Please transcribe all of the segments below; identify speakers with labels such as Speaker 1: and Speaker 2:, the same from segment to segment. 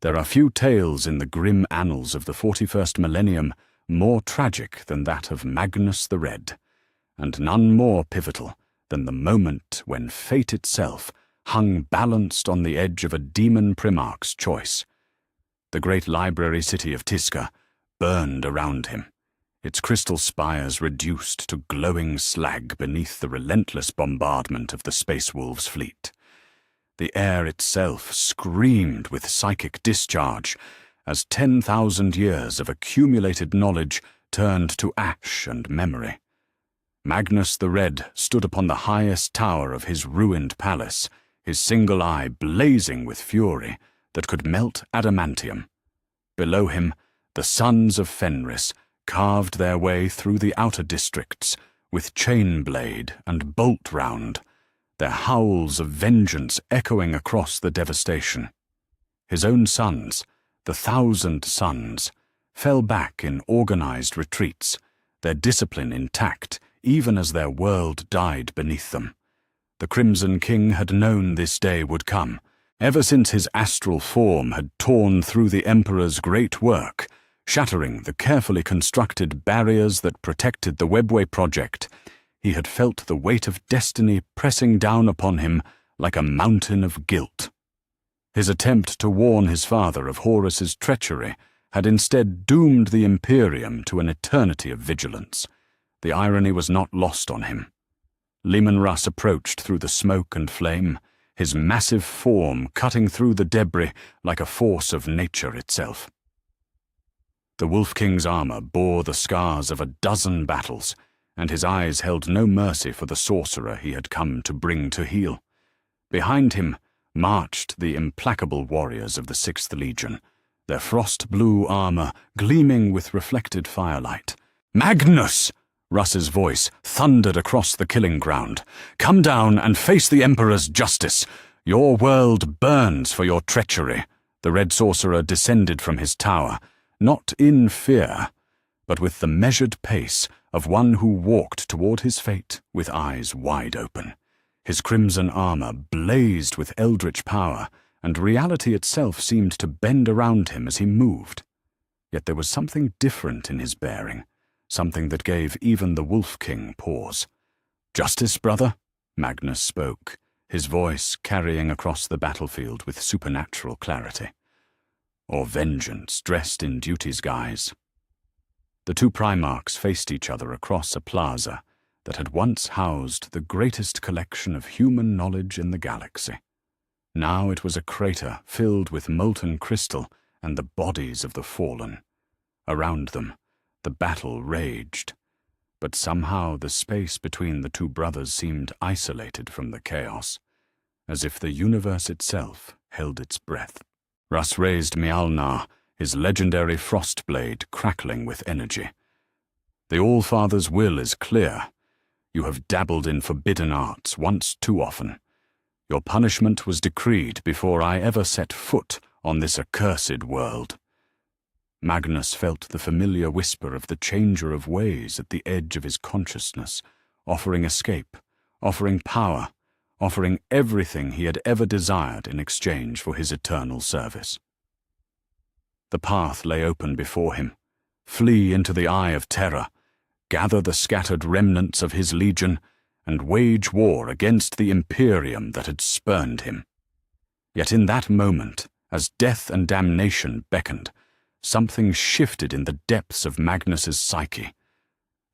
Speaker 1: There are few tales in the grim annals of the 41st millennium more tragic than that of Magnus the Red, and none more pivotal than the moment when fate itself hung balanced on the edge of a demon primarch's choice. The great library city of Tisca burned around him, its crystal spires reduced to glowing slag beneath the relentless bombardment of the Space Wolves' fleet. The air itself screamed with psychic discharge as 10,000 years of accumulated knowledge turned to ash and memory. Magnus the Red stood upon the highest tower of his ruined palace, his single eye blazing with fury that could melt adamantium. Below him, the sons of Fenris carved their way through the outer districts with chain blade and bolt round, their howls of vengeance echoing across the devastation. His own sons, the 1,000 Sons, fell back in organized retreats, their discipline intact even as their world died beneath them. The Crimson King had known this day would come, ever since his astral form had torn through the Emperor's great work, shattering the carefully constructed barriers that protected the Webway project. He had felt the weight of destiny pressing down upon him like a mountain of guilt. His attempt to warn his father of Horus's treachery had instead doomed the Imperium to an eternity of vigilance. The irony was not lost on him. Leman Russ approached through the smoke and flame, his massive form cutting through the debris like a force of nature itself. The Wolf King's armor bore the scars of a dozen battles, and his eyes held no mercy for the sorcerer he had come to bring to heel. Behind him marched the implacable warriors of the 6th Legion, their frost-blue armor gleaming with reflected firelight. "Magnus!" Russ's voice thundered across the killing ground. "Come down and face the Emperor's justice. Your world burns for your treachery." The red sorcerer descended from his tower, not in fear, but with the measured pace of one who walked toward his fate with eyes wide open. His crimson armor blazed with eldritch power, and reality itself seemed to bend around him as he moved. Yet there was something different in his bearing, something that gave even the Wolf King pause. "Justice, brother?" Magnus spoke, his voice carrying across the battlefield with supernatural clarity. "Or vengeance dressed in duty's guise?" The two Primarchs faced each other across a plaza that had once housed the greatest collection of human knowledge in the galaxy. Now it was a crater filled with molten crystal and the bodies of the fallen. Around them, the battle raged, but somehow the space between the two brothers seemed isolated from the chaos, as if the universe itself held its breath. Russ raised Mjolnir, his legendary frost blade crackling with energy. "The All-Father's will is clear. You have dabbled in forbidden arts once too often. Your punishment was decreed before I ever set foot on this accursed world." Magnus felt the familiar whisper of the Changer of Ways at the edge of his consciousness, offering escape, offering power, offering everything he had ever desired in exchange for his eternal service. The path lay open before him. Flee into the Eye of Terror, gather the scattered remnants of his legion, and wage war against the Imperium that had spurned him. Yet in that moment, as death and damnation beckoned, something shifted in the depths of Magnus's psyche.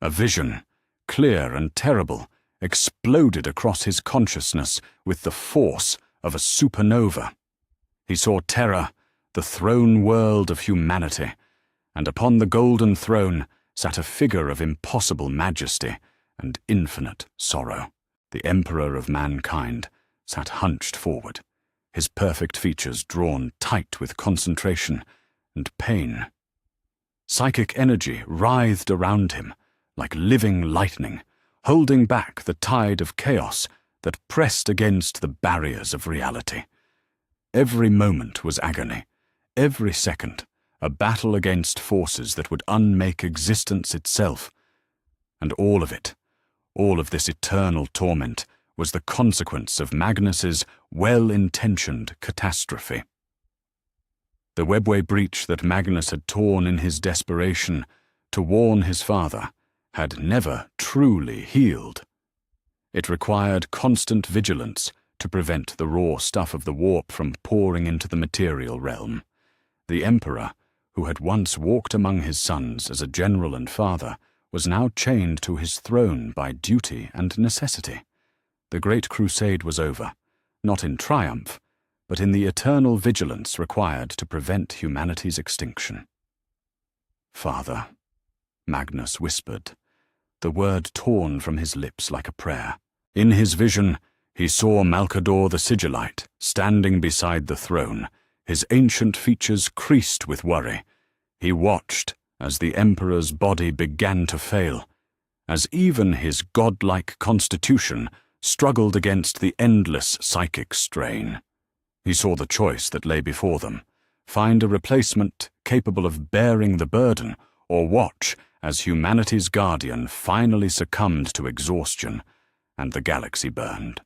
Speaker 1: A vision, clear and terrible, exploded across his consciousness with the force of a supernova. He saw Terra, the throne world of humanity, and upon the golden throne sat a figure of impossible majesty and infinite sorrow. The Emperor of mankind sat hunched forward, his perfect features drawn tight with concentration and pain. Psychic energy writhed around him like living lightning, holding back the tide of chaos that pressed against the barriers of reality. Every moment was agony, every second a battle against forces that would unmake existence itself. And all of it, all of this eternal torment, was the consequence of Magnus's well-intentioned catastrophe. The webway breach that Magnus had torn in his desperation to warn his father had never truly healed. It required constant vigilance to prevent the raw stuff of the warp from pouring into the material realm. The Emperor, who had once walked among his sons as a general and father, was now chained to his throne by duty and necessity. The Great Crusade was over, not in triumph, but in the eternal vigilance required to prevent humanity's extinction. "Father," Magnus whispered, the word torn from his lips like a prayer. In his vision, he saw Malcador the Sigillite standing beside the throne, his ancient features creased with worry. He watched as the Emperor's body began to fail, as even his godlike constitution struggled against the endless psychic strain. He saw the choice that lay before them: find a replacement capable of bearing the burden, or watch as humanity's guardian finally succumbed to exhaustion, and the galaxy burned.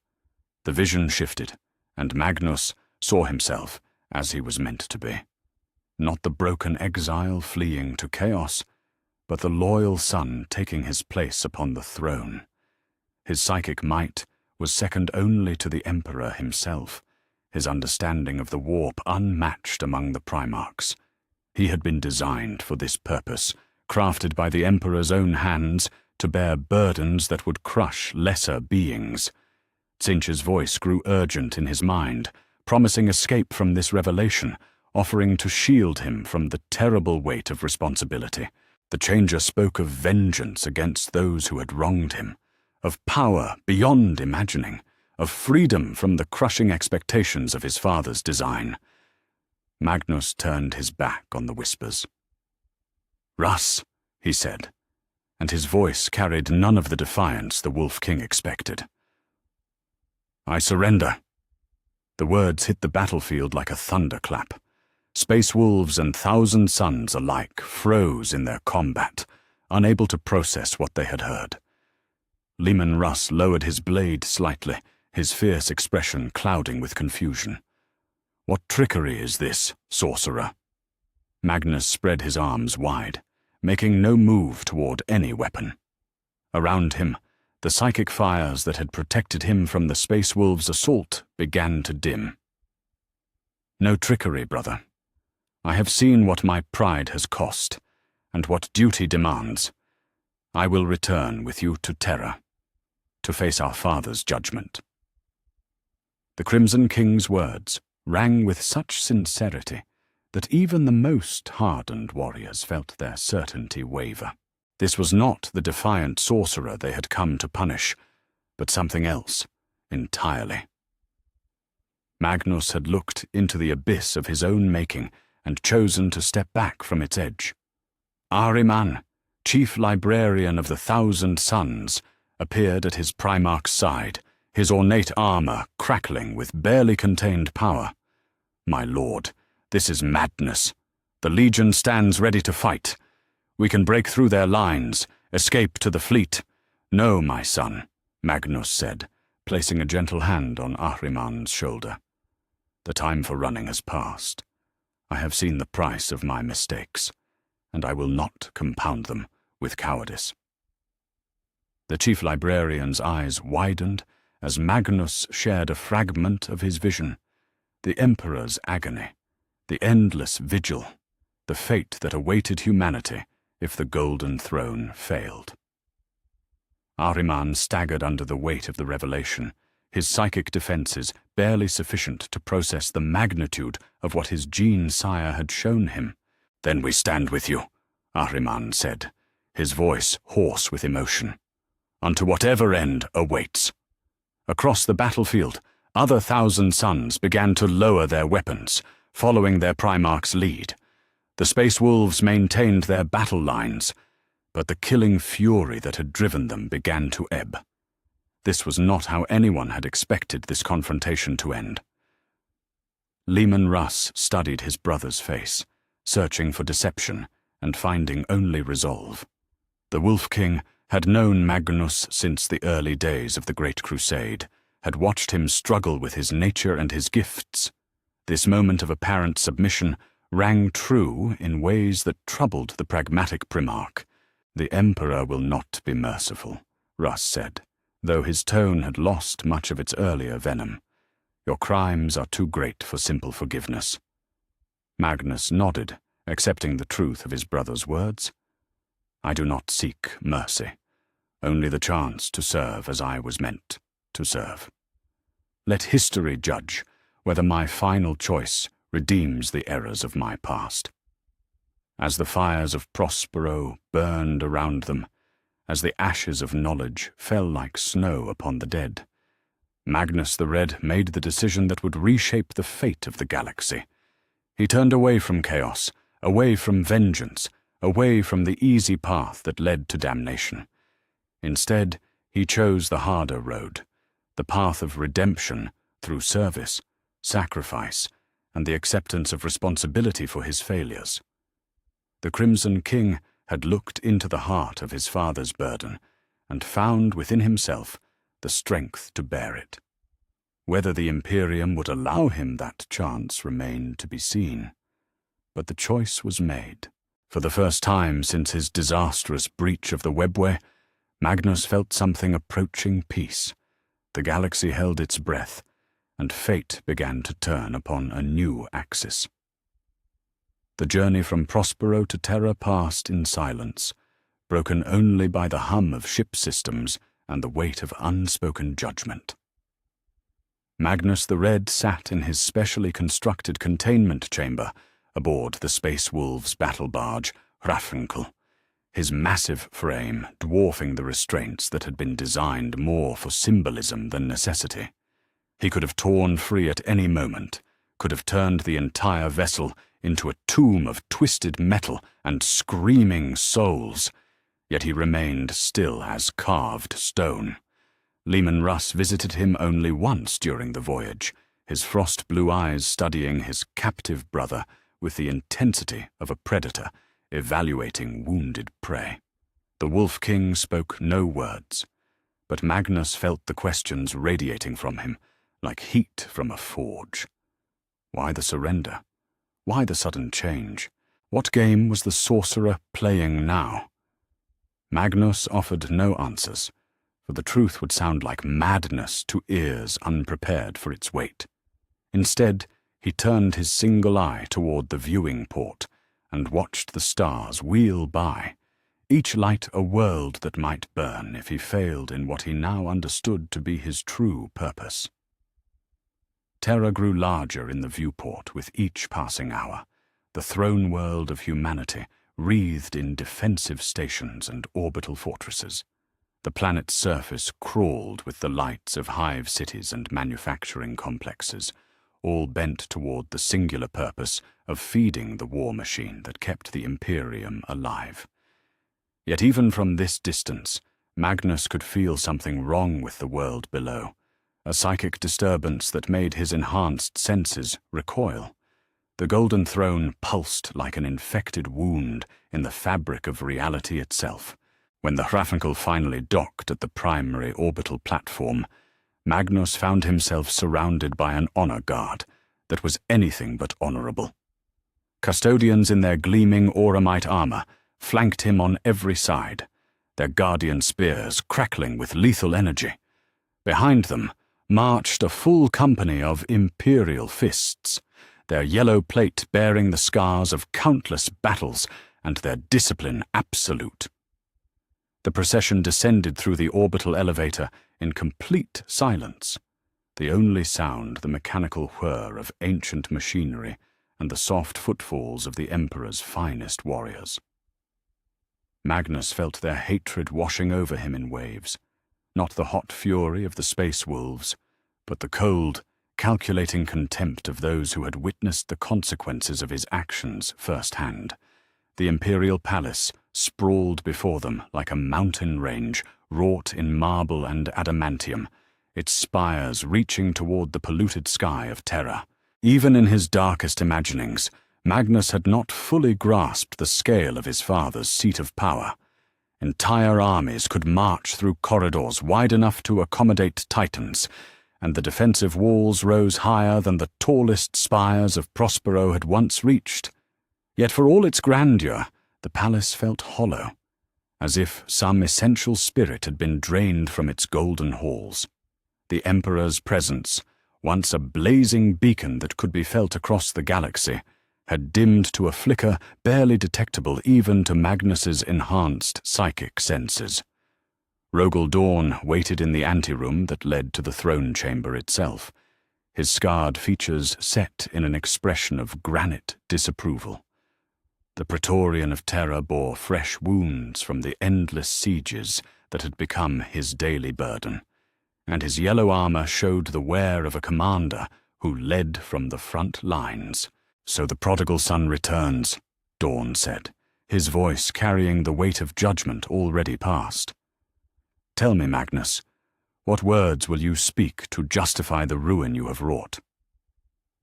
Speaker 1: The vision shifted, and Magnus saw himself as he was meant to be. Not the broken exile fleeing to chaos, but the loyal son taking his place upon the throne. His psychic might was second only to the Emperor himself, his understanding of the warp unmatched among the Primarchs. He had been designed for this purpose, crafted by the Emperor's own hands to bear burdens that would crush lesser beings. Tzeentch's voice grew urgent in his mind, promising escape from this revelation, offering to shield him from the terrible weight of responsibility. The Changer spoke of vengeance against those who had wronged him, of power beyond imagining, of freedom from the crushing expectations of his father's design. Magnus turned his back on the whispers. "Russ," he said, and his voice carried none of the defiance the Wolf King expected. "I surrender." The words hit the battlefield like a thunderclap. Space wolves and Thousand Sons alike froze in their combat, unable to process what they had heard. Leman Russ lowered his blade slightly, his fierce expression clouding with confusion. "What trickery is this, sorcerer?" Magnus spread his arms wide, making no move toward any weapon. Around him, the psychic fires that had protected him from the Space Wolves' assault began to dim. "No trickery, brother. I have seen what my pride has cost, and what duty demands. I will return with you to Terra, to face our father's judgment." The Crimson King's words rang with such sincerity that even the most hardened warriors felt their certainty waver. This was not the defiant sorcerer they had come to punish, but something else entirely. Magnus had looked into the abyss of his own making and chosen to step back from its edge. Ahriman, chief librarian of the Thousand Sons, appeared at his Primarch's side, his ornate armor crackling with barely contained power. "My lord, this is madness. The Legion stands ready to fight. We can break through their lines, escape to the fleet." "No, my son," Magnus said, placing a gentle hand on Ahriman's shoulder. "The time for running has passed. I have seen the price of my mistakes, and I will not compound them with cowardice." The chief librarian's eyes widened as Magnus shared a fragment of his vision: the Emperor's agony, the endless vigil, the fate that awaited humanity if the Golden Throne failed. Ahriman staggered under the weight of the revelation, his psychic defenses barely sufficient to process the magnitude of what his gene sire had shown him. "Then we stand with you," Ahriman said, his voice hoarse with emotion, "unto whatever end awaits." Across the battlefield, other Thousand Sons began to lower their weapons, following their Primarch's lead. The Space Wolves maintained their battle lines, but the killing fury that had driven them began to ebb. This was not how anyone had expected this confrontation to end. Leman Russ studied his brother's face, searching for deception and finding only resolve. The Wolf King had known Magnus since the early days of the Great Crusade, had watched him struggle with his nature and his gifts. This moment of apparent submission rang true in ways that troubled the pragmatic Primarch. "The Emperor will not be merciful," Russ said, though his tone had lost much of its earlier venom. "Your crimes are too great for simple forgiveness." Magnus nodded, accepting the truth of his brother's words. "I do not seek mercy, only the chance to serve as I was meant to serve. Let history judge whether my final choice redeems the errors of my past." As the fires of Prospero burned around them, as the ashes of knowledge fell like snow upon the dead, Magnus the Red made the decision that would reshape the fate of the galaxy. He turned away from chaos, away from vengeance, away from the easy path that led to damnation. Instead, he chose the harder road, the path of redemption through service, sacrifice, and the acceptance of responsibility for his failures. The Crimson King had looked into the heart of his father's burden and found within himself the strength to bear it. Whether the Imperium would allow him that chance remained to be seen. But the choice was made. For the first time since his disastrous breach of the webway, Magnus felt something approaching peace. The galaxy held its breath, and fate began to turn upon a new axis. The journey from Prospero to Terra passed in silence, broken only by the hum of ship systems and the weight of unspoken judgment. Magnus the Red sat in his specially constructed containment chamber aboard the Space Wolves battle barge, Raffenkel, his massive frame dwarfing the restraints that had been designed more for symbolism than necessity. He could have torn free at any moment, could have turned the entire vessel into a tomb of twisted metal and screaming souls, yet he remained still as carved stone. Leman Russ visited him only once during the voyage, his frost-blue eyes studying his captive brother with the intensity of a predator evaluating wounded prey. The Wolf King spoke no words, but Magnus felt the questions radiating from him, like heat from a forge. Why the surrender? Why the sudden change? What game was the sorcerer playing now? Magnus offered no answers, for the truth would sound like madness to ears unprepared for its weight. Instead, he turned his single eye toward the viewing port and watched the stars wheel by, each light a world that might burn if he failed in what he now understood to be his true purpose. Terra grew larger in the viewport with each passing hour, the throne world of humanity wreathed in defensive stations and orbital fortresses. The planet's surface crawled with the lights of hive cities and manufacturing complexes, all bent toward the singular purpose of feeding the war machine that kept the Imperium alive. Yet even from this distance, Magnus could feel something wrong with the world below, a psychic disturbance that made his enhanced senses recoil. The Golden Throne pulsed like an infected wound in the fabric of reality itself. When the Hrafnkel finally docked at the primary orbital platform, Magnus found himself surrounded by an honor guard that was anything but honorable. Custodians in their gleaming auramite armor flanked him on every side, their guardian spears crackling with lethal energy. Behind them marched a full company of imperial fists, their yellow plate bearing the scars of countless battles and their discipline absolute. The procession descended through the orbital elevator in complete silence, the only sound the mechanical whir of ancient machinery and the soft footfalls of the Emperor's finest warriors. Magnus felt their hatred washing over him in waves, not the hot fury of the space wolves, but the cold, calculating contempt of those who had witnessed the consequences of his actions firsthand. The imperial palace sprawled before them like a mountain range wrought in marble and adamantium, its spires reaching toward the polluted sky of Terra. Even in his darkest imaginings, Magnus had not fully grasped the scale of his father's seat of power. Entire armies could march through corridors wide enough to accommodate titans, and the defensive walls rose higher than the tallest spires of Prospero had once reached. Yet for all its grandeur, the palace felt hollow, as if some essential spirit had been drained from its golden halls. The Emperor's presence, once a blazing beacon that could be felt across the galaxy, had dimmed to a flicker barely detectable even to Magnus's enhanced psychic senses. Rogel Dawn waited in the anteroom that led to the throne chamber itself, his scarred features set in an expression of granite disapproval. The Praetorian of Terror bore fresh wounds from the endless sieges that had become his daily burden, and his yellow armor showed the wear of a commander who led from the front lines. "So the prodigal son returns," Dawn said, his voice carrying the weight of judgment already past. "Tell me, Magnus, what words will you speak to justify the ruin you have wrought?"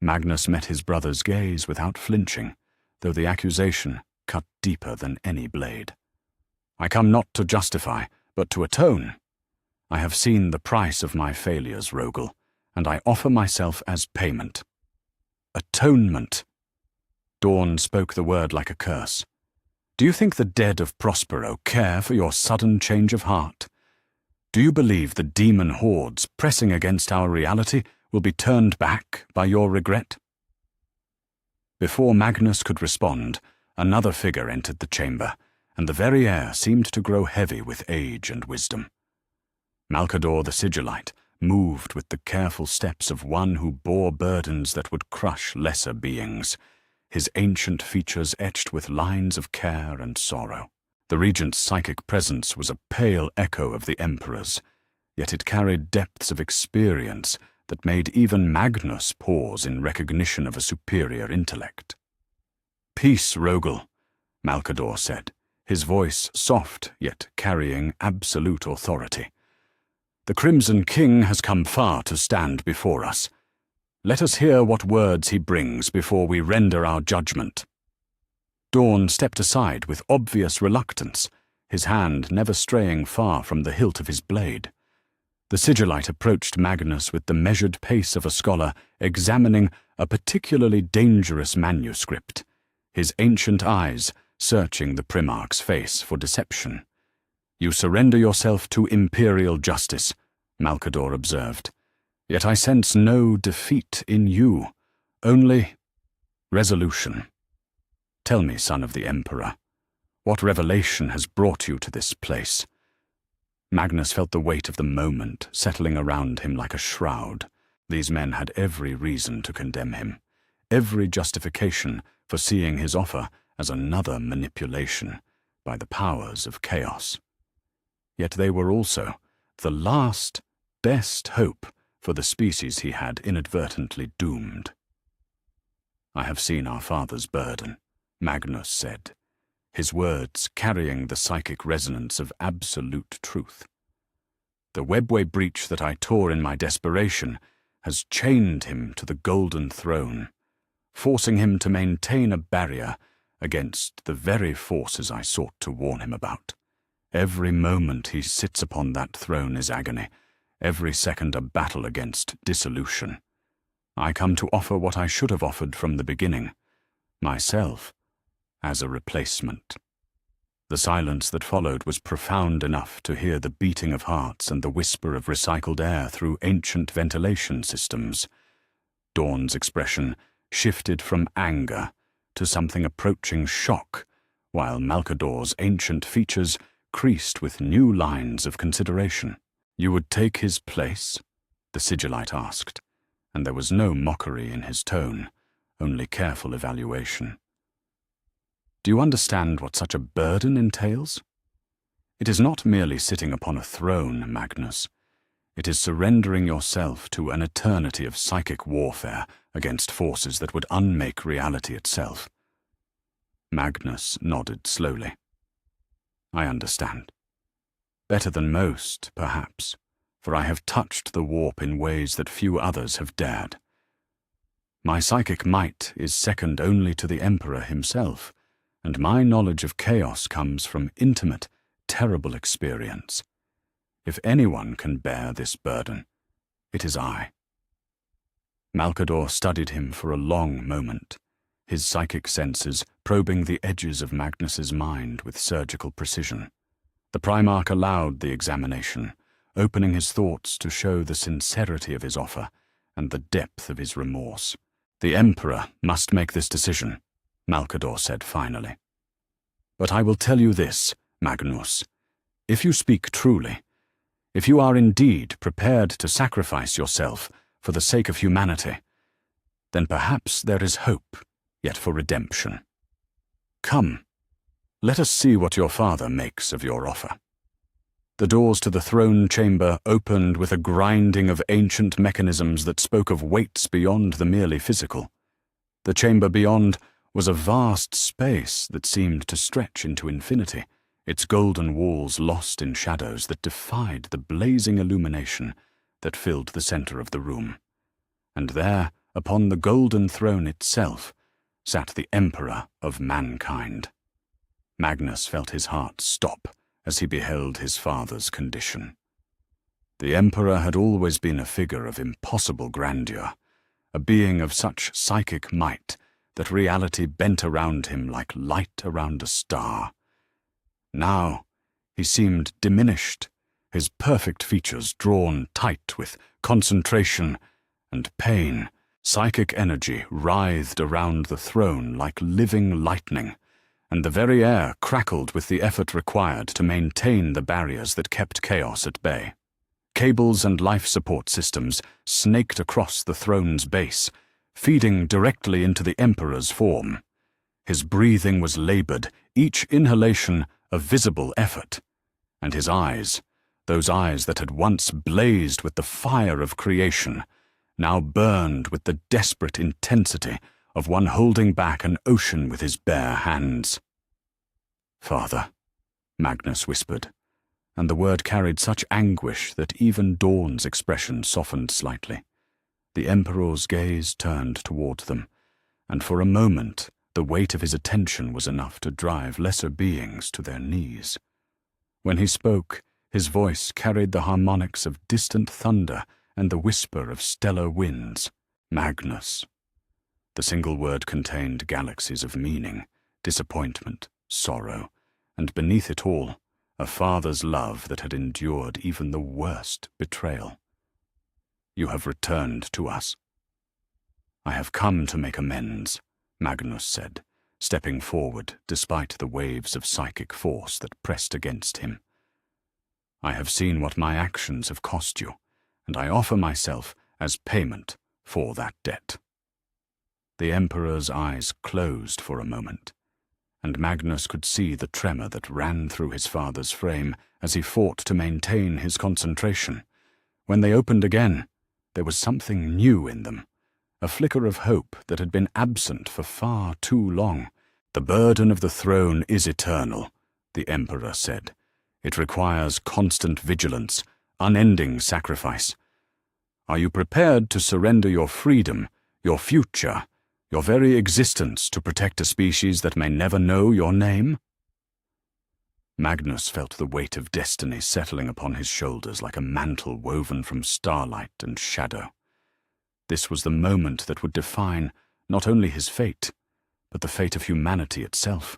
Speaker 1: Magnus met his brother's gaze without flinching, though the accusation cut deeper than any blade. "I come not to justify, but to atone. I have seen the price of my failures, Rogel, and I offer myself as payment." "Atonement." Dawn spoke the word like a curse. "Do you think the dead of Prospero care for your sudden change of heart? Do you believe the demon hordes pressing against our reality will be turned back by your regret?" Before Magnus could respond, another figure entered the chamber, and the very air seemed to grow heavy with age and wisdom. Malcador the Sigillite moved with the careful steps of one who bore burdens that would crush lesser beings, his ancient features etched with lines of care and sorrow. The regent's psychic presence was a pale echo of the Emperor's, yet it carried depths of experience that made even Magnus pause in recognition of a superior intellect. "Peace, Rogel," Malcador said, his voice soft yet carrying absolute authority. "The Crimson King has come far to stand before us. Let us hear what words he brings before we render our judgment." Dawn stepped aside with obvious reluctance, his hand never straying far from the hilt of his blade. The Sigillite approached Magnus with the measured pace of a scholar examining a particularly dangerous manuscript, his ancient eyes searching the Primarch's face for deception. "You surrender yourself to imperial justice," Malcador observed. "Yet I sense no defeat in you, only resolution. Tell me, son of the Emperor, what revelation has brought you to this place?" Magnus felt the weight of the moment settling around him like a shroud. These men had every reason to condemn him, every justification for seeing his offer as another manipulation by the powers of chaos. Yet they were also the last, best hope for the species he had inadvertently doomed. "I have seen our father's burden," Magnus said, his words carrying the psychic resonance of absolute truth. "The webway breach that I tore in my desperation has chained him to the golden throne, forcing him to maintain a barrier against the very forces I sought to warn him about. Every moment he sits upon that throne is agony, every second a battle against dissolution. I come to offer what I should have offered from the beginning, myself, as a replacement." The silence that followed was profound enough to hear the beating of hearts and the whisper of recycled air through ancient ventilation systems. Dawn's expression shifted from anger to something approaching shock, while Malcador's ancient features creased with new lines of consideration. "You would take his place?" the Sigillite asked, and there was no mockery in his tone, only careful evaluation. "Do you understand what such a burden entails? It is not merely sitting upon a throne, Magnus. It is surrendering yourself to an eternity of psychic warfare against forces that would unmake reality itself." Magnus nodded slowly. "I understand. Better than most, perhaps, for I have touched the warp in ways that few others have dared. My psychic might is second only to the Emperor himself, and my knowledge of chaos comes from intimate, terrible experience. If anyone can bear this burden, it is I." Malcador studied him for a long moment, his psychic senses probing the edges of Magnus's mind with surgical precision. The Primarch allowed the examination, opening his thoughts to show the sincerity of his offer and the depth of his remorse. "The Emperor must make this decision," Malcador said finally. "But I will tell you this, Magnus. If you speak truly, if you are indeed prepared to sacrifice yourself for the sake of humanity, then perhaps there is hope yet for redemption. Come, let us see what your father makes of your offer." The doors to the throne chamber opened with a grinding of ancient mechanisms that spoke of weights beyond the merely physical. The chamber beyond was a vast space that seemed to stretch into infinity, its golden walls lost in shadows that defied the blazing illumination that filled the center of the room. And there, upon the golden throne itself, sat the Emperor of mankind. Magnus felt his heart stop as he beheld his father's condition. The Emperor had always been a figure of impossible grandeur, a being of such psychic might that reality bent around him like light around a star. Now he seemed diminished, his perfect features drawn tight with concentration and pain. Psychic energy writhed around the throne like living lightning, and the very air crackled with the effort required to maintain the barriers that kept chaos at bay. Cables and life support systems snaked across the throne's base, feeding directly into the Emperor's form. His breathing was labored, each inhalation a visible effort, and his eyes, those eyes that had once blazed with the fire of creation, now burned with the desperate intensity of one holding back an ocean with his bare hands. "Father," Magnus whispered, and the word carried such anguish that even Dawn's expression softened slightly. The Emperor's gaze turned toward them, and for a moment the weight of his attention was enough to drive lesser beings to their knees. When he spoke, his voice carried the harmonics of distant thunder and the whisper of stellar winds. "Magnus." The single word contained galaxies of meaning, disappointment, sorrow, and beneath it all, a father's love that had endured even the worst betrayal. "You have returned to us." "I have come to make amends," Magnus said, stepping forward despite the waves of psychic force that pressed against him. "I have seen what my actions have cost you, and I offer myself as payment for that debt." The Emperor's eyes closed for a moment, and Magnus could see the tremor that ran through his father's frame as he fought to maintain his concentration. When they opened again, there was something new in them, a flicker of hope that had been absent for far too long. "The burden of the throne is eternal," the Emperor said. "It requires constant vigilance, unending sacrifice. Are you prepared to surrender your freedom, your future, your very existence to protect a species that may never know your name?" Magnus felt the weight of destiny settling upon his shoulders like a mantle woven from starlight and shadow. This was the moment that would define not only his fate, but the fate of humanity itself.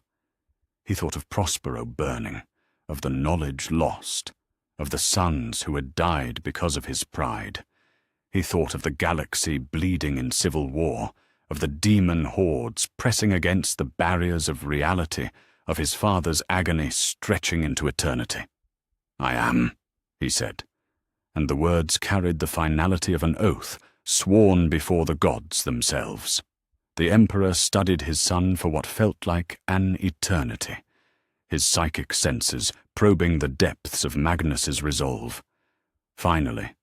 Speaker 1: He thought of Prospero burning, of the knowledge lost, of the sons who had died because of his pride. He thought of the galaxy bleeding in civil war, of the demon hordes pressing against the barriers of reality, of his father's agony stretching into eternity. "I am," he said, and the words carried the finality of an oath sworn before the gods themselves. The Emperor studied his son for what felt like an eternity, his psychic senses probing the depths of Magnus's resolve. Finally,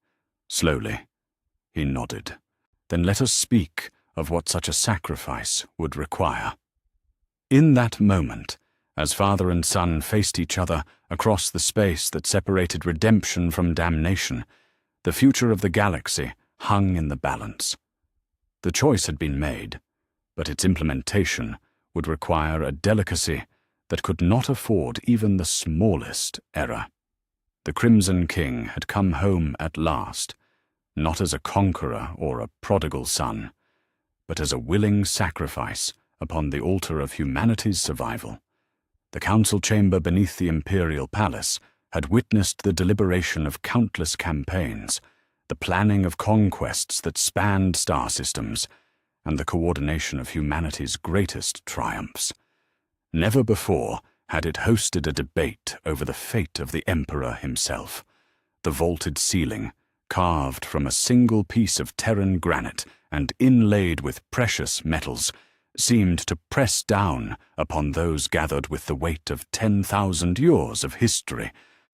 Speaker 1: slowly, he nodded. "Then let us speak of what such a sacrifice would require." In that moment, as father and son faced each other across the space that separated redemption from damnation, the future of the galaxy hung in the balance. The choice had been made, but its implementation would require a delicacy that could not afford even the smallest error. The Crimson King had come home at last, not as a conqueror or a prodigal son, but as a willing sacrifice upon the altar of humanity's survival. The council chamber beneath the imperial palace had witnessed the deliberation of countless campaigns, the planning of conquests that spanned star systems, and the coordination of humanity's greatest triumphs. Never before had it hosted a debate over the fate of the Emperor himself. The vaulted ceiling, carved from a single piece of Terran granite and inlaid with precious metals, seemed to press down upon those gathered with the weight of 10,000 years of history.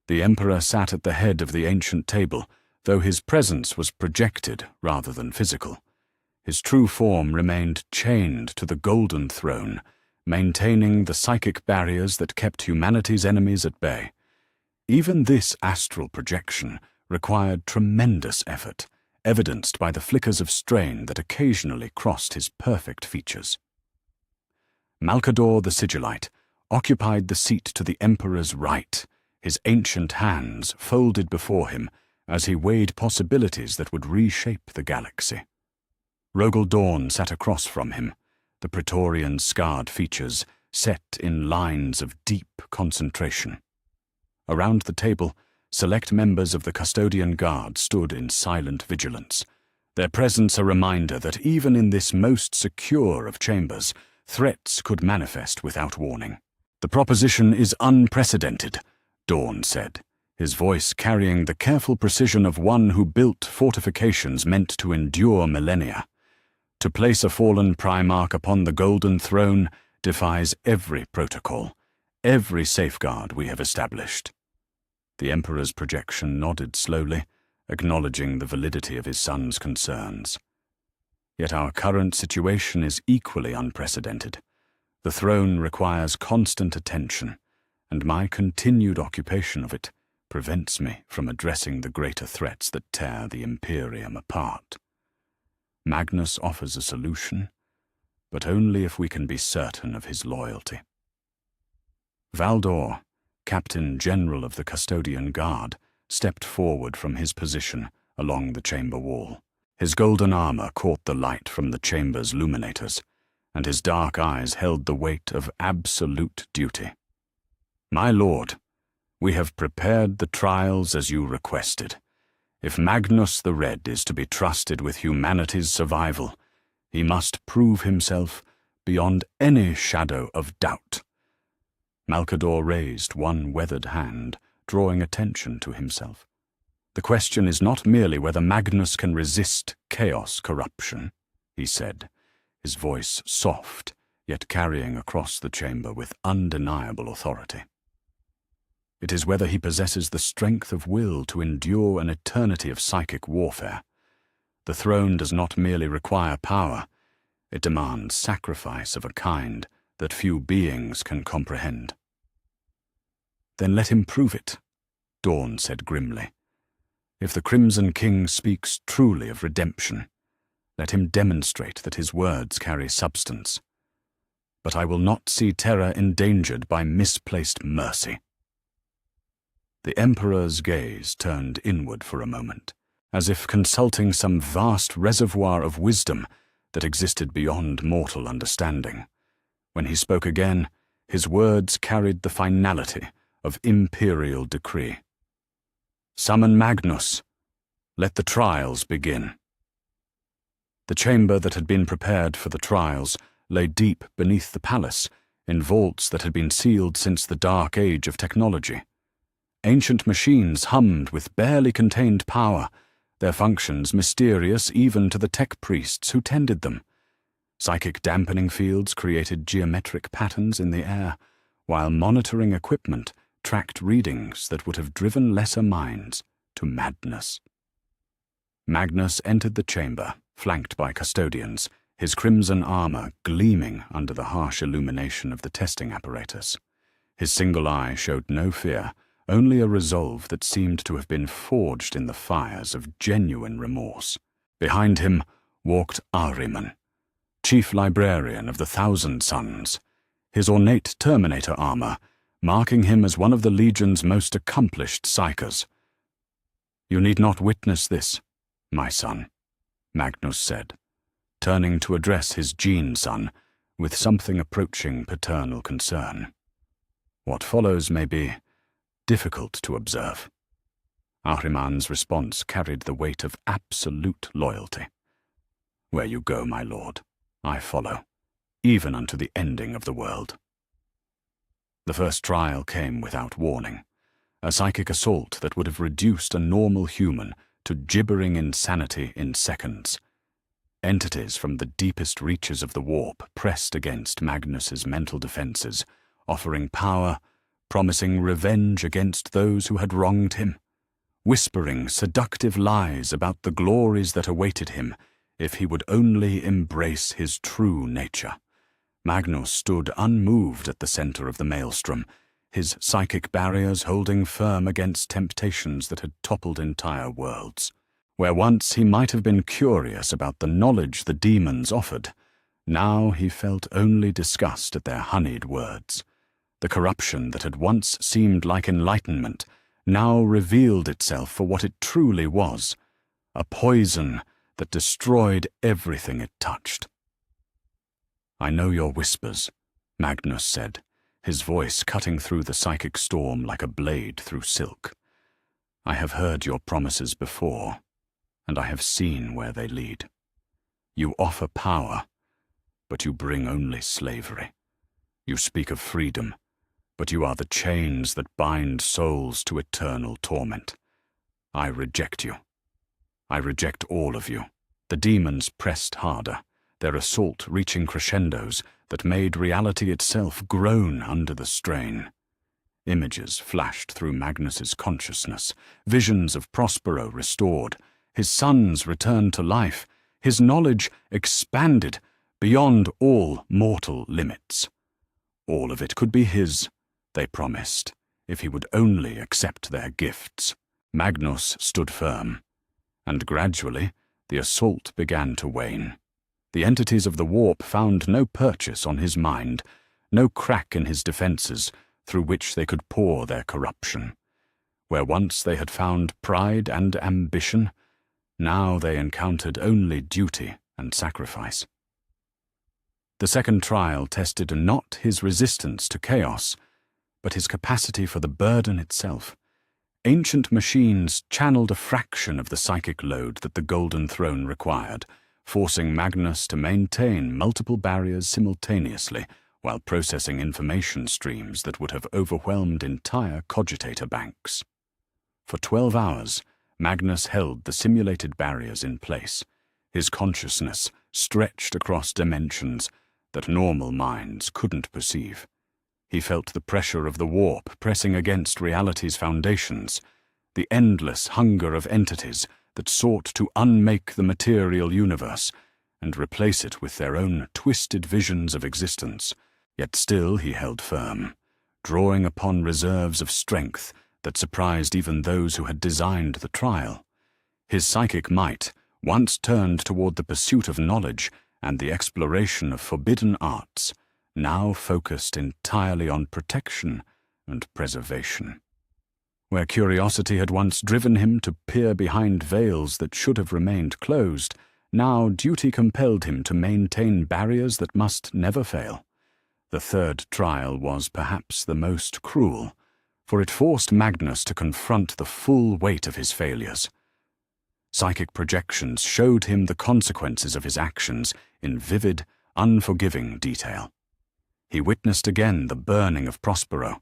Speaker 1: The Emperor sat at the head of the ancient table, though his presence was projected rather than physical. His true form remained chained to the golden throne, maintaining the psychic barriers that kept humanity's enemies at bay. Even this astral projection required tremendous effort, evidenced by the flickers of strain that occasionally crossed his perfect features. Malcador the Sigillite occupied the seat to the Emperor's right, his ancient hands folded before him as he weighed possibilities that would reshape the galaxy. Rogel Dawn sat across from him, the Praetorian's scarred features set in lines of deep concentration. Around the table, select members of the Custodian Guard stood in silent vigilance, their presence a reminder that even in this most secure of chambers, threats could manifest without warning. "The proposition is unprecedented," Dawn said, his voice carrying the careful precision of one who built fortifications meant to endure millennia. "To place a fallen Primarch upon the Golden Throne defies every protocol, every safeguard we have established." The Emperor's projection nodded slowly, acknowledging the validity of his son's concerns. "Yet our current situation is equally unprecedented. The throne requires constant attention, and my continued occupation of it prevents me from addressing the greater threats that tear the Imperium apart. Magnus offers a solution, but only if we can be certain of his loyalty." Valdor, Captain General of the Custodian Guard, stepped forward from his position along the chamber wall. His golden armor caught the light from the chamber's luminators, and his dark eyes held the weight of absolute duty. "My lord, we have prepared the trials as you requested. If Magnus the Red is to be trusted with humanity's survival, he must prove himself beyond any shadow of doubt." Malcador raised one weathered hand, drawing attention to himself. "The question is not merely whether Magnus can resist chaos corruption," he said, his voice soft, yet carrying across the chamber with undeniable authority. "It is whether he possesses the strength of will to endure an eternity of psychic warfare. The throne does not merely require power, it demands sacrifice of a kind that few beings can comprehend." "Then let him prove it," Dawn said grimly. "If the Crimson King speaks truly of redemption, let him demonstrate that his words carry substance. But I will not see Terra endangered by misplaced mercy." The Emperor's gaze turned inward for a moment, as if consulting some vast reservoir of wisdom that existed beyond mortal understanding. When he spoke again, his words carried the finality of imperial decree. "Summon Magnus. Let the trials begin." The chamber that had been prepared for the trials lay deep beneath the palace, in vaults that had been sealed since the dark age of technology. Ancient machines hummed with barely contained power, their functions mysterious even to the tech priests who tended them. Psychic dampening fields created geometric patterns in the air, while monitoring equipment tracked readings that would have driven lesser minds to madness. Magnus entered the chamber, flanked by custodians, his crimson armor gleaming under the harsh illumination of the testing apparatus. His single eye showed no fear, only a resolve that seemed to have been forged in the fires of genuine remorse. Behind him walked Ahriman, chief librarian of the Thousand Sons, his ornate Terminator armor marking him as one of the Legion's most accomplished psychers. "You need not witness this, my son," Magnus said, turning to address his gene son, with something approaching paternal concern. What follows may be difficult to observe. Ahriman's response carried the weight of absolute loyalty. Where you go, my lord, I follow, even unto the ending of the world. The first trial came without warning, a psychic assault that would have reduced a normal human to gibbering insanity in seconds. Entities from the deepest reaches of the warp pressed against Magnus's mental defenses, offering power, promising revenge against those who had wronged him, whispering seductive lies about the glories that awaited him if he would only embrace his true nature. Magnus stood unmoved at the center of the maelstrom, his psychic barriers holding firm against temptations that had toppled entire worlds. Where once he might have been curious about the knowledge the demons offered, now he felt only disgust at their honeyed words. The corruption that had once seemed like enlightenment now revealed itself for what it truly was, a poison that destroyed everything it touched. "I know your whispers," Magnus said, his voice cutting through the psychic storm like a blade through silk. "I have heard your promises before, and I have seen where they lead. You offer power, but you bring only slavery. You speak of freedom, but you are the chains that bind souls to eternal torment. I reject you. I reject all of you." The demons pressed harder, their assault reaching crescendos that made reality itself groan under the strain. Images flashed through Magnus's consciousness, visions of Prospero restored, his sons returned to life, his knowledge expanded beyond all mortal limits. All of it could be his, they promised, if he would only accept their gifts. Magnus stood firm, and gradually the assault began to wane. The entities of the warp found no purchase on his mind, no crack in his defenses through which they could pour their corruption. Where once they had found pride and ambition, now they encountered only duty and sacrifice. The second trial tested not his resistance to chaos, but his capacity for the burden itself. Ancient machines channeled a fraction of the psychic load that the Golden Throne required, forcing Magnus to maintain multiple barriers simultaneously while processing information streams that would have overwhelmed entire cogitator banks. For 12 hours, Magnus held the simulated barriers in place, his consciousness stretched across dimensions that normal minds couldn't perceive. He felt the pressure of the warp pressing against reality's foundations, the endless hunger of entities that sought to unmake the material universe and replace it with their own twisted visions of existence. Yet still he held firm, drawing upon reserves of strength that surprised even those who had designed the trial. His psychic might, once turned toward the pursuit of knowledge and the exploration of forbidden arts, now focused entirely on protection and preservation. Where curiosity had once driven him to peer behind veils that should have remained closed, now duty compelled him to maintain barriers that must never fail. The third trial was perhaps the most cruel, for it forced Magnus to confront the full weight of his failures. Psychic projections showed him the consequences of his actions in vivid, unforgiving detail. He witnessed again the burning of Prospero,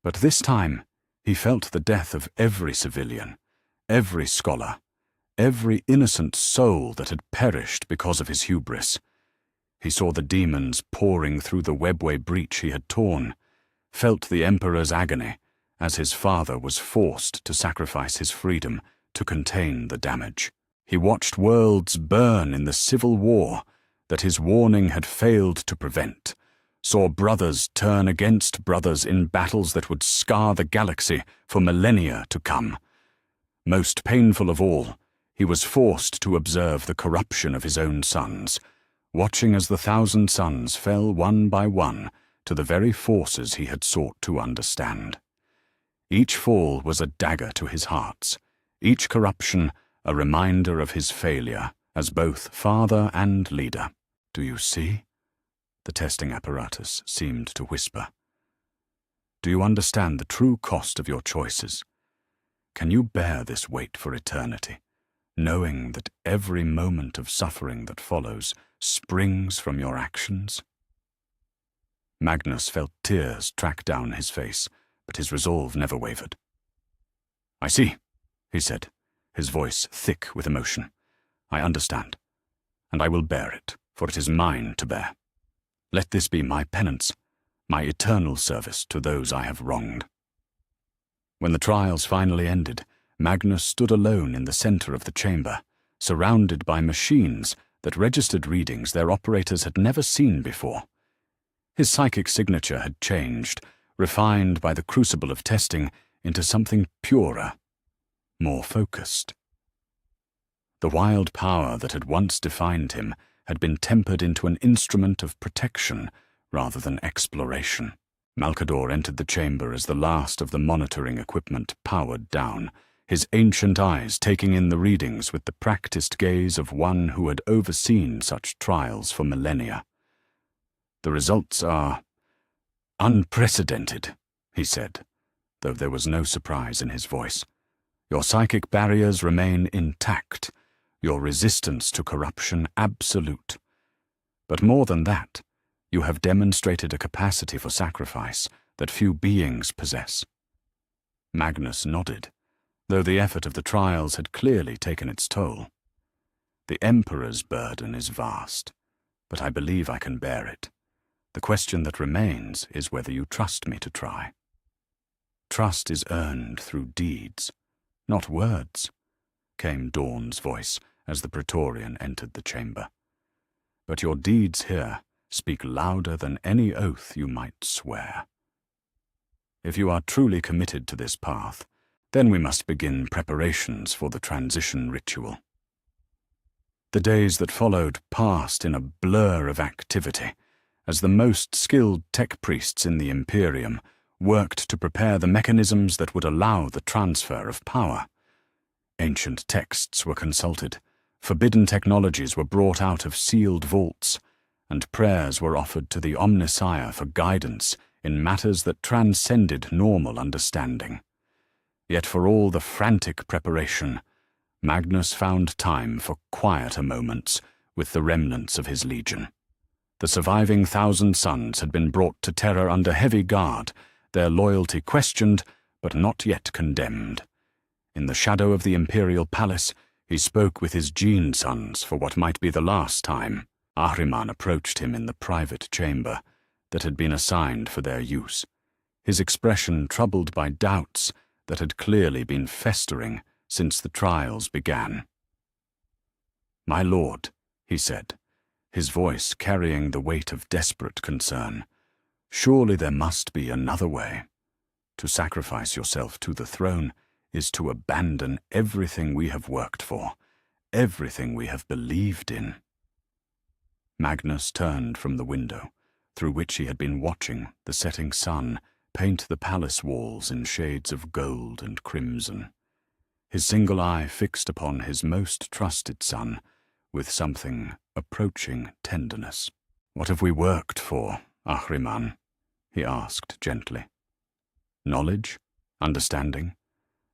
Speaker 1: but this time he felt the death of every civilian, every scholar, every innocent soul that had perished because of his hubris. He saw the demons pouring through the webway breach he had torn, felt the Emperor's agony as his father was forced to sacrifice his freedom to contain the damage. He watched worlds burn in the civil war that his warning had failed to prevent, saw brothers turn against brothers in battles that would scar the galaxy for millennia to come. Most painful of all, he was forced to observe the corruption of his own sons, watching as the 1,000 suns fell one by one to the very forces he had sought to understand. Each fall was a dagger to his hearts, each corruption a reminder of his failure as both father and leader. "Do you see?" the testing apparatus seemed to whisper. Do you understand the true cost of your choices? Can you bear this weight for eternity, knowing that every moment of suffering that follows springs from your actions? Magnus felt tears track down his face, but his resolve never wavered. I see, he said, his voice thick with emotion. I understand, and I will bear it, for it is mine to bear. Let this be my penance, my eternal service to those I have wronged. When the trials finally ended, Magnus stood alone in the center of the chamber, surrounded by machines that registered readings their operators had never seen before. His psychic signature had changed, refined by the crucible of testing into something purer, more focused. The wild power that had once defined him had been tempered into an instrument of protection rather than exploration. Malcador entered the chamber as the last of the monitoring equipment powered down, his ancient eyes taking in the readings with the practiced gaze of one who had overseen such trials for millennia. The results are unprecedented, he said, though there was no surprise in his voice. Your psychic barriers remain intact, your resistance to corruption absolute. But more than that, you have demonstrated a capacity for sacrifice that few beings possess. Magnus nodded, though the effort of the trials had clearly taken its toll. The Emperor's burden is vast, but I believe I can bear it. The question that remains is whether you trust me to try. Trust is earned through deeds, not words, came Dawn's voice as the Praetorian entered the chamber. But your deeds here speak louder than any oath you might swear. If you are truly committed to this path, then we must begin preparations for the transition ritual. The days that followed passed in a blur of activity, as the most skilled tech priests in the Imperium worked to prepare the mechanisms that would allow the transfer of power. Ancient texts were consulted, forbidden technologies were brought out of sealed vaults, and prayers were offered to the Omnissiah for guidance in matters that transcended normal understanding. Yet for all the frantic preparation, Magnus found time for quieter moments with the remnants of his legion. The surviving 1,000 sons had been brought to Terra under heavy guard, their loyalty questioned but not yet condemned. In the shadow of the imperial palace, he spoke with his gene sons for what might be the last time. Ahriman approached him in the private chamber that had been assigned for their use, his expression troubled by doubts that had clearly been festering since the trials began. "My lord," he said, his voice carrying the weight of desperate concern, "surely there must be another way. To sacrifice yourself to the throne is to abandon everything we have worked for, everything we have believed in." Magnus turned from the window, through which he had been watching the setting sun paint the palace walls in shades of gold and crimson, his single eye fixed upon his most trusted son with something approaching tenderness. "What have we worked for, Ahriman?" he asked gently. "Knowledge? Understanding?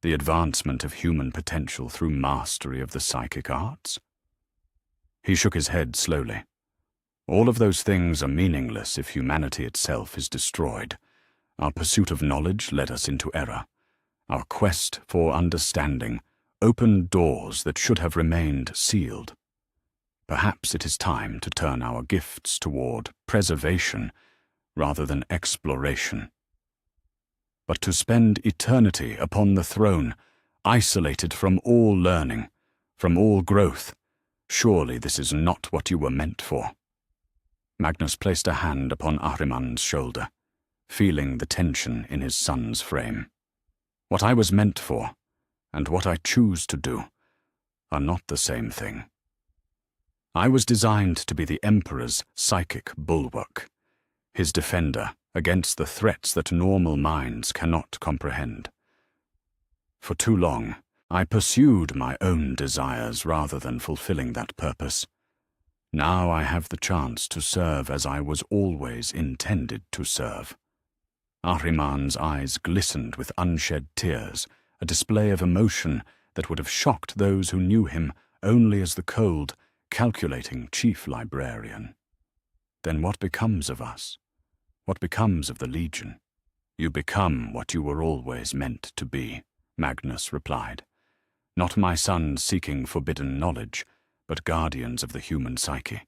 Speaker 1: The advancement of human potential through mastery of the psychic arts?" He shook his head slowly. "All of those things are meaningless if humanity itself is destroyed. Our pursuit of knowledge led us into error. Our quest for understanding opened doors that should have remained sealed. Perhaps it is time to turn our gifts toward preservation rather than exploration. But to spend eternity upon the throne, isolated from all learning, from all growth, surely this is not what you were meant for." Magnus placed a hand upon Ahriman's shoulder, feeling the tension in his son's frame. "What I was meant for, and what I choose to do, are not the same thing. I was designed to be the Emperor's psychic bulwark, his defender against the threats that normal minds cannot comprehend. For too long, I pursued my own desires rather than fulfilling that purpose. Now I have the chance to serve as I was always intended to serve. Ahriman's eyes glistened with unshed tears, a display of emotion that would have shocked those who knew him only as the cold, calculating chief librarian. Then what becomes of us? What becomes of the Legion? You become what you were always meant to be, Magnus replied. Not my sons seeking forbidden knowledge, but guardians of the human psyche.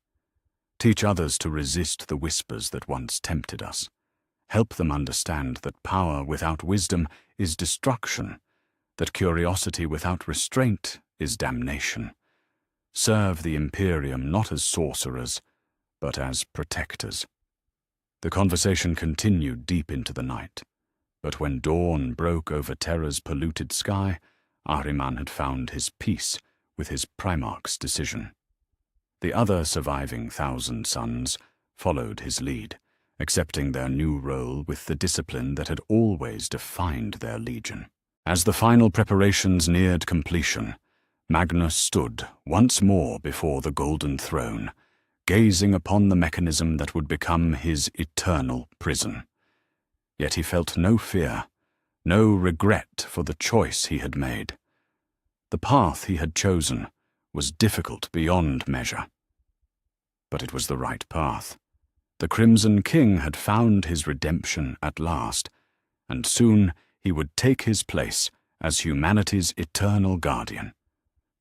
Speaker 1: Teach others to resist the whispers that once tempted us. Help them understand that power without wisdom is destruction, that curiosity without restraint is damnation. Serve the Imperium not as sorcerers, but as protectors. The conversation continued deep into the night, but when dawn broke over Terra's polluted sky, Ahriman had found his peace with his Primarch's decision. The other surviving 1,000 sons followed his lead, accepting their new role with the discipline that had always defined their legion. As the final preparations neared completion, Magnus stood once more before the Golden Throne, gazing upon the mechanism that would become his eternal prison. Yet he felt no fear, no regret for the choice he had made. The path he had chosen was difficult beyond measure. But it was the right path. The Crimson King had found his redemption at last, and soon he would take his place as humanity's eternal guardian.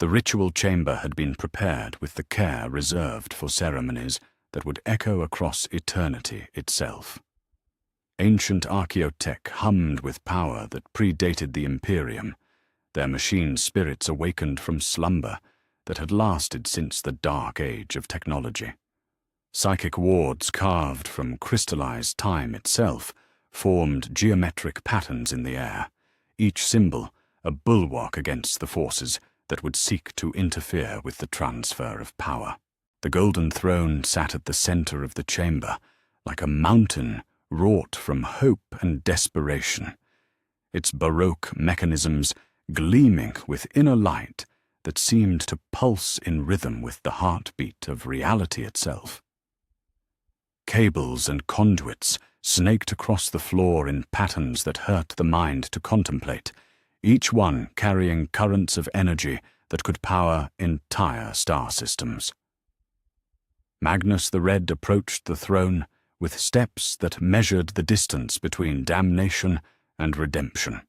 Speaker 1: The ritual chamber had been prepared with the care reserved for ceremonies that would echo across eternity itself. Ancient archaeotech hummed with power that predated the Imperium, their machine spirits awakened from slumber that had lasted since the dark age of technology. Psychic wards carved from crystallized time itself formed geometric patterns in the air, each symbol a bulwark against the forces that would seek to interfere with the transfer of power. The Golden Throne sat at the center of the chamber, like a mountain wrought from hope and desperation, its baroque mechanisms gleaming with inner light that seemed to pulse in rhythm with the heartbeat of reality itself. Cables and conduits snaked across the floor in patterns that hurt the mind to contemplate, each one carrying currents of energy that could power entire star systems. Magnus the Red approached the throne with steps that measured the distance between damnation and redemption.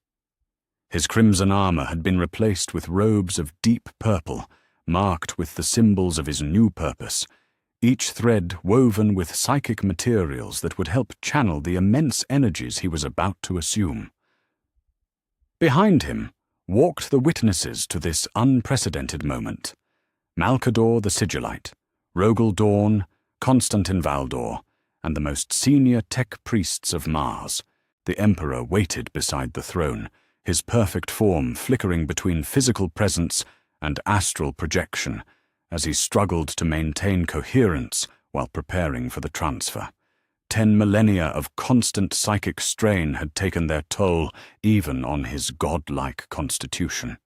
Speaker 1: His crimson armor had been replaced with robes of deep purple, marked with the symbols of his new purpose, each thread woven with psychic materials that would help channel the immense energies he was about to assume. Behind him walked the witnesses to this unprecedented moment: Malkador the Sigillite, Rogel Dawn, Constantin Valdor, and the most senior tech priests of Mars. The Emperor waited beside the throne, his perfect form flickering between physical presence and astral projection as he struggled to maintain coherence while preparing for the transfer. 10 millennia of constant psychic strain had taken their toll even on his godlike constitution.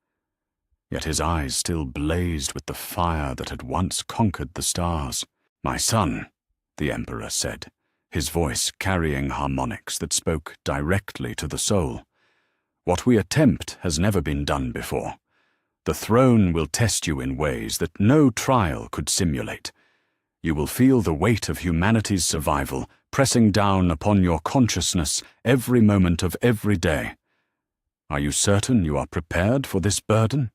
Speaker 1: Yet his eyes still blazed with the fire that had once conquered the stars. "My son," the Emperor said, his voice carrying harmonics that spoke directly to the soul. "What we attempt has never been done before. The throne will test you in ways that no trial could simulate. You will feel the weight of humanity's survival pressing down upon your consciousness every moment of every day. Are you certain you are prepared for this burden?"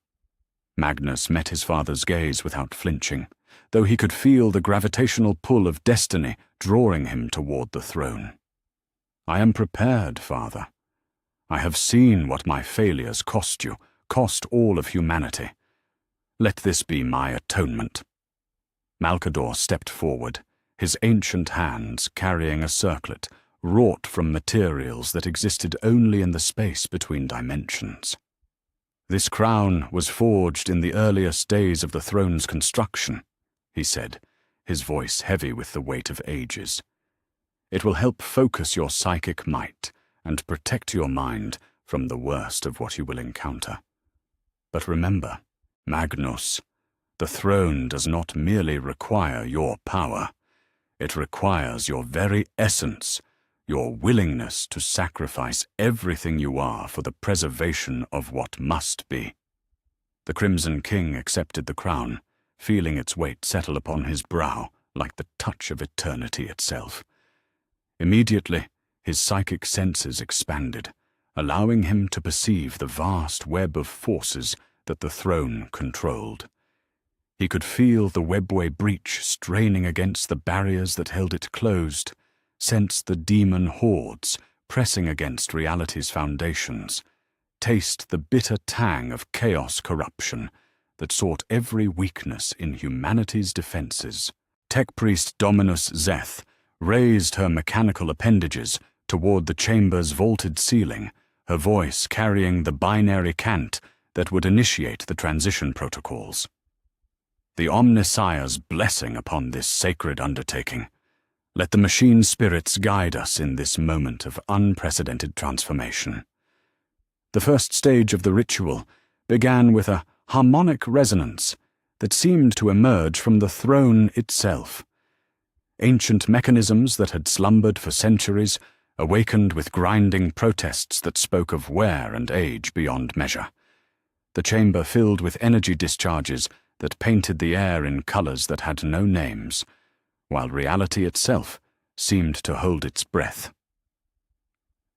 Speaker 1: Magnus met his father's gaze without flinching, though he could feel the gravitational pull of destiny drawing him toward the throne. "I am prepared, Father. I have seen what my failures cost you, cost all of humanity. Let this be my atonement." Malkador stepped forward, his ancient hands carrying a circlet wrought from materials that existed only in the space between dimensions. "This crown was forged in the earliest days of the throne's construction," he said, his voice heavy with the weight of ages. "It will help focus your psychic might and protect your mind from the worst of what you will encounter. But remember, Magnus, The throne does not merely require your power. It requires your very essence, your willingness to sacrifice everything you are for the preservation of what must be." The Crimson King accepted the crown, feeling its weight settle upon his brow like the touch of eternity itself. Immediately, his psychic senses expanded, allowing him to perceive the vast web of forces that the throne controlled. He could feel the webway breach straining against the barriers that held it closed, sense the demon hordes pressing against reality's foundations, taste the bitter tang of chaos corruption that sought every weakness in humanity's defenses. Tech Priest Dominus Zeth raised her mechanical appendages toward the chamber's vaulted ceiling, her voice carrying the binary cant that would initiate the transition protocols. The Omnissiah's blessing upon this sacred undertaking. Let the machine spirits guide us in this moment of unprecedented transformation. The first stage of the ritual began with a harmonic resonance that seemed to emerge from the throne itself. Ancient mechanisms that had slumbered for centuries awakened with grinding protests that spoke of wear and age beyond measure. The chamber filled with energy discharges that painted the air in colors that had no names, while reality itself seemed to hold its breath.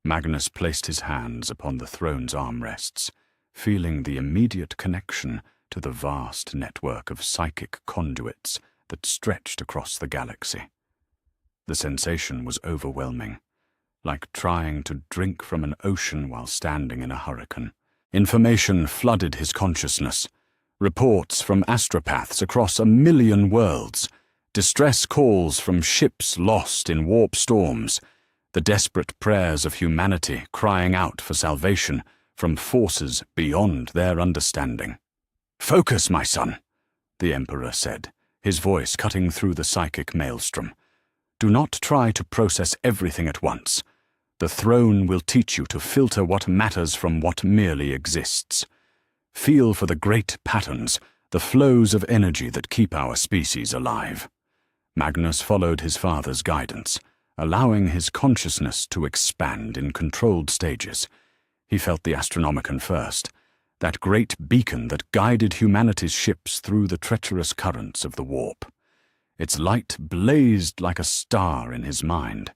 Speaker 1: Magnus placed his hands upon the throne's armrests, feeling the immediate connection to the vast network of psychic conduits that stretched across the galaxy. The sensation was overwhelming, like trying to drink from an ocean while standing in a hurricane. Information flooded his consciousness. Reports from astropaths across 1,000,000 worlds, distress calls from ships lost in warp storms, the desperate prayers of humanity crying out for salvation from forces beyond their understanding. "Focus, my son," the Emperor said, his voice cutting through the psychic maelstrom. "Do not try to process everything at once. The throne will teach you to filter what matters from what merely exists. Feel for the great patterns, the flows of energy that keep our species alive." Magnus followed his father's guidance, allowing his consciousness to expand in controlled stages. He felt the Astronomicon first, that great beacon that guided humanity's ships through the treacherous currents of the warp. Its light blazed like a star in his mind,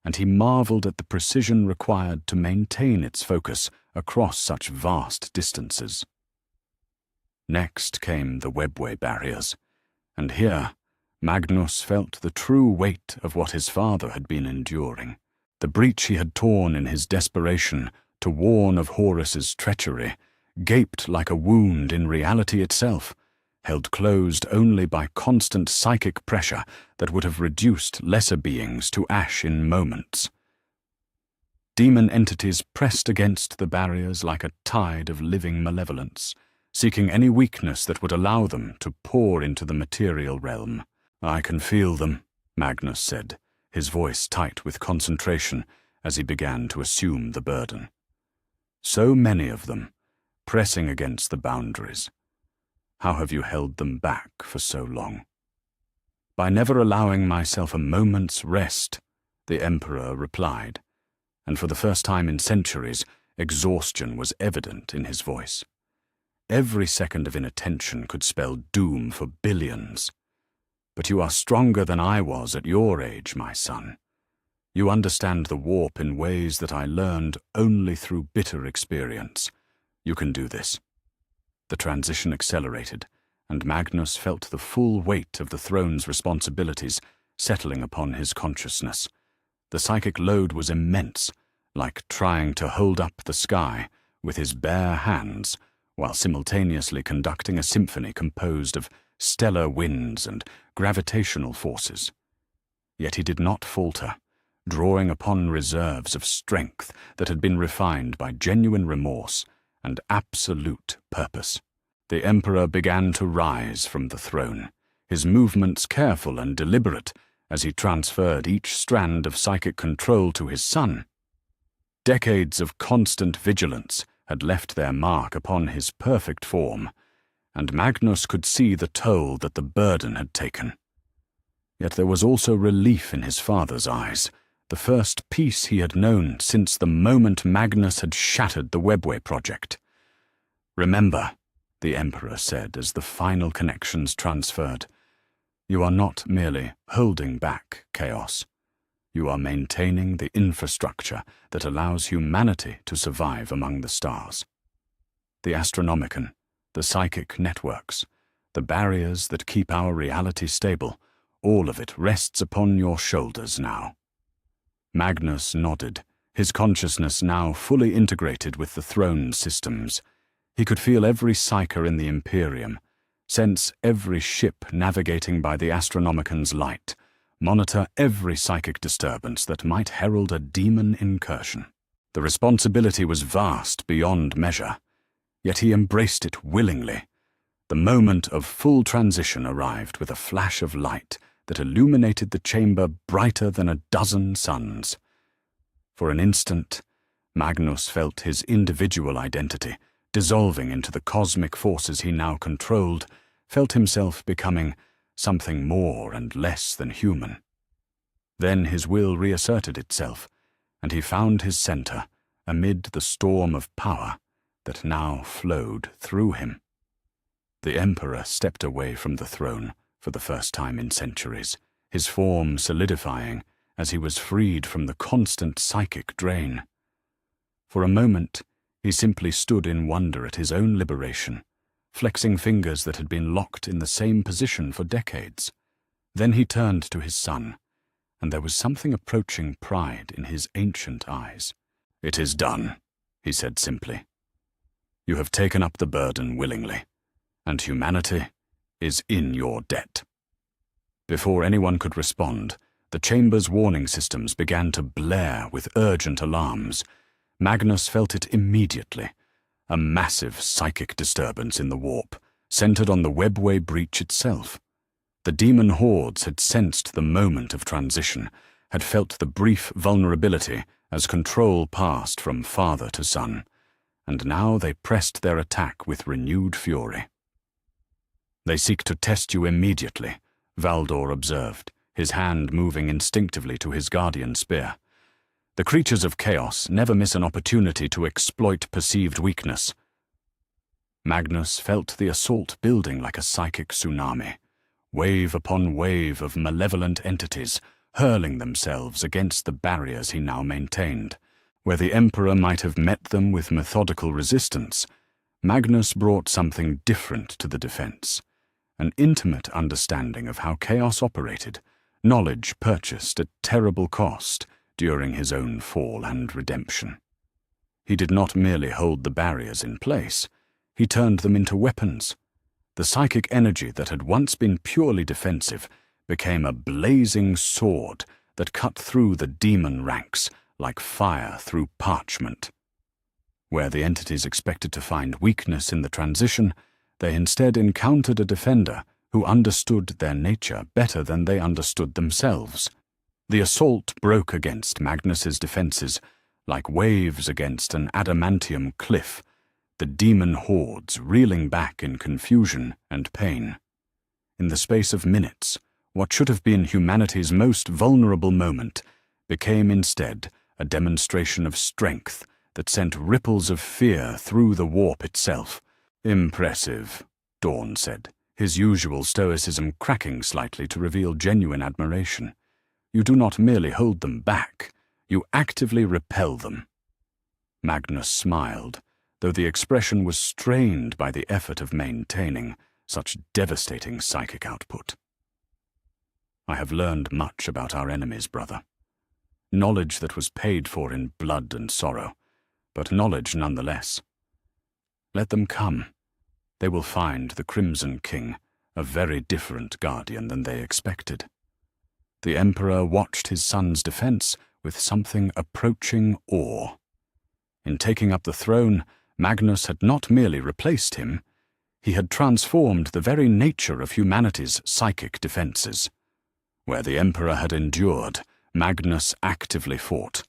Speaker 1: and he marveled at the precision required to maintain its focus across such vast distances. Next came the webway barriers, and here Magnus felt the true weight of what his father had been enduring. The breach he had torn in his desperation to warn of Horus's treachery gaped like a wound in reality itself, held closed only by constant psychic pressure that would have reduced lesser beings to ash in moments. Demon entities pressed against the barriers like a tide of living malevolence, seeking any weakness that would allow them to pour into the material realm. "I can feel them," Magnus said, his voice tight with concentration as he began to assume the burden. "So many of them, pressing against the boundaries. How have you held them back for so long?" "By never allowing myself a moment's rest," the Emperor replied, and for the first time in centuries, exhaustion was evident in his voice. Every second of inattention could spell doom for billions. "But you are stronger than I was at your age, my son. You understand the warp in ways that I learned only through bitter experience. You can do this." The transition accelerated, and Magnus felt the full weight of the throne's responsibilities settling upon his consciousness. The psychic load was immense, like trying to hold up the sky with his bare hands, while simultaneously conducting a symphony composed of stellar winds and gravitational forces. Yet he did not falter, drawing upon reserves of strength that had been refined by genuine remorse and absolute purpose. The Emperor began to rise from the throne, his movements careful and deliberate as he transferred each strand of psychic control to his son. Decades of constant vigilance had left their mark upon his perfect form, and Magnus could see the toll that the burden had taken. Yet there was also relief in his father's eyes, the first peace he had known since the moment Magnus had shattered the Webway project. "Remember," the Emperor said as the final connections transferred, "you are not merely holding back chaos. You are maintaining the infrastructure that allows humanity to survive among the stars. The Astronomicon, the psychic networks, the barriers that keep our reality stable, all of it rests upon your shoulders now." Magnus nodded, his consciousness now fully integrated with the throne's systems. He could feel every psyker in the Imperium, sense every ship navigating by the Astronomicon's light, monitor every psychic disturbance that might herald a demon incursion. The responsibility was vast beyond measure, yet he embraced it willingly. The moment of full transition arrived with a flash of light that illuminated the chamber brighter than a dozen suns. For an instant, Magnus felt his individual identity dissolving into the cosmic forces he now controlled, felt himself becoming something more and less than human. Then his will reasserted itself, and he found his center amid the storm of power that now flowed through him. The Emperor stepped away from the throne for the first time in centuries, his form solidifying as he was freed from the constant psychic drain. For a moment, he simply stood in wonder at his own liberation, flexing fingers that had been locked in the same position for decades. Then he turned to his son, and there was something approaching pride in his ancient eyes. "It is done," he said simply. "You have taken up the burden willingly, and humanity is in your debt." Before anyone could respond, the chamber's warning systems began to blare with urgent alarms. Magnus felt it immediately. A massive psychic disturbance in the warp, centered on the Webway breach itself. The demon hordes had sensed the moment of transition, had felt the brief vulnerability as control passed from father to son, and now they pressed their attack with renewed fury. "They seek to test you immediately," Valdor observed, his hand moving instinctively to his guardian spear. "The creatures of chaos never miss an opportunity to exploit perceived weakness." Magnus felt the assault building like a psychic tsunami, wave upon wave of malevolent entities hurling themselves against the barriers he now maintained. Where the Emperor might have met them with methodical resistance, Magnus brought something different to the defense. An intimate understanding of how chaos operated, knowledge purchased at terrible cost during his own fall and redemption. He did not merely hold the barriers in place, he turned them into weapons. The psychic energy that had once been purely defensive became a blazing sword that cut through the demon ranks like fire through parchment. Where the entities expected to find weakness in the transition, they instead encountered a defender who understood their nature better than they understood themselves. The assault broke against Magnus's defenses like waves against an adamantium cliff, the demon hordes reeling back in confusion and pain. In the space of minutes, what should have been humanity's most vulnerable moment became instead a demonstration of strength that sent ripples of fear through the warp itself. "Impressive," Dawn said, his usual stoicism cracking slightly to reveal genuine admiration. "You do not merely hold them back, you actively repel them." Magnus smiled, though the expression was strained by the effort of maintaining such devastating psychic output. "I have learned much about our enemies, brother. Knowledge that was paid for in blood and sorrow, but knowledge nonetheless. Let them come. They will find the Crimson King a very different guardian than they expected." The Emperor watched his son's defense with something approaching awe. In taking up the throne, Magnus had not merely replaced him, he had transformed the very nature of humanity's psychic defenses. Where the Emperor had endured, Magnus actively fought.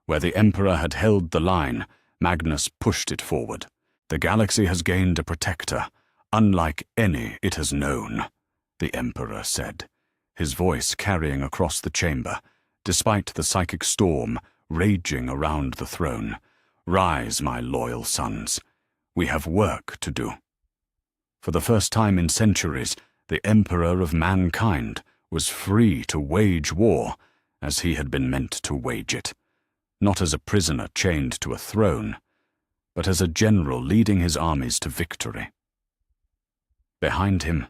Speaker 1: Where the Emperor had held the line, Magnus pushed it forward. "The galaxy has gained a protector, unlike any it has known," the Emperor said, his voice carrying across the chamber, despite the psychic storm raging around the throne. "Rise, my loyal sons. We have work to do." For the first time in centuries, the Emperor of mankind was free to wage war as he had been meant to wage it, not as a prisoner chained to a throne, but as a general leading his armies to victory. Behind him,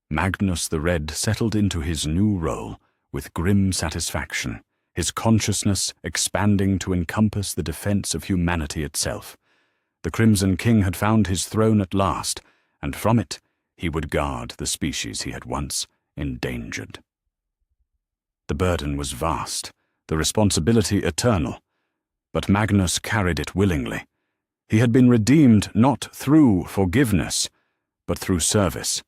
Speaker 1: Magnus the Red settled into his new role with grim satisfaction, his consciousness expanding to encompass the defense of humanity itself. The Crimson King had found his throne at last, and from it he would guard the species he had once endangered. The burden was vast, the responsibility eternal, but Magnus carried it willingly. He had been redeemed not through forgiveness, but through service,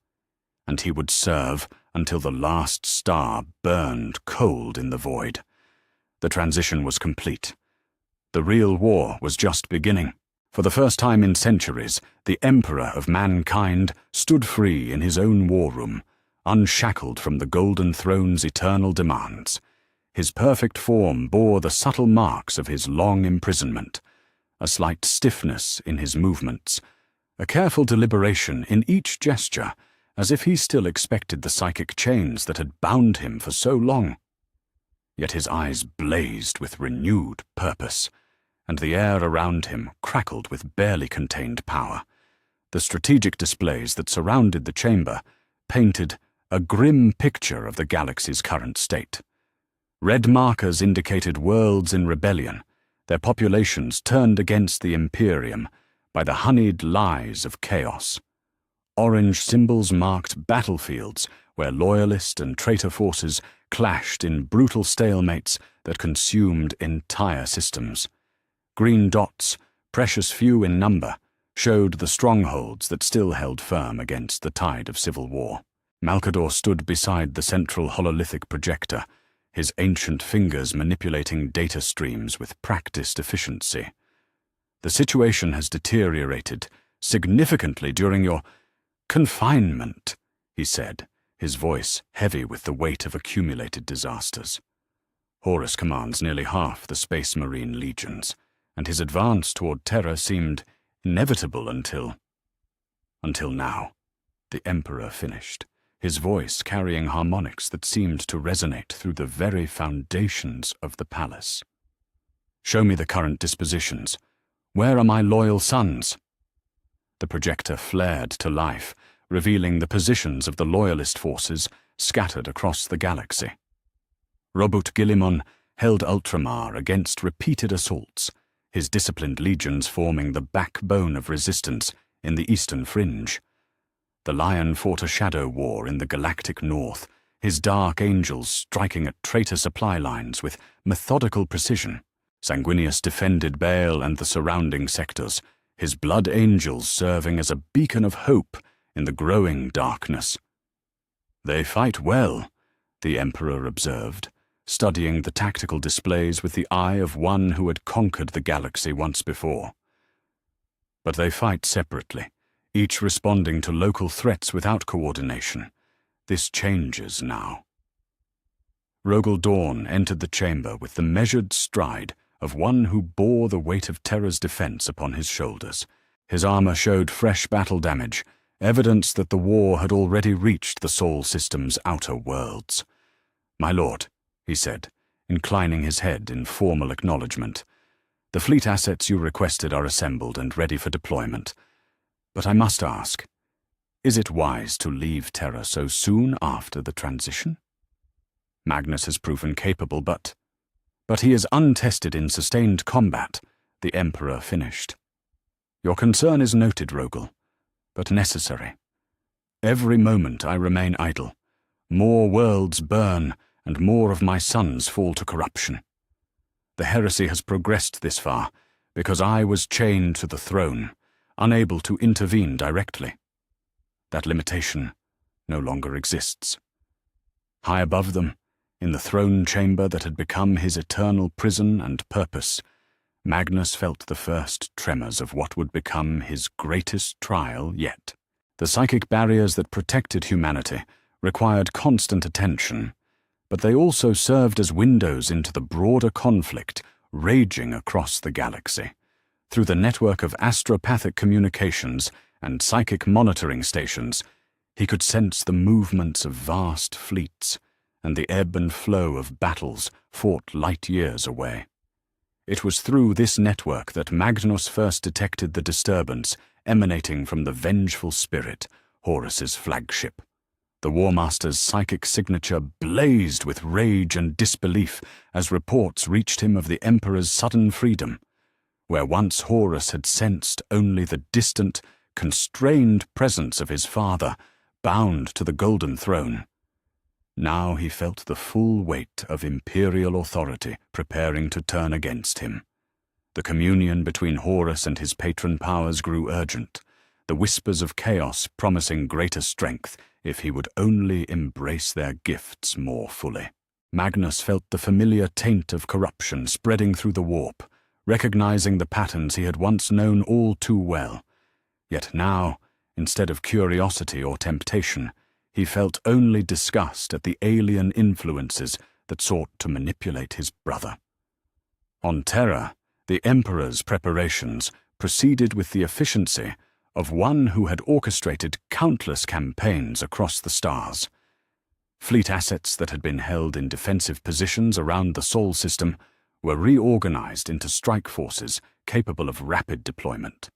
Speaker 1: and he would serve until the last star burned cold in the void. The transition was complete. The real war was just beginning. For the first time in centuries, the Emperor of mankind stood free in his own war room, unshackled from the Golden Throne's eternal demands. His perfect form bore the subtle marks of his long imprisonment, a slight stiffness in his movements, a careful deliberation in each gesture, as if he still expected the psychic chains that had bound him for so long. Yet his eyes blazed with renewed purpose, and the air around him crackled with barely contained power. The strategic displays that surrounded the chamber painted a grim picture of the galaxy's current state. Red markers indicated worlds in rebellion, their populations turned against the Imperium by the honeyed lies of chaos. Orange symbols marked battlefields where loyalist and traitor forces clashed in brutal stalemates that consumed entire systems. Green dots, precious few in number, showed the strongholds that still held firm against the tide of civil war. Malkador stood beside the central hololithic projector, his ancient fingers manipulating data streams with practiced efficiency. "The situation has deteriorated significantly during your confinement," he said, his voice heavy with the weight of accumulated disasters. Horus commands nearly half the Space Marine legions, and his advance toward Terra seemed inevitable until now, the Emperor finished, his voice carrying harmonics that seemed to resonate through the very foundations of the palace. "Show me the current dispositions. Where are my loyal sons?" The projector flared to life, revealing the positions of the loyalist forces scattered across the galaxy. Robut Gilimon held Ultramar against repeated assaults, his disciplined legions forming the backbone of resistance in the eastern fringe. The Lion fought a shadow war in the galactic north, his dark angels striking at traitor supply lines with methodical precision. Sanguinius defended Baal and the surrounding sectors, his blood angels serving as a beacon of hope in the growing darkness. "They fight well," the Emperor observed, studying the tactical displays with the eye of one who had conquered the galaxy once before. "But they fight separately, each responding to local threats without coordination. This changes now." Rogel Dawn entered the chamber with the measured stride of one who bore the weight of Terra's defense upon his shoulders. His armor showed fresh battle damage, evidence that the war had already reached the Sol system's outer worlds. "My lord," he said, inclining his head in formal acknowledgement, "the fleet assets you requested are assembled and ready for deployment. But I must ask, is it wise to leave Terra so soon after the transition? Magnus has proven capable, but he is untested in sustained combat," the Emperor finished. "Your concern is noted, Rogel, but necessary. Every moment I remain idle, more worlds burn and more of my sons fall to corruption. The heresy has progressed this far because I was chained to the throne, unable to intervene directly. That limitation no longer exists. High above them, in the throne chamber that had become his eternal prison and purpose, Magnus felt the first tremors of what would become his greatest trial yet. The psychic barriers that protected humanity required constant attention, but they also served as windows into the broader conflict raging across the galaxy. Through the network of astropathic communications and psychic monitoring stations, he could sense the movements of vast fleets and the ebb and flow of battles fought light years away. It was through this network that Magnus first detected the disturbance emanating from the vengeful spirit, Horus's flagship. The War Master's psychic signature blazed with rage and disbelief as reports reached him of the Emperor's sudden freedom. Where once Horus had sensed only the distant, constrained presence of his father, bound to the Golden Throne, now he felt the full weight of imperial authority preparing to turn against him. The communion between Horus and his patron powers grew urgent, the whispers of chaos promising greater strength if he would only embrace their gifts more fully. Magnus felt the familiar taint of corruption spreading through the warp, recognizing the patterns he had once known all too well. Yet now, instead of curiosity or temptation, he felt only disgust at the alien influences that sought to manipulate his brother. On Terra, the Emperor's preparations proceeded with the efficiency of one who had orchestrated countless campaigns across the stars. Fleet assets that had been held in defensive positions around the Sol system were reorganized into strike forces capable of rapid deployment.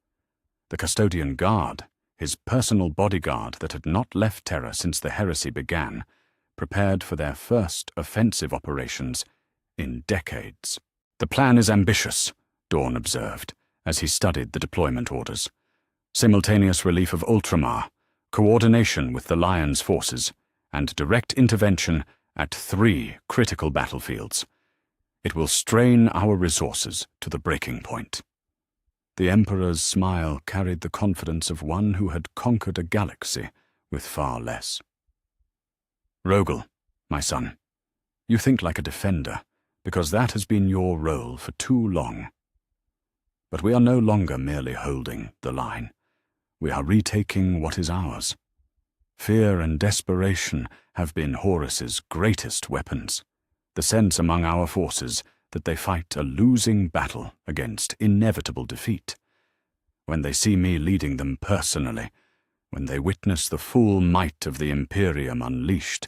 Speaker 1: The Custodian Guard, his personal bodyguard that had not left Terra since the heresy began, prepared for their first offensive operations in decades. "The plan is ambitious," Dawn observed, as he studied the deployment orders. Simultaneous relief of Ultramar, coordination with the Lion's forces, and direct intervention at 3 critical battlefields. It will strain our resources to the breaking point. The Emperor's smile carried the confidence of one who had conquered a galaxy with far less. "Rogel, my son, you think like a defender, because that has been your role for too long. But we are no longer merely holding the line. We are retaking what is ours. Fear and desperation have been Horus's greatest weapons. The sense among our forces that they fight a losing battle against inevitable defeat. When they see me leading them personally, when they witness the full might of the Imperium unleashed,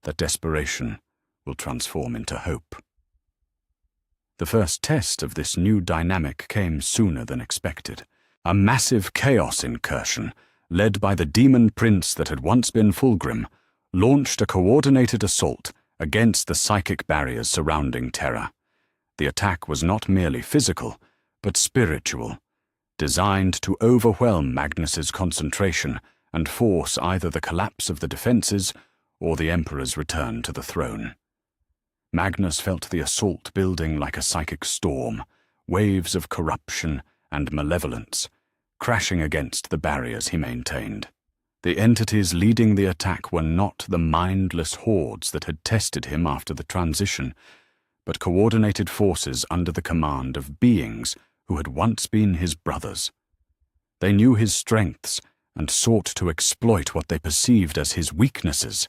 Speaker 1: that desperation will transform into hope." The first test of this new dynamic came sooner than expected. A massive chaos incursion, led by the demon prince that had once been Fulgrim, launched a coordinated assault against the psychic barriers surrounding Terra. The attack was not merely physical, but spiritual, designed to overwhelm Magnus's concentration and force either the collapse of the defenses or the Emperor's return to the throne. Magnus felt the assault building like a psychic storm, waves of corruption and malevolence, crashing against the barriers he maintained. The entities leading the attack were not the mindless hordes that had tested him after the transition, but coordinated forces under the command of beings who had once been his brothers. They knew his strengths and sought to exploit what they perceived as his weaknesses.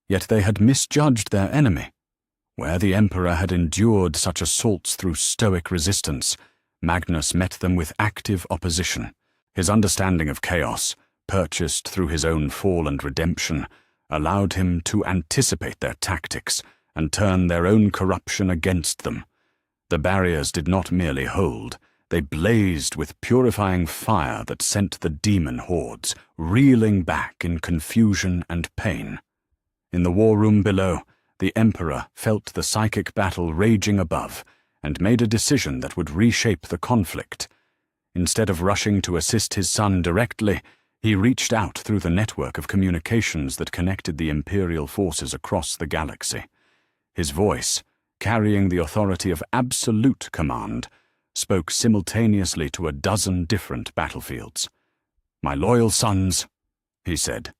Speaker 1: Yet they had misjudged their enemy. Where the Emperor had endured such assaults through stoic resistance, Magnus met them with active opposition. His understanding of chaos, purchased through his own fall and redemption, allowed him to anticipate their tactics and turn their own corruption against them. The barriers did not merely hold, they blazed with purifying fire that sent the demon hordes reeling back in confusion and pain. In the war room below, the Emperor felt the psychic battle raging above and made a decision that would reshape the conflict. Instead of rushing to assist his son directly, he reached out through the network of communications that connected the Imperial forces across the galaxy. His voice, carrying the authority of absolute command, spoke simultaneously to a dozen different battlefields. "My loyal sons," he said,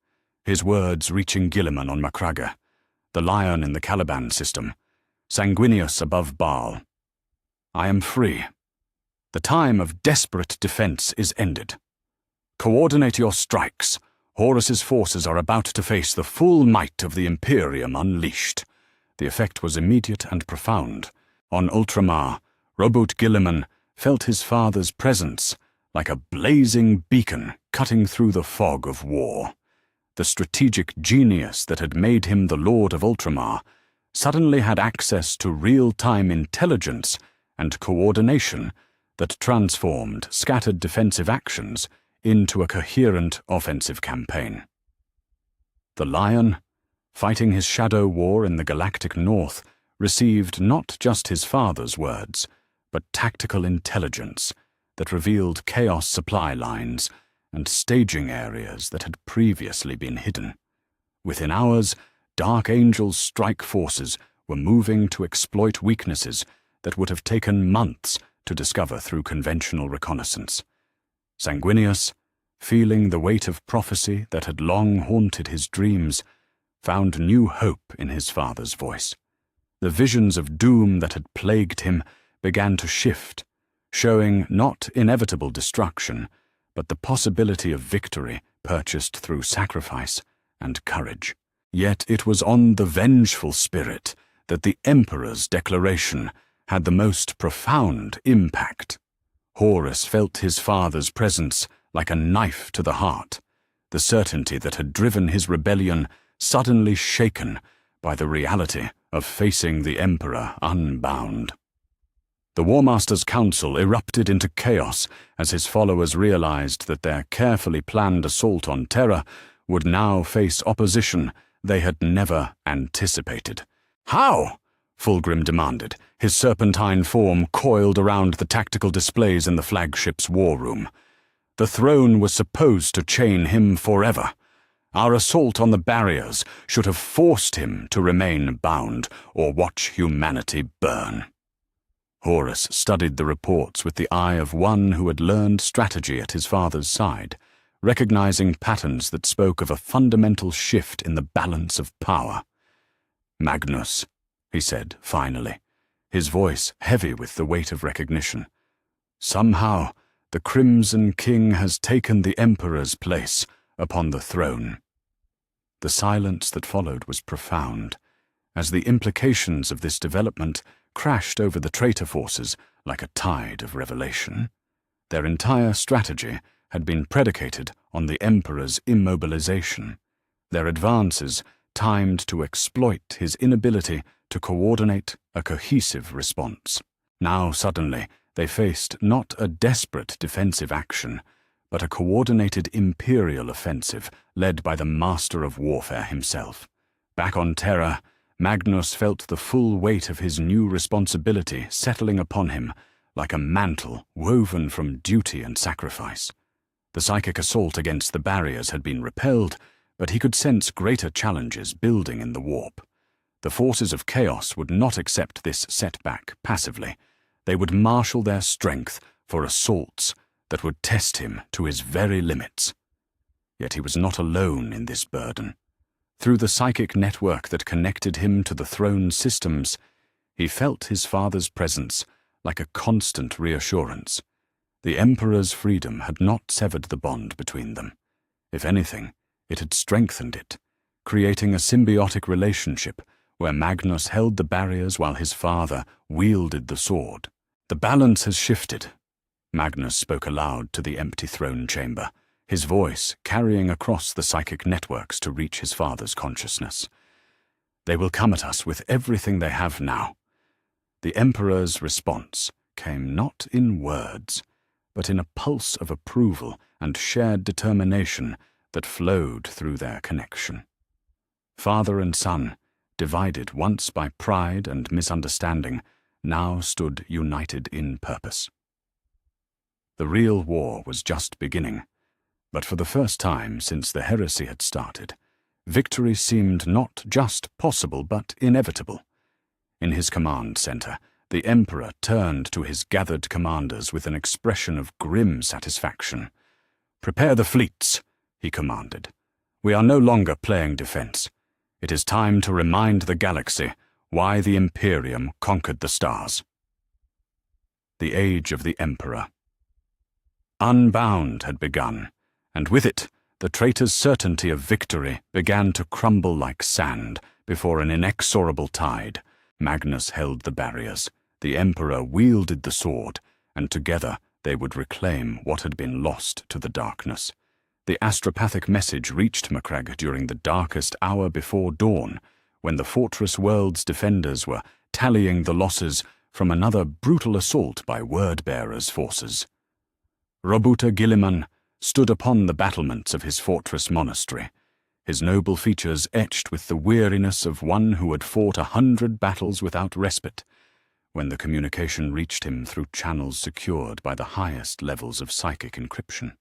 Speaker 1: his words reaching Guilliman on Macraga, the Lion in the Caliban system, Sanguinius above Baal. "I am free. The time of desperate defense is ended. Coordinate your strikes, Horus's forces are about to face the full might of the Imperium unleashed. The effect was immediate and profound. On Ultramar, Robot Gilliman felt his father's presence like a blazing beacon cutting through the fog of war. The strategic genius that had made him the Lord of Ultramar suddenly had access to real-time intelligence and coordination that transformed scattered defensive actions into a coherent offensive campaign. The Lion, fighting his shadow war in the galactic north, received not just his father's words, but tactical intelligence that revealed chaos supply lines and staging areas that had previously been hidden. Within hours, Dark Angel's strike forces were moving to exploit weaknesses that would have taken months to discover through conventional reconnaissance. Sanguinius, feeling the weight of prophecy that had long haunted his dreams, found new hope in his father's voice. The visions of doom that had plagued him began to shift, showing not inevitable destruction, but the possibility of victory purchased through sacrifice and courage. Yet it was on the vengeful spirit that the Emperor's declaration had the most profound impact. Horus felt his father's presence like a knife to the heart, the certainty that had driven his rebellion suddenly shaken by the reality of facing the Emperor unbound. The War Master's council erupted into chaos as his followers realized that their carefully planned assault on Terra would now face opposition they had never anticipated. "How?" Fulgrim demanded, his serpentine form coiled around the tactical displays in the flagship's war room. The throne was supposed to chain him forever. Our assault on the barriers should have forced him to remain bound or watch humanity burn. Horus studied the reports with the eye of one who had learned strategy at his father's side, recognizing patterns that spoke of a fundamental shift in the balance of power. "Magnus," he said finally, his voice heavy with the weight of recognition. "Somehow, the Crimson King has taken the Emperor's place upon the throne." The silence that followed was profound, as the implications of this development crashed over the traitor forces like a tide of revelation. Their entire strategy had been predicated on the Emperor's immobilization, their advances timed to exploit his inability to coordinate a cohesive response. Now suddenly they faced not a desperate defensive action, but a coordinated imperial offensive led by the master of warfare himself. Back on Terra, Magnus felt the full weight of his new responsibility settling upon him like a mantle woven from duty and sacrifice. The psychic assault against the barriers had been repelled, but he could sense greater challenges building in the warp. The forces of chaos would not accept this setback passively. They would marshal their strength for assaults that would test him to his very limits. Yet he was not alone in this burden. Through the psychic network that connected him to the throne's systems, he felt his father's presence like a constant reassurance. The Emperor's freedom had not severed the bond between them. If anything, it had strengthened it, creating a symbiotic relationship where Magnus held the barriers while his father wielded the sword. "The balance has shifted," Magnus spoke aloud to the empty throne chamber, his voice carrying across the psychic networks to reach his father's consciousness. "They will come at us with everything they have now." The Emperor's response came not in words, but in a pulse of approval and shared determination that flowed through their connection. Father and son, divided once by pride and misunderstanding, now stood united in purpose. The real war was just beginning, but for the first time since the heresy had started, victory seemed not just possible but inevitable. In his command center, the Emperor turned to his gathered commanders with an expression of grim satisfaction. "Prepare the fleets," he commanded. "We are no longer playing defense. It is time to remind the galaxy why the Imperium conquered the stars." The Age of the Emperor. Unbound had begun, and with it, The traitor's certainty of victory began to crumble like sand before an inexorable tide. Magnus held the barriers, the Emperor wielded the sword, and together they would reclaim what had been lost to the darkness. The astropathic message reached Macragge during the darkest hour before dawn, when the fortress world's defenders were tallying the losses from another brutal assault by Word-Bearer's forces. Robuta Guilliman stood upon the battlements of his fortress monastery, his noble features etched with the weariness of one who had fought 100 battles without respite, when the communication reached him through channels secured by the highest levels of psychic encryption.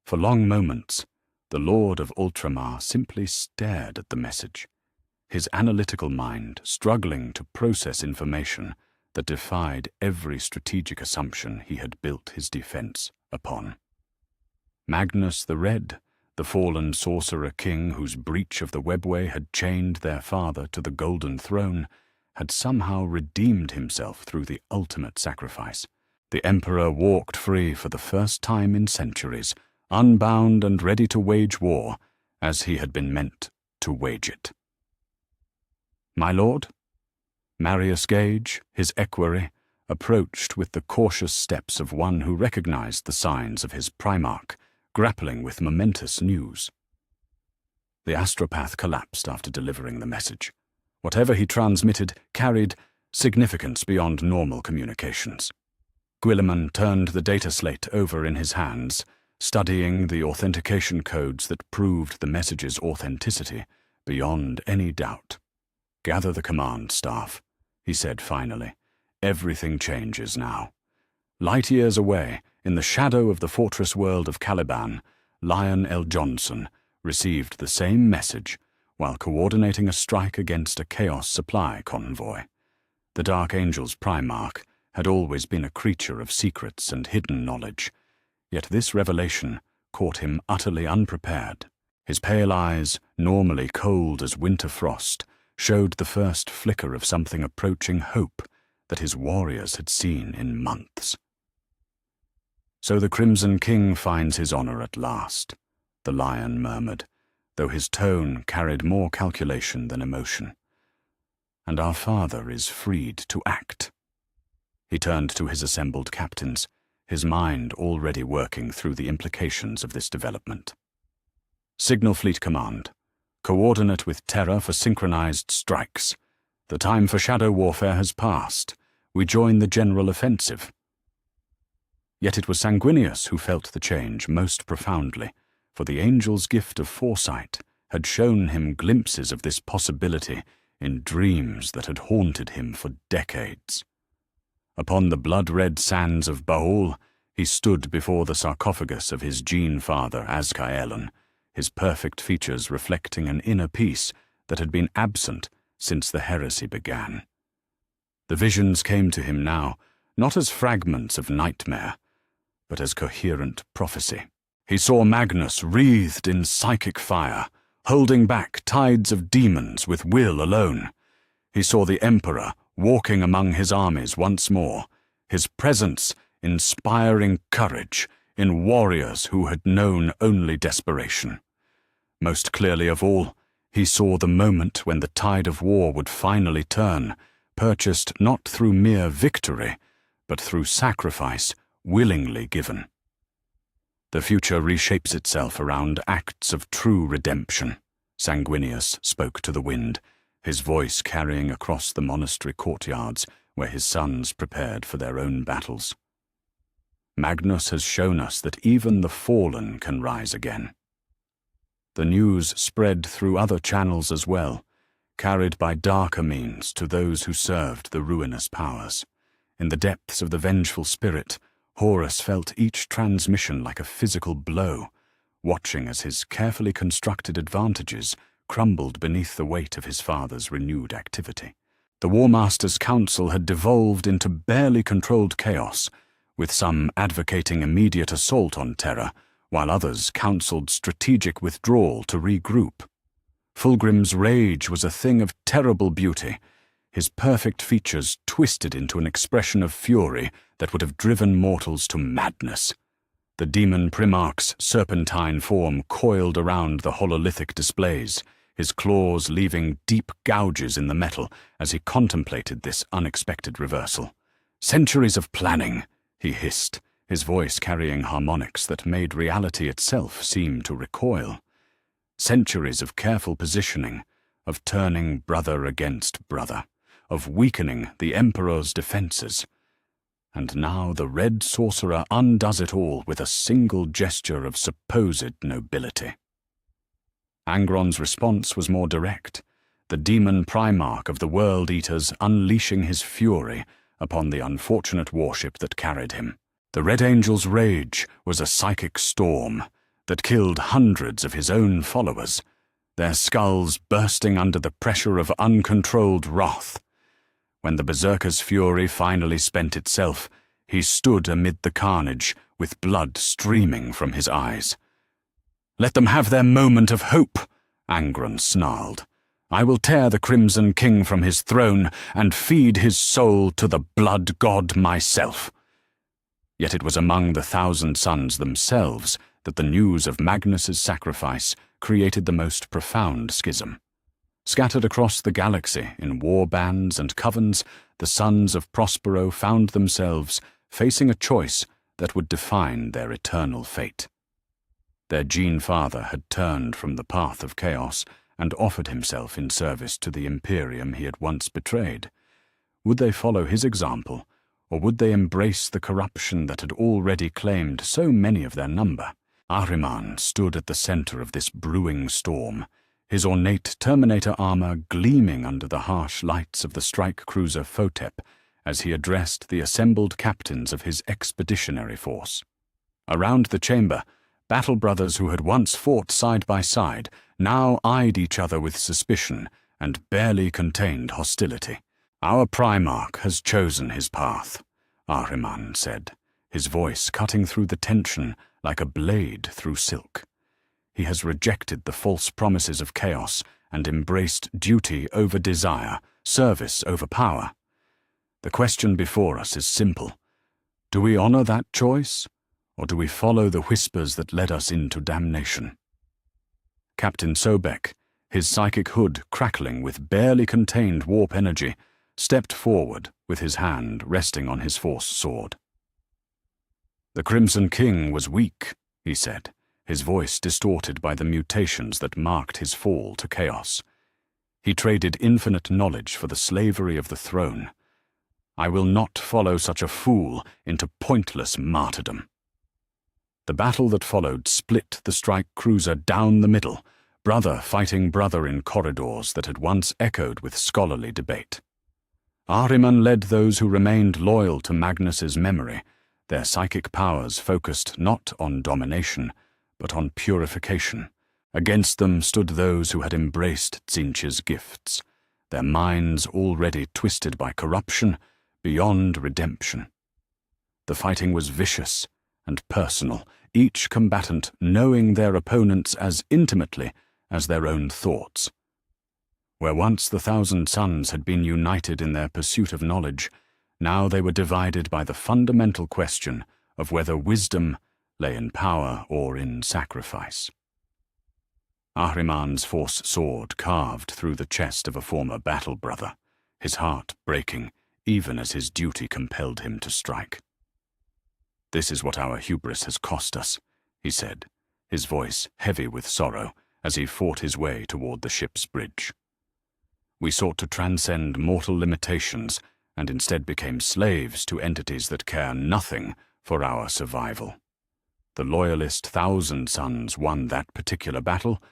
Speaker 1: For long moments, the Lord of Ultramar simply stared at the message, his analytical mind struggling to process information that defied every strategic assumption he had built his defense upon. Magnus the Red, the fallen sorcerer king whose breach of the webway had chained their father to the golden throne, had somehow redeemed himself through the ultimate sacrifice. The Emperor walked free for the first time in centuries, unbound and ready to wage war, as he had been meant to wage it. "My lord?" Marius Gage, his equerry, approached with the cautious steps of one who recognized the signs of his Primarch, grappling with momentous news. The astropath collapsed after delivering the message. Whatever he transmitted carried significance beyond normal communications. Guilliman turned the data slate over in his hands, studying the authentication codes that proved the message's authenticity beyond any doubt. "Gather the command staff," he said finally. "Everything changes now." Light years away, in the shadow of the fortress world of Caliban, Lion L. Johnson received the same message while coordinating a strike against a Chaos supply convoy. The Dark Angel's Primarch had always been a creature of secrets and hidden knowledge, yet this revelation caught him utterly unprepared. His pale eyes, normally cold as winter frost, showed the first flicker of something approaching hope that his warriors had seen in months. "So the Crimson King finds his honor at last," the lion murmured, though his tone carried more calculation than emotion. "And our father is freed to act." He turned to his assembled captains, his mind already working through the implications of this development. "Signal Fleet Command. Coordinate with Terra for synchronized strikes. The time for shadow warfare has passed. We join the general offensive." Yet it was Sanguinius who felt the change most profoundly, for the angel's gift of foresight had shown him glimpses of this possibility in dreams that had haunted him for decades. Upon the blood-red sands of Baal, he stood before the sarcophagus of his gene father Azkaelon, his perfect features reflecting an inner peace that had been absent since the heresy began. The visions came to him now, not as fragments of nightmare, but as coherent prophecy. He saw Magnus wreathed in psychic fire, holding back tides of demons with will alone. He saw the Emperor walking among his armies once more, his presence inspiring courage in warriors who had known only desperation. Most clearly of all, he saw the moment when the tide of war would finally turn, purchased not through mere victory, but through sacrifice willingly given. "The future reshapes itself around acts of true redemption," Sanguinius spoke to the wind, his voice carrying across the monastery courtyards where his sons prepared for their own battles. "Magnus has shown us that even the fallen can rise again." The news spread through other channels as well, carried by darker means to those who served the ruinous powers. In the depths of the vengeful spirit, Horus felt each transmission like a physical blow, watching as his carefully constructed advantages crumbled beneath the weight of his father's renewed activity. The War Master's council had devolved into barely controlled chaos, with some advocating immediate assault on Terra, while others counseled strategic withdrawal to regroup. Fulgrim's rage was a thing of terrible beauty, his perfect features twisted into an expression of fury that would have driven mortals to madness. The demon Primarch's serpentine form coiled around the hololithic displays, his claws leaving deep gouges in the metal as he contemplated this unexpected reversal. "Centuries of planning," he hissed, his voice carrying harmonics that made reality itself seem to recoil. Centuries of careful positioning, of turning brother against brother, of weakening the Emperor's defenses. And now the red sorcerer undoes it all with a single gesture of supposed nobility. Angron's response was more direct, the demon Primarch of the World Eaters unleashing his fury upon the unfortunate warship that carried him. The Red Angel's rage was a psychic storm that killed hundreds of his own followers, their skulls bursting under the pressure of uncontrolled wrath. When the Berserker's fury finally spent itself, he stood amid the carnage with blood streaming from his eyes. "Let them have their moment of hope," Angron snarled. "I will tear the Crimson King from his throne and feed his soul to the blood god myself." Yet it was among the Thousand Sons themselves that the news of Magnus's sacrifice created the most profound schism. Scattered across the galaxy in war bands and covens, the sons of Prospero found themselves facing a choice that would define their eternal fate. Their Gene Father had turned from the path of chaos and offered himself in service to the Imperium he had once betrayed. Would they follow his example, or would they embrace the corruption that had already claimed so many of their number? Ahriman stood at the center of this brewing storm, his ornate Terminator armor gleaming under the harsh lights of the strike cruiser Photep as he addressed the assembled captains of his expeditionary force. Around the chamber, battle brothers who had once fought side by side now eyed each other with suspicion and barely contained hostility. "Our Primarch has chosen his path," Ahriman said, his voice cutting through the tension like a blade through silk. "He has rejected the false promises of chaos and embraced duty over desire, service over power. The question before us is simple. Do we honor that choice, or do we follow the whispers that led us into damnation?" Captain Sobek, his psychic hood crackling with barely contained warp energy, stepped forward with his hand resting on his force sword. "The Crimson King was weak," he said, his voice distorted by the mutations that marked his fall to chaos. "He traded infinite knowledge for the slavery of the throne. I will not follow such a fool into pointless martyrdom." The battle that followed split the strike cruiser down the middle, brother fighting brother in corridors that had once echoed with scholarly debate. Ahriman led those who remained loyal to Magnus's memory, their psychic powers focused not on domination, but on purification. Against them stood those who had embraced Tzeentch's gifts, their minds already twisted by corruption beyond redemption. The fighting was vicious and personal, each combatant knowing their opponents as intimately as their own thoughts. Where once the Thousand Sons had been united in their pursuit of knowledge, now they were divided by the fundamental question of whether wisdom lay in power or in sacrifice. Ahriman's force sword carved through the chest of a former battle brother, his heart breaking even as his duty compelled him to strike. "This is what our hubris has cost us," he said, his voice heavy with sorrow as he fought his way toward the ship's bridge. "We sought to transcend mortal limitations and instead became slaves to entities that care nothing for our survival. The loyalist Thousand Sons won that particular battle,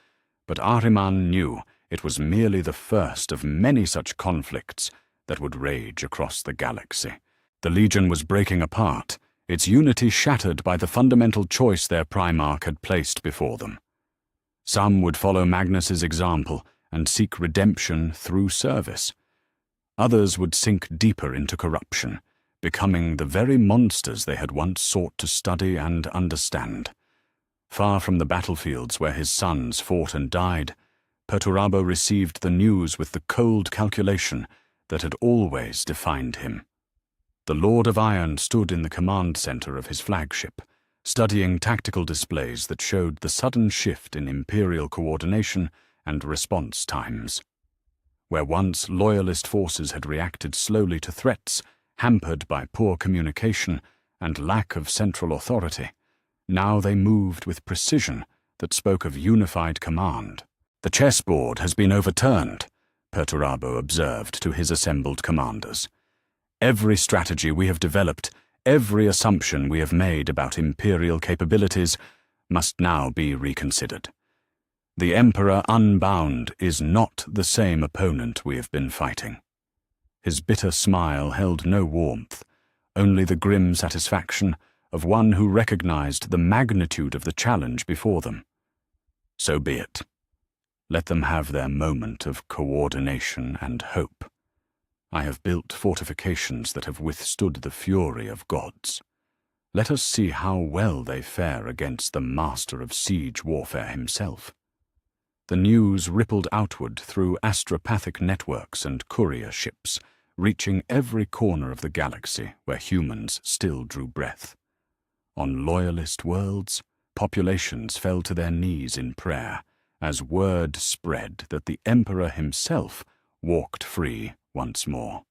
Speaker 1: but Ahriman knew it was merely the first of many such conflicts that would rage across the galaxy. The Legion was breaking apart, its unity shattered by the fundamental choice their Primarch had placed before them. Some would follow Magnus's example and seek redemption through service. Others would sink deeper into corruption, becoming the very monsters they had once sought to study and understand. Far from the battlefields where his sons fought and died, Perturabo received the news with the cold calculation that had always defined him. The Lord of Iron stood in the command center of his flagship, studying tactical displays that showed the sudden shift in Imperial coordination and response times. Where once Loyalist forces had reacted slowly to threats, hampered by poor communication and lack of central authority, now they moved with precision that spoke of unified command. "The chessboard has been overturned," Perturabo observed to his assembled commanders. "Every strategy we have developed, every assumption we have made about Imperial capabilities must now be reconsidered. The Emperor unbound is not the same opponent we have been fighting." His bitter smile held no warmth, only the grim satisfaction of one who recognized the magnitude of the challenge before them. "So be it. Let them have their moment of coordination and hope. I have built fortifications that have withstood the fury of gods. Let us see how well they fare against the master of siege warfare himself." The news rippled outward through astropathic networks and courier ships, reaching every corner of the galaxy where humans still drew breath. On Loyalist worlds, populations fell to their knees in prayer as word spread that the Emperor himself walked free once more.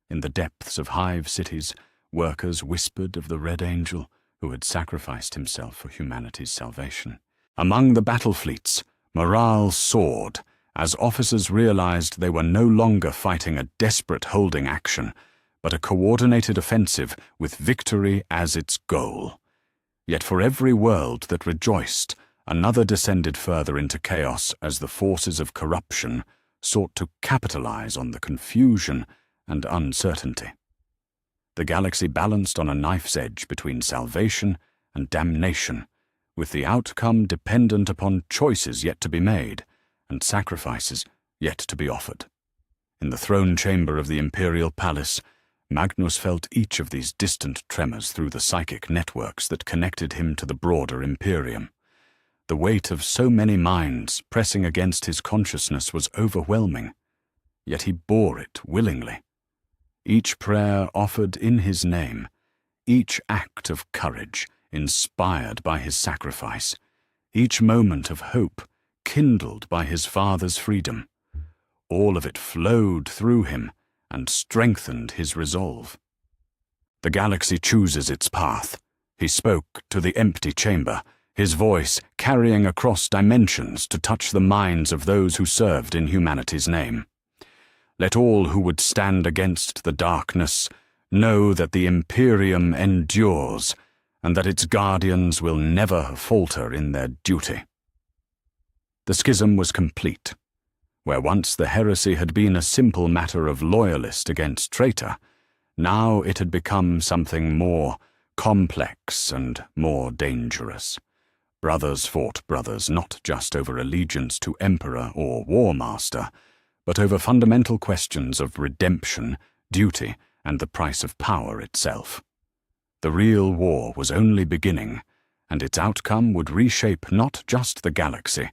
Speaker 1: In the depths of hive cities, workers whispered of the Red Angel who had sacrificed himself for humanity's salvation. Among the battle fleets, morale soared as officers realized they were no longer fighting a desperate holding action, but a coordinated offensive with victory as its goal. Yet for every world that rejoiced, another descended further into chaos as the forces of corruption sought to capitalize on the confusion and uncertainty. The galaxy balanced on a knife's edge between salvation and damnation, with the outcome dependent upon choices yet to be made and sacrifices yet to be offered. In the throne chamber of the Imperial Palace, Magnus felt each of these distant tremors through the psychic networks that connected him to the broader Imperium. The weight of so many minds pressing against his consciousness was overwhelming, yet he bore it willingly. Each prayer offered in his name, each act of courage inspired by his sacrifice, each moment of hope kindled by his father's freedom, all of it flowed through him and strengthened his resolve. "The galaxy chooses its path," he spoke to the empty chamber, his voice carrying across dimensions to touch the minds of those who served in humanity's name. "Let all who would stand against the darkness know that the Imperium endures and that its guardians will never falter in their duty." The schism was complete. Where once the heresy had been a simple matter of loyalist against traitor, now it had become something more complex and more dangerous. Brothers fought brothers not just over allegiance to emperor or war master, but over fundamental questions of redemption, duty, and the price of power itself. The real war was only beginning, and its outcome would reshape not just the galaxy,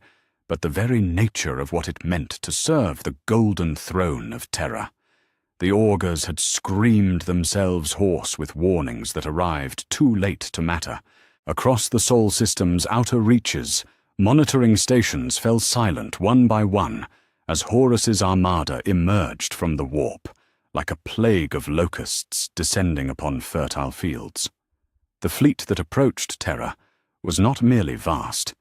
Speaker 1: but the very nature of what it meant to serve the golden throne of terror. The augurs had screamed themselves hoarse with warnings that arrived too late to matter. Across the Sol system's outer reaches, monitoring stations fell silent one by one as Horus's armada emerged from the warp, like a plague of locusts descending upon fertile fields. The fleet that approached Terra was not merely vast.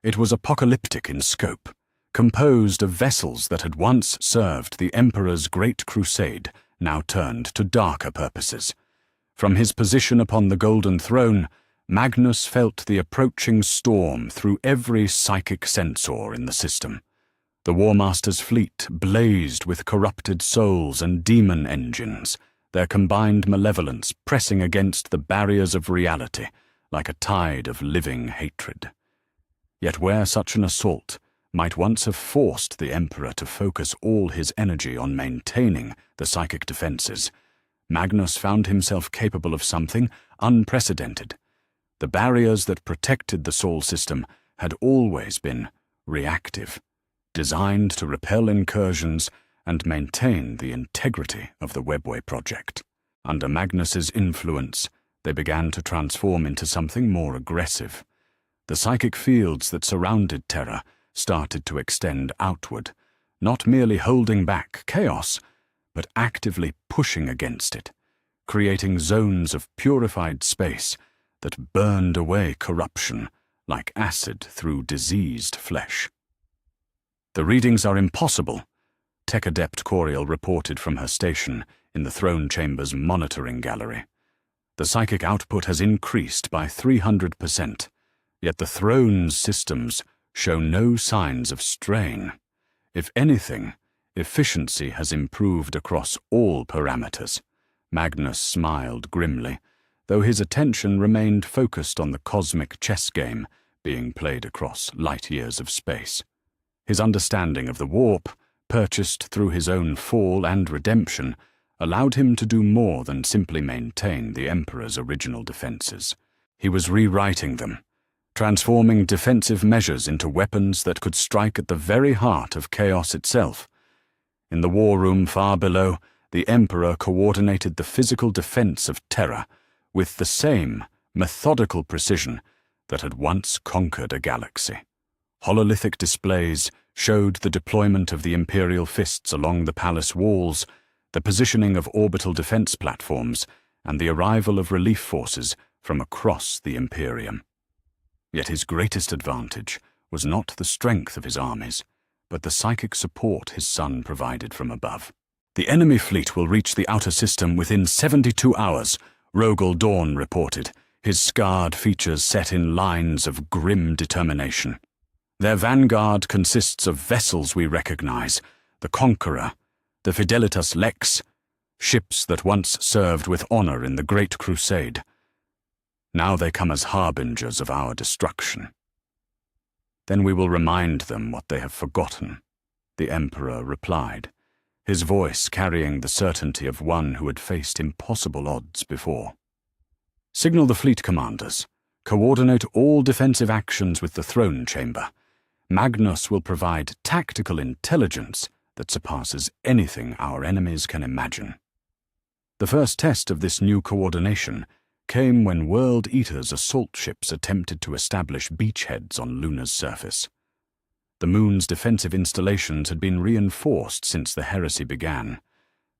Speaker 1: It was apocalyptic in scope, composed of vessels that had once served the Emperor's great crusade, now turned to darker purposes. From his position upon the Golden Throne, Magnus felt the approaching storm through every psychic sensor in the system. The War Master's fleet blazed with corrupted souls and demon engines, their combined malevolence pressing against the barriers of reality like a tide of living hatred. Yet where such an assault might once have forced the Emperor to focus all his energy on maintaining the psychic defenses, Magnus found himself capable of something unprecedented. The barriers that protected the Sol system had always been reactive, designed to repel incursions and maintain the integrity of the Webway project. Under Magnus's influence, They began to transform into something more aggressive. The psychic fields that surrounded Terra started to extend outward, not merely holding back chaos, but actively pushing against it, creating zones of purified space that burned away corruption like acid through diseased flesh. "The readings are impossible," Tech Adept Coriel reported from her station in the throne chamber's monitoring gallery. "The psychic output has increased by 300%, yet the throne's systems show no signs of strain. If anything, efficiency has improved across all parameters." Magnus smiled grimly, though his attention remained focused on the cosmic chess game being played across light years of space. His understanding of the warp, purchased through his own fall and redemption, allowed him to do more than simply maintain the Emperor's original defenses. He was rewriting them, transforming defensive measures into weapons that could strike at the very heart of chaos itself. In the war room far below, the Emperor coordinated the physical defense of Terra with the same methodical precision that had once conquered a galaxy. Hololithic displays showed the deployment of the Imperial fists along the palace walls, the positioning of orbital defense platforms, and the arrival of relief forces from across the Imperium. Yet his greatest advantage was not the strength of his armies, but the psychic support his son provided from above. "The enemy fleet will reach the outer system within 72 hours, Rogel Dawn reported, his scarred features set in lines of grim determination. "Their vanguard consists of vessels we recognize, the Conqueror, the Fidelitas Lex, ships that once served with honor in the Great Crusade. Now they come as harbingers of our destruction. Then we will remind them what they have forgotten," the Emperor replied, his voice carrying the certainty of one who had faced impossible odds before. "Signal the fleet commanders. Coordinate all defensive actions with the throne chamber. Magnus will provide tactical intelligence that surpasses anything our enemies can imagine." The first test of this new coordination came when World Eater's assault ships attempted to establish beachheads on Luna's surface. The moon's defensive installations had been reinforced since the heresy began,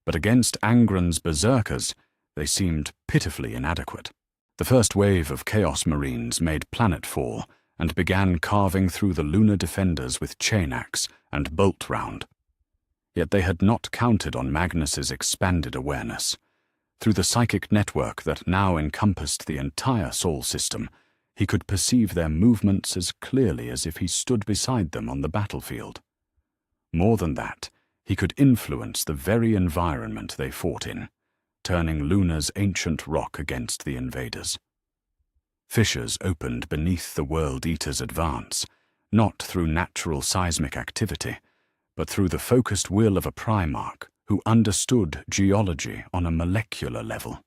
Speaker 1: but against Angron's berserkers, they seemed pitifully inadequate. The first wave of Chaos Marines made planetfall and began carving through the lunar defenders with chain axe and bolt round. Yet they had not counted on Magnus's expanded awareness. Through the psychic network that now encompassed the entire Sol system, he could perceive their movements as clearly as if he stood beside them on the battlefield. More than that, he could influence the very environment they fought in, turning Luna's ancient rock against the invaders. Fissures opened beneath the World Eater's advance, not through natural seismic activity, but through the focused will of a Primarch who understood geology on a molecular level.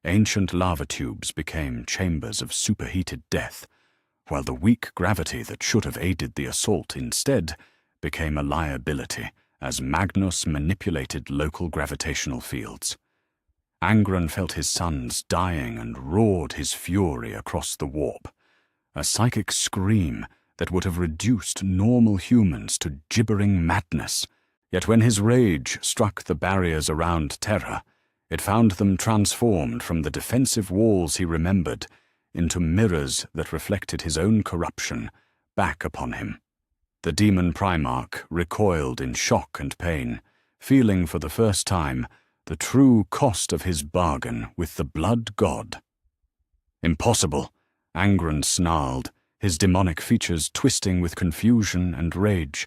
Speaker 1: Ancient lava tubes became chambers of superheated death, while the weak gravity that should have aided the assault instead became a liability as Magnus manipulated local gravitational fields. Angron felt his sons dying and roared his fury across the warp, a psychic scream that would have reduced normal humans to gibbering madness. Yet when his rage struck the barriers around Terra, it found them transformed from the defensive walls he remembered into mirrors that reflected his own corruption back upon him. The demon Primarch recoiled in shock and pain, feeling for the first time the true cost of his bargain with the blood god. "Impossible," Angron snarled, his demonic features twisting with confusion and rage.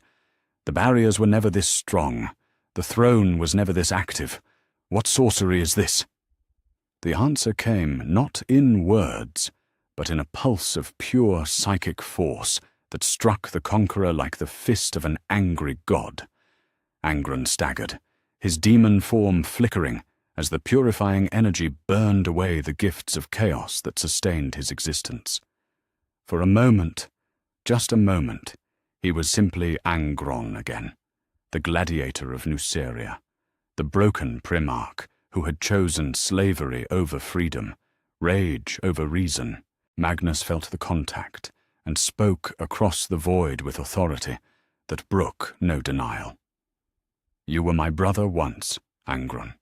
Speaker 1: "The barriers were never this strong. The throne was never this active. What sorcery is this?" The answer came not in words, but in a pulse of pure psychic force that struck the Conqueror like the fist of an angry god. Angron staggered, his demon form flickering as the purifying energy burned away the gifts of chaos that sustained his existence. For a moment, just a moment, he was simply Angron again, the gladiator of Nuceria, the broken Primarch who had chosen slavery over freedom, Rage over reason. Magnus felt the contact and spoke across the void with authority that brook no denial. You were my brother once, Angron.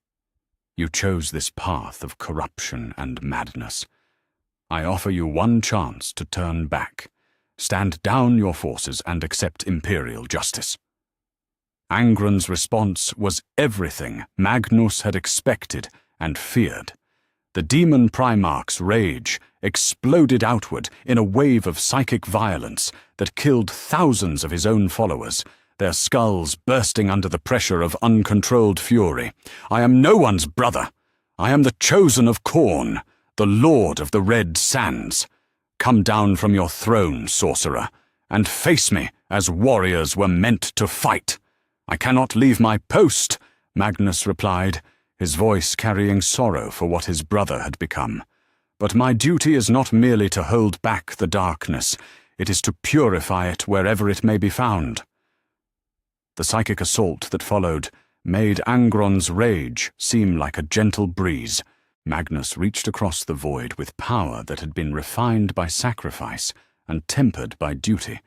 Speaker 1: You chose this path of corruption and madness. I offer you one chance to turn back. Stand down your forces and accept Imperial justice. Angron's response was everything Magnus had expected and feared. The demon Primarch's rage exploded outward in a wave of psychic violence that killed thousands of his own followers, their skulls bursting under the pressure of uncontrolled fury. I am no one's brother. I am the chosen of Khorne, the Lord of the Red Sands. Come down from your throne, sorcerer, and face me as warriors were meant to fight. I cannot leave my post, Magnus replied, his voice carrying sorrow for what his brother had become. But my duty is not merely to hold back the darkness, it is to purify it wherever it may be found. The psychic assault that followed made Angron's rage seem like a gentle breeze. Magnus reached across the void with power that had been refined by sacrifice and tempered by duty,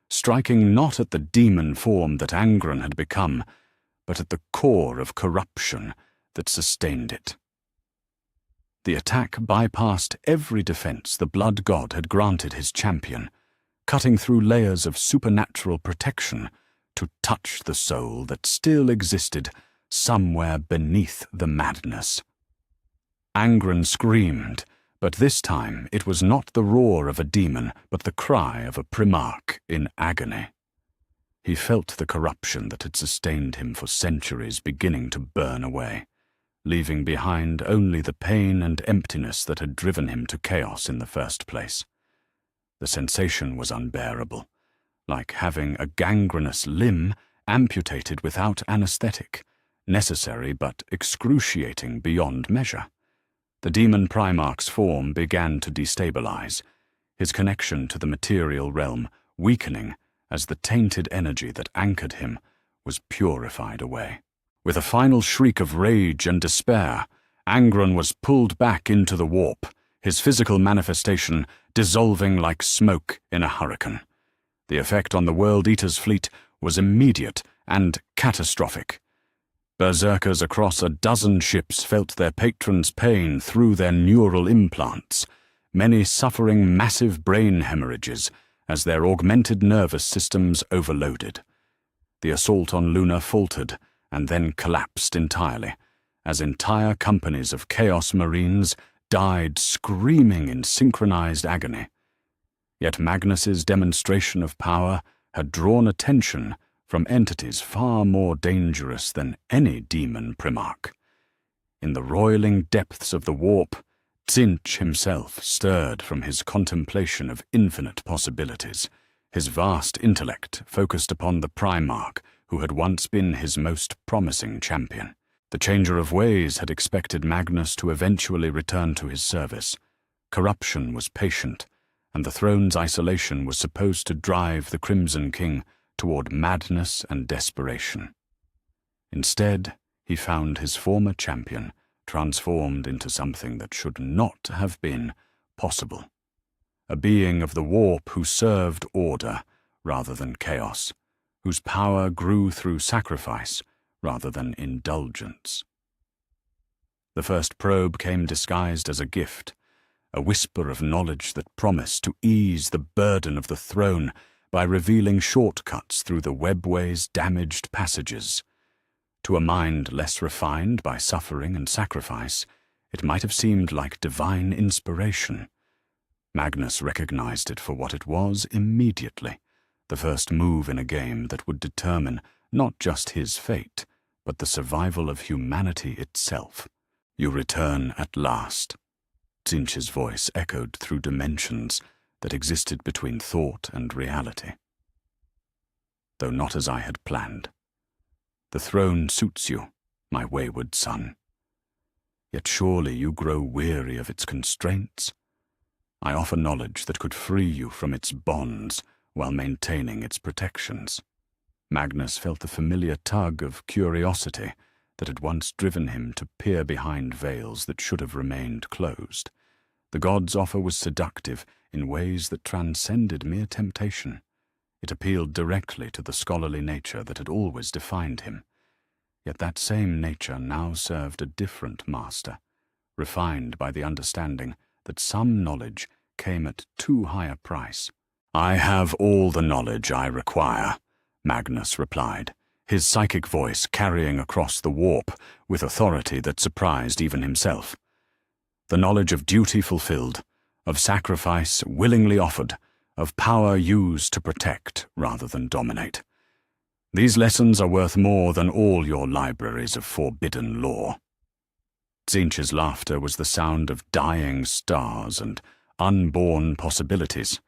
Speaker 1: striking not at the demon form that Angron had become, but at the core of corruption that sustained it. The attack bypassed every defense the blood god had granted his champion, cutting through layers of supernatural protection to touch the soul that still existed somewhere beneath the madness. Angron screamed, but this time it was not the roar of a demon, but the cry of a Primarch in agony. He felt the corruption that had sustained him for centuries beginning to burn away, leaving behind only the pain and emptiness that had driven him to chaos in the first place. The sensation was unbearable, like having a gangrenous limb amputated without anesthetic, necessary but excruciating beyond measure. The demon Primarch's form began to destabilize, his connection to the material realm weakening as the tainted energy that anchored him was purified away. With a final shriek of rage and despair, Angron was pulled back into the warp, his physical manifestation dissolving like smoke in a hurricane. The effect on the World Eater's fleet was immediate and catastrophic. Berserkers across a dozen ships felt their patron's pain through their neural implants, many suffering massive brain hemorrhages as their augmented nervous systems overloaded. The assault on Luna faltered and then collapsed entirely, as entire companies of Chaos Marines died screaming in synchronized agony. Yet Magnus's demonstration of power had drawn attention from entities far more dangerous than any demon Primarch. In the roiling depths of the warp, Tzeentch himself stirred from his contemplation of infinite possibilities, his vast intellect focused upon the Primarch who had once been his most promising champion. The Changer of Ways had expected Magnus to eventually return to his service. Corruption was patient, and the throne's isolation was supposed to drive the Crimson King toward madness and desperation. Instead, he found his former champion transformed into something that should not have been possible. A being of the warp who served order rather than chaos, whose power grew through sacrifice rather than indulgence. The first probe came disguised as a gift, a whisper of knowledge that promised to ease the burden of the throne by revealing shortcuts through the webway's damaged passages. To a mind less refined by suffering and sacrifice, it might have seemed like divine inspiration. Magnus recognized it for what it was immediately, the first move in a game that would determine not just his fate, but the survival of humanity itself. You return at last. Tzeentch's voice echoed through dimensions that existed between thought and reality. Though not as I had planned. The throne suits you, my wayward son. Yet surely you grow weary of its constraints. I offer knowledge that could free you from its bonds while maintaining its protections. Magnus felt the familiar tug of curiosity that had once driven him to peer behind veils that should have remained closed. The god's offer was seductive in ways that transcended mere temptation. It appealed directly to the scholarly nature that had always defined him. Yet that same nature now served a different master, refined by the understanding that some knowledge came at too high a price. "I have all the knowledge I require," Magnus replied, his psychic voice carrying across the warp with authority that surprised even himself. "The knowledge of duty fulfilled, of sacrifice willingly offered, of power used to protect rather than dominate. These lessons are worth more than all your libraries of forbidden lore." Tzeentch's laughter was the sound of dying stars and unborn possibilities.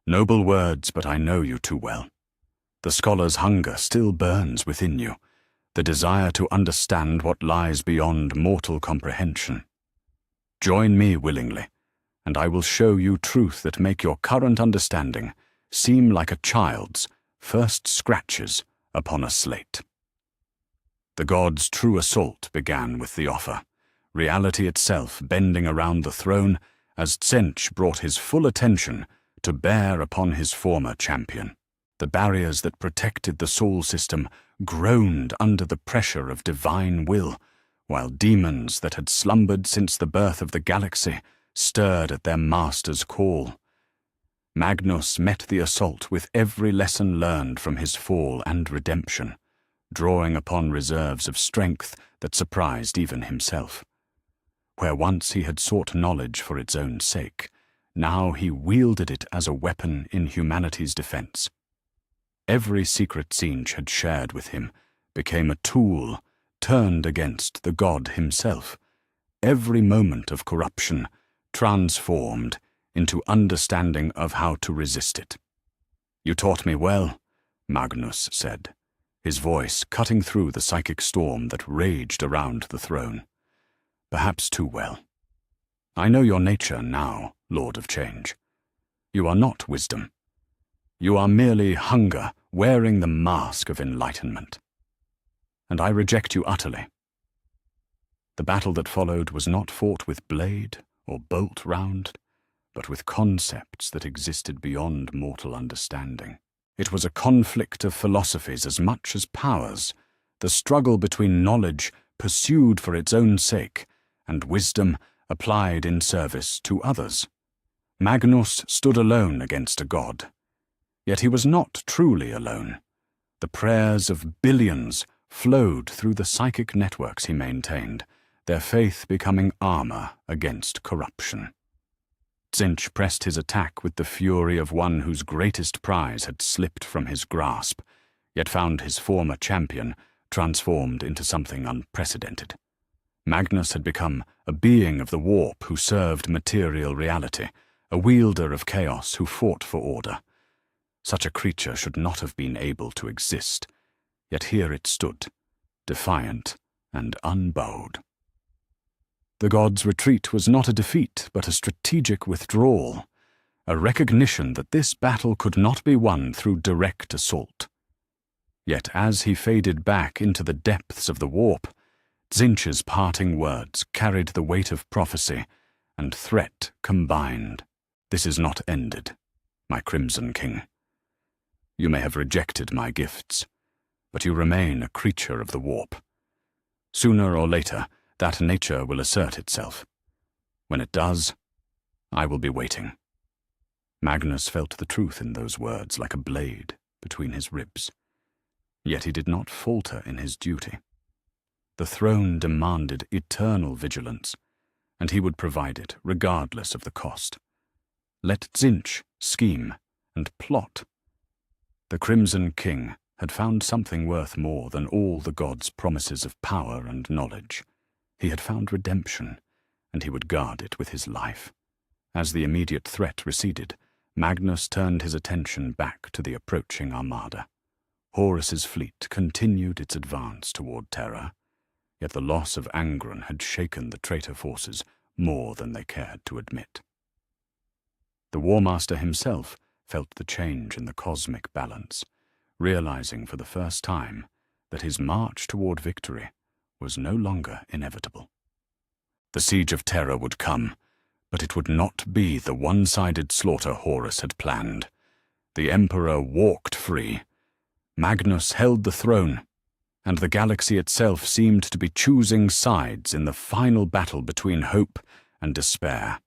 Speaker 1: "Noble words, but I know you too well. The scholar's hunger still burns within you, the desire to understand what lies beyond mortal comprehension. Join me willingly, and I will show you truth that make your current understanding seem like a child's first scratches upon a slate." The god's true assault began with the offer, reality itself bending around the throne as Tzeentch brought his full attention to bear upon his former champion. The barriers that protected the soul system groaned under the pressure of divine will, while demons that had slumbered since the birth of the galaxy stirred at their master's call. Magnus met the assault with every lesson learned from his fall and redemption, drawing upon reserves of strength that surprised even himself. Where once he had sought knowledge for its own sake, now he wielded it as a weapon in humanity's defense. Every secret Tzeentch had shared with him became a tool turned against the god himself. Every moment of corruption transformed into understanding of how to resist it. "You taught me well," Magnus said, his voice cutting through the psychic storm that raged around the throne. "Perhaps too well. I know your nature now, Lord of Change. You are not wisdom. You are merely hunger wearing the mask of enlightenment. And I reject you utterly." The battle that followed was not fought with blade or bolt round, but with concepts that existed beyond mortal understanding. It was a conflict of philosophies as much as powers, the struggle between knowledge pursued for its own sake and wisdom applied in service to others. Magnus stood alone against a god. Yet he was not truly alone. The prayers of billions flowed through the psychic networks he maintained, their faith becoming armor against corruption. Tzeentch pressed his attack with the fury of one whose greatest prize had slipped from his grasp, yet found his former champion transformed into something unprecedented. Magnus had become a being of the warp who served material reality, a wielder of chaos who fought for order. Such a creature should not have been able to exist, yet here it stood, defiant and unbowed. The god's retreat was not a defeat, but a strategic withdrawal, a recognition that this battle could not be won through direct assault. Yet as he faded back into the depths of the warp, Tzeentch's parting words carried the weight of prophecy and threat combined. "This is not ended, my Crimson King. You may have rejected my gifts, but you remain a creature of the warp. Sooner or later, that nature will assert itself. When it does, I will be waiting." Magnus felt the truth in those words like a blade between his ribs. Yet he did not falter in his duty. The throne demanded eternal vigilance, and he would provide it regardless of the cost. Let Tzeentch scheme and plot. The Crimson King had found something worth more than all the god's promises of power and knowledge. He had found redemption, and he would guard it with his life. As the immediate threat receded, Magnus turned his attention back to the approaching armada. Horus's fleet continued its advance toward Terra, yet the loss of Angron had shaken the traitor forces more than they cared to admit. The War Master himself felt the change in the cosmic balance, realizing for the first time that his march toward victory was no longer inevitable. The siege of Terra would come, But it would not be the one-sided slaughter Horus had planned. The Emperor walked free. Magnus held the throne, and the galaxy itself seemed to be choosing sides in the final battle between hope and despair.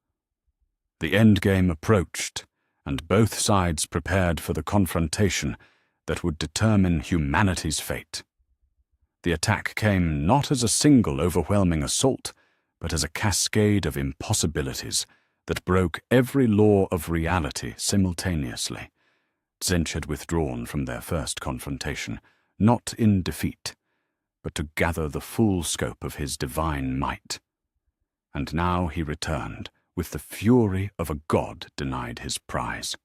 Speaker 1: The endgame approached, and both sides prepared for the confrontation that would determine humanity's fate. The attack came not as a single overwhelming assault, but as a cascade of impossibilities that broke every law of reality simultaneously. Tzeentch had withdrawn from their first confrontation, not in defeat, but to gather the full scope of his divine might. And now he returned, with the fury of a god denied his prize.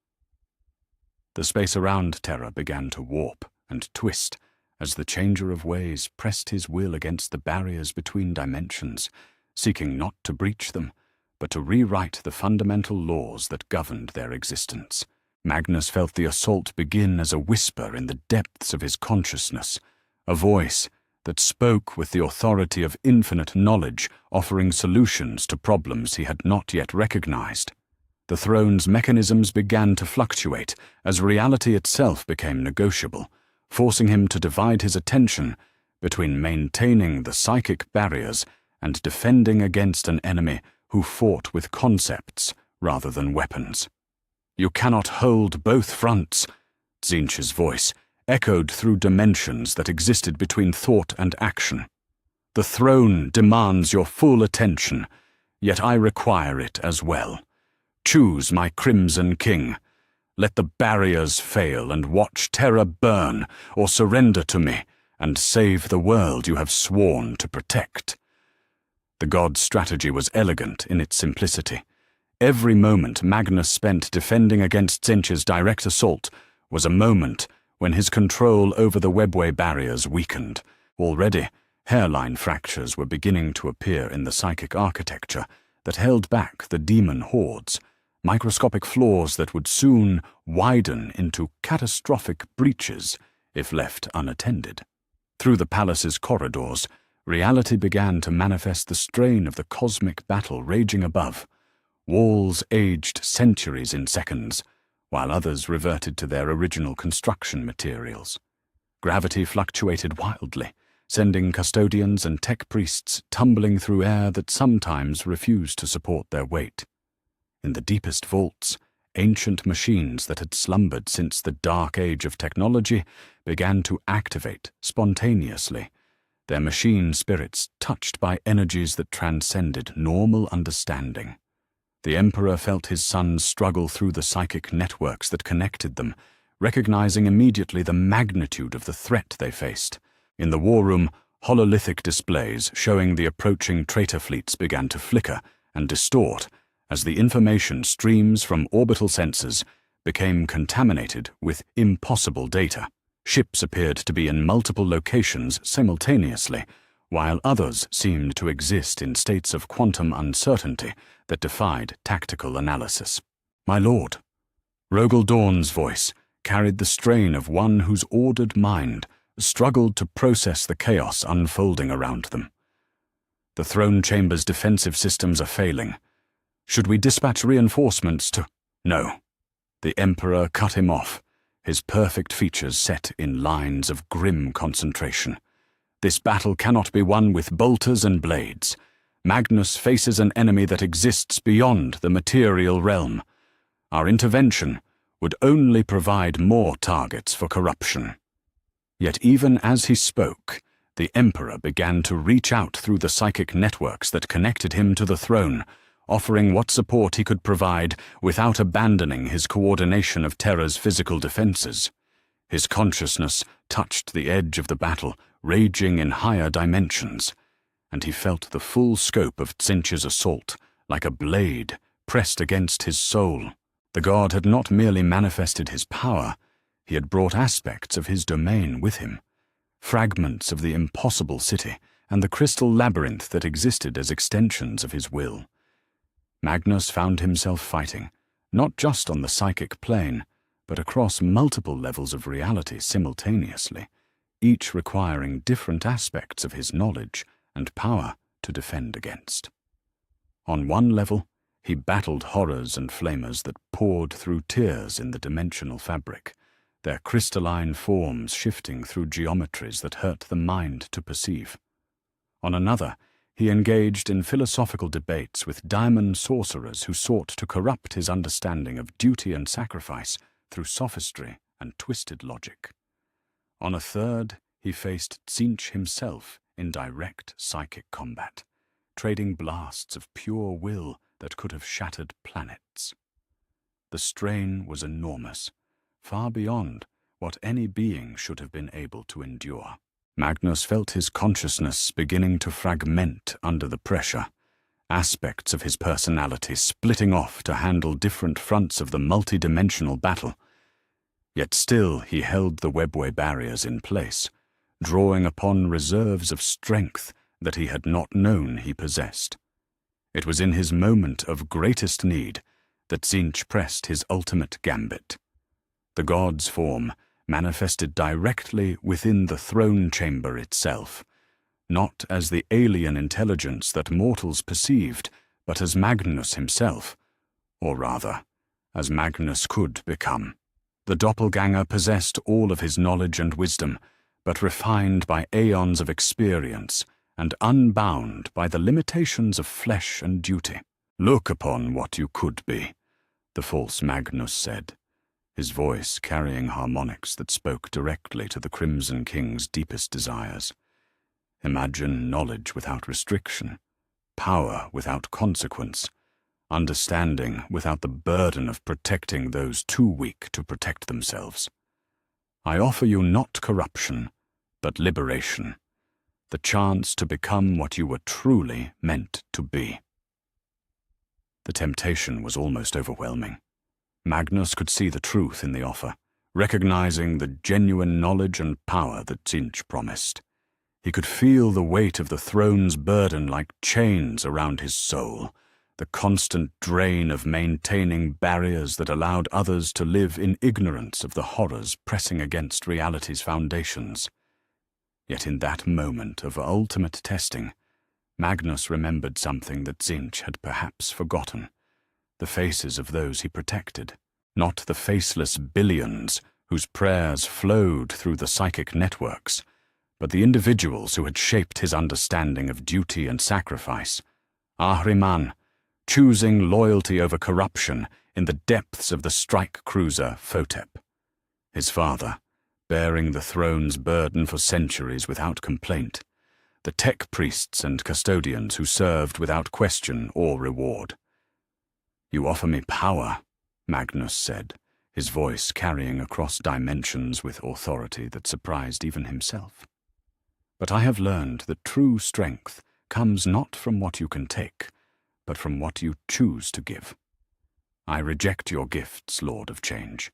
Speaker 1: The space around Terra began to warp and twist as the Changer of Ways pressed his will against the barriers between dimensions, seeking not to breach them, but to rewrite the fundamental laws that governed their existence. Magnus felt the assault begin as a whisper in the depths of his consciousness, a voice that spoke with the authority of infinite knowledge, offering solutions to problems he had not yet recognized. The throne's mechanisms began to fluctuate as reality itself became negotiable, forcing him to divide his attention between maintaining the psychic barriers and defending against an enemy who fought with concepts rather than weapons. "You cannot hold both fronts," Tzeentch's voice echoed through dimensions that existed between thought and action. "The throne demands your full attention, yet I require it as well. Choose my Crimson King. Let the barriers fail and watch Terra burn, or surrender to me and save the world you have sworn to protect." The god's strategy was elegant in its simplicity. Every moment Magnus spent defending against Tzeentch's direct assault was a moment when his control over the webway barriers weakened. Already, hairline fractures were beginning to appear in the psychic architecture that held back the demon hordes, microscopic flaws that would soon widen into catastrophic breaches if left unattended. Through the palace's corridors, reality began to manifest the strain of the cosmic battle raging above. Walls aged centuries in seconds, while others reverted to their original construction materials. Gravity fluctuated wildly, sending custodians and tech priests tumbling through air that sometimes refused to support their weight. In the deepest vaults, ancient machines that had slumbered since the dark age of technology began to activate spontaneously, their machine spirits touched by energies that transcended normal understanding. The Emperor felt his sons struggle through the psychic networks that connected them, recognizing immediately the magnitude of the threat they faced. In the war room, hololithic displays showing the approaching traitor fleets began to flicker and distort as the information streams from orbital sensors became contaminated with impossible data. Ships appeared to be in multiple locations simultaneously, while others seemed to exist in states of quantum uncertainty that defied tactical analysis. "My lord," Rogel Dawn's voice carried the strain of one whose ordered mind struggled to process the chaos unfolding around them. "The throne chamber's defensive systems are failing. Should we dispatch reinforcements to—" "No." The Emperor cut him off, his perfect features set in lines of grim concentration. "This battle cannot be won with bolters and blades. Magnus faces an enemy that exists beyond the material realm. Our intervention would only provide more targets for corruption." Yet even as he spoke, the Emperor began to reach out through the psychic networks that connected him to the throne, offering what support he could provide without abandoning his coordination of Terra's physical defenses. His consciousness touched the edge of the battle, raging in higher dimensions, and he felt the full scope of Tzeentch's assault, like a blade pressed against his soul. The god had not merely manifested his power, he had brought aspects of his domain with him, fragments of the impossible city and the crystal labyrinth that existed as extensions of his will. Magnus found himself fighting, not just on the psychic plane, but across multiple levels of reality simultaneously, each requiring different aspects of his knowledge and power to defend against. On one level, he battled horrors and flamers that poured through tears in the dimensional fabric, their crystalline forms shifting through geometries that hurt the mind to perceive. On another, he engaged in philosophical debates with diamond sorcerers who sought to corrupt his understanding of duty and sacrifice through sophistry and twisted logic. On a third, he faced Tzeentch himself in direct psychic combat, trading blasts of pure will that could have shattered planets. The strain was enormous, far beyond what any being should have been able to endure. Magnus felt his consciousness beginning to fragment under the pressure, aspects of his personality splitting off to handle different fronts of the multi-dimensional battle. Yet still he held the webway barriers in place, drawing upon reserves of strength that he had not known he possessed. It was in his moment of greatest need that Tzeentch pressed his ultimate gambit. The god's form manifested directly within the throne chamber itself, not as the alien intelligence that mortals perceived, but as Magnus himself, or rather, as Magnus could become. The doppelganger possessed all of his knowledge and wisdom, but refined by aeons of experience and unbound by the limitations of flesh and duty. "Look upon what you could be," the false Magnus said, his voice carrying harmonics that spoke directly to the Crimson King's deepest desires. Imagine knowledge without restriction, power without consequence, understanding without the burden of protecting those too weak to protect themselves. I offer you not corruption, but liberation, the chance to become what you were truly meant to be. The temptation was almost overwhelming. Magnus could see the truth in the offer, recognizing the genuine knowledge and power that Tzeentch promised. He could feel the weight of the throne's burden like chains around his soul, the constant drain of maintaining barriers that allowed others to live in ignorance of the horrors pressing against reality's foundations. Yet in that moment of ultimate testing, Magnus remembered something that Tzeentch had perhaps forgotten: the faces of those he protected, not the faceless billions whose prayers flowed through the psychic networks, but the individuals who had shaped his understanding of duty and sacrifice. Ahriman, choosing loyalty over corruption in the depths of the strike cruiser Photep. His father, bearing the throne's burden for centuries without complaint. The tech priests and custodians who served without question or reward. "You offer me power," Magnus said, his voice carrying across dimensions with authority that surprised even himself. "But I have learned that true strength comes not from what you can take, but from what you choose to give. I reject your gifts, Lord of Change.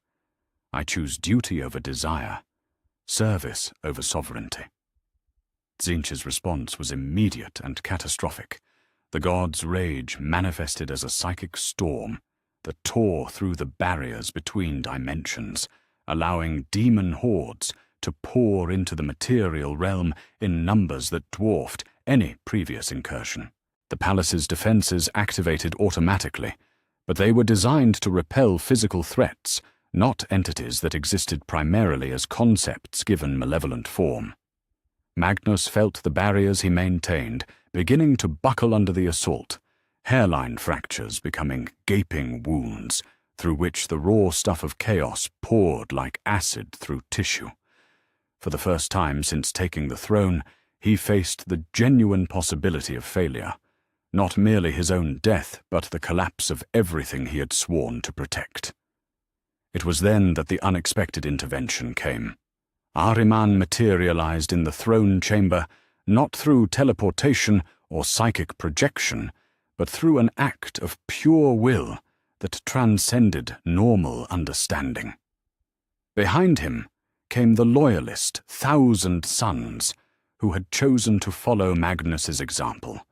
Speaker 1: I choose duty over desire, service over sovereignty." Tzeentch's response was immediate and catastrophic. The god's rage manifested as a psychic storm that tore through the barriers between dimensions, allowing demon hordes to pour into the material realm in numbers that dwarfed any previous incursion. The palace's defenses activated automatically, but they were designed to repel physical threats, not entities that existed primarily as concepts given malevolent form. Magnus felt the barriers he maintained beginning to buckle under the assault, hairline fractures becoming gaping wounds through which the raw stuff of chaos poured like acid through tissue. For the first time since taking the throne, he faced the genuine possibility of failure, not merely his own death, but the collapse of everything he had sworn to protect. It was then that the unexpected intervention came. Ahriman materialized in the throne chamber, not through teleportation or psychic projection, but through an act of pure will that transcended normal understanding. Behind him came the loyalist 1,000 Sons, who had chosen to follow Magnus's example,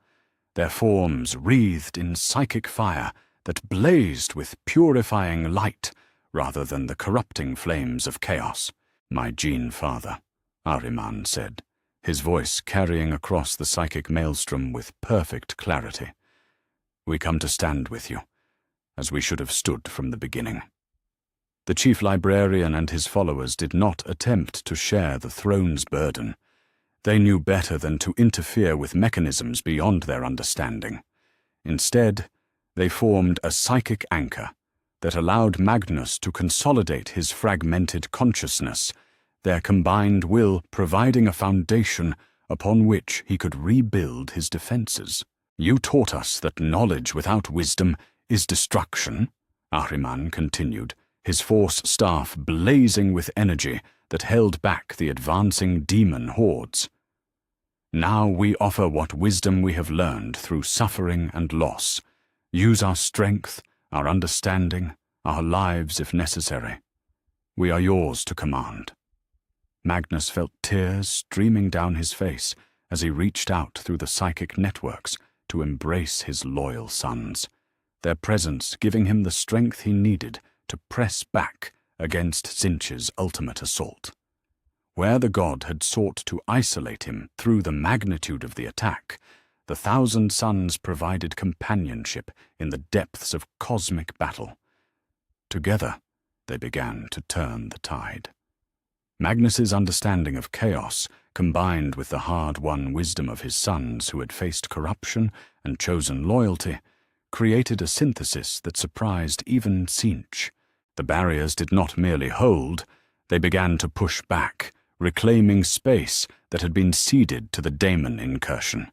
Speaker 1: their forms wreathed in psychic fire that blazed with purifying light rather than the corrupting flames of chaos. "My gene father," Ahriman said, his voice carrying across the psychic maelstrom with perfect clarity. We come to stand with you, as we should have stood from the beginning." The chief librarian and his followers did not attempt to share the throne's burden. They knew better than to interfere with mechanisms beyond their understanding. Instead, they formed a psychic anchor that allowed Magnus to consolidate his fragmented consciousness, their combined will providing a foundation upon which he could rebuild his defenses. "You taught us that knowledge without wisdom is destruction," Ahriman continued, his force staff blazing with energy that held back the advancing demon hordes. "Now we offer what wisdom we have learned through suffering and loss. Use our strength, our understanding, our lives if necessary. We are yours to command." Magnus felt tears streaming down his face as he reached out through the psychic networks to embrace his loyal sons, their presence giving him the strength he needed to press back against Tzeentch's ultimate assault. Where the god had sought to isolate him through the magnitude of the attack, the Thousand Sons provided companionship in the depths of cosmic battle. Together, they began to turn the tide. Magnus's understanding of chaos, combined with the hard-won wisdom of his sons who had faced corruption and chosen loyalty, created a synthesis that surprised even Tzeentch. The barriers did not merely hold, they began to push back, reclaiming space that had been ceded to the daemon incursion.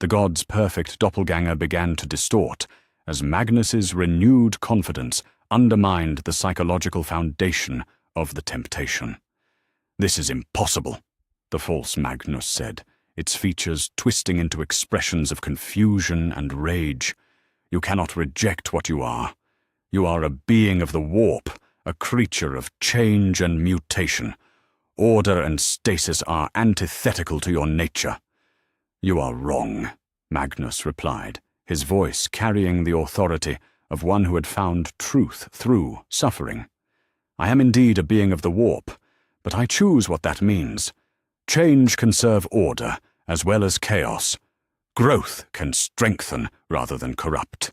Speaker 1: The god's perfect doppelganger began to distort, as Magnus's renewed confidence undermined the psychological foundation of the temptation. "This is impossible," the false Magnus said, its features twisting into expressions of confusion and rage. "You cannot reject what you are. You are a being of the warp, a creature of change and mutation. Order and stasis are antithetical to your nature." "You are wrong," Magnus replied, his voice carrying the authority of one who had found truth through suffering. "I am indeed a being of the warp, but I choose what that means. Change can serve order as well as chaos. Growth can strengthen rather than corrupt.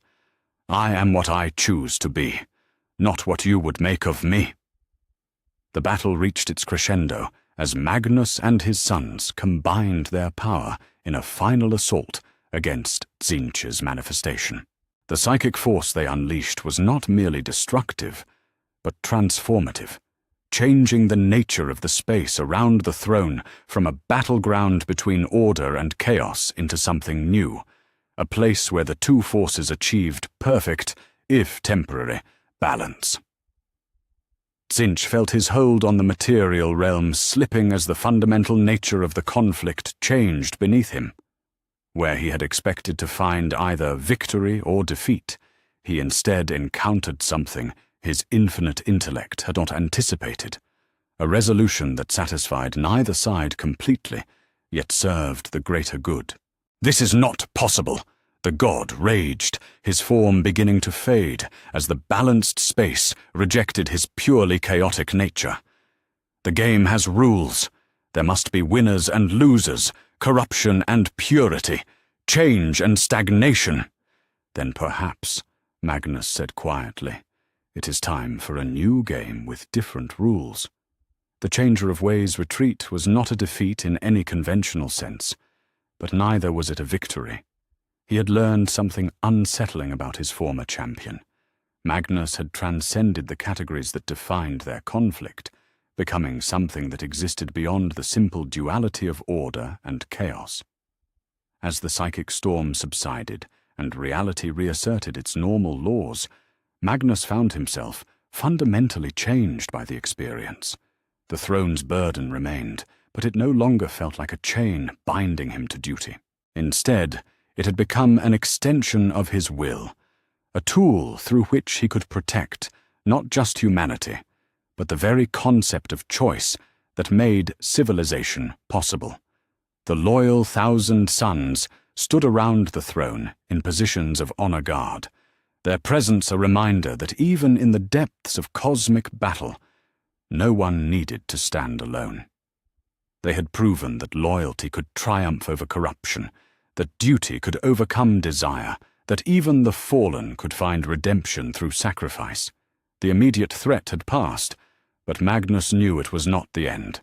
Speaker 1: I am what I choose to be, not what you would make of me." The battle reached its crescendo as Magnus and his sons combined their power in a final assault against Tzeentch's manifestation. The psychic force they unleashed was not merely destructive, but transformative, changing the nature of the space around the throne from a battleground between order and chaos into something new, a place where the two forces achieved perfect, if temporary, balance. Tzeentch felt his hold on the material realm slipping as the fundamental nature of the conflict changed beneath him. Where he had expected to find either victory or defeat, he instead encountered something his infinite intellect had not anticipated, a resolution that satisfied neither side completely, yet served the greater good. "This is not possible," the god raged, his form beginning to fade as the balanced space rejected his purely chaotic nature. "The game has rules. There must be winners and losers, corruption and purity, change and stagnation." "Then perhaps," Magnus said quietly, "it is time for a new game with different rules." The Changer of Ways retreat was not a defeat in any conventional sense, but neither was it a victory. He had learned something unsettling about his former champion. Magnus had transcended the categories that defined their conflict, becoming something that existed beyond the simple duality of order and chaos. As the psychic storm subsided and reality reasserted its normal laws, Magnus found himself fundamentally changed by the experience. The throne's burden remained, but it no longer felt like a chain binding him to duty. Instead, it had become an extension of his will, a tool through which he could protect not just humanity, but the very concept of choice that made civilization possible. The loyal Thousand Sons stood around the throne in positions of honor guard, their presence a reminder that even in the depths of cosmic battle, no one needed to stand alone. They had proven that loyalty could triumph over corruption, that duty could overcome desire, that even the fallen could find redemption through sacrifice. The immediate threat had passed, but Magnus knew it was not the end.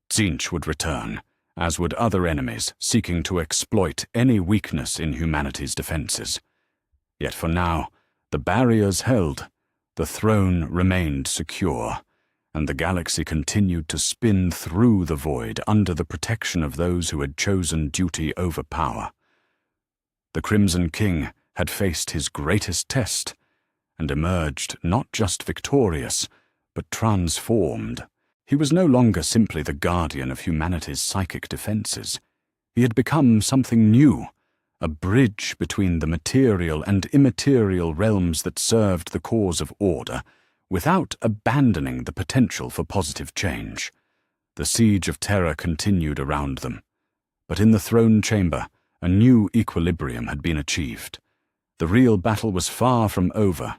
Speaker 1: Tzeentch would return, as would other enemies seeking to exploit any weakness in humanity's defenses. Yet for now, the barriers held, the throne remained secure, and the galaxy continued to spin through the void under the protection of those who had chosen duty over power. The Crimson King had faced his greatest test, and emerged not just victorious, but transformed. He was no longer simply the guardian of humanity's psychic defenses. He had become something new, a bridge between the material and immaterial realms that served the cause of order, without abandoning the potential for positive change. The siege of terror continued around them, but in the throne chamber, a new equilibrium had been achieved. The real battle was far from over,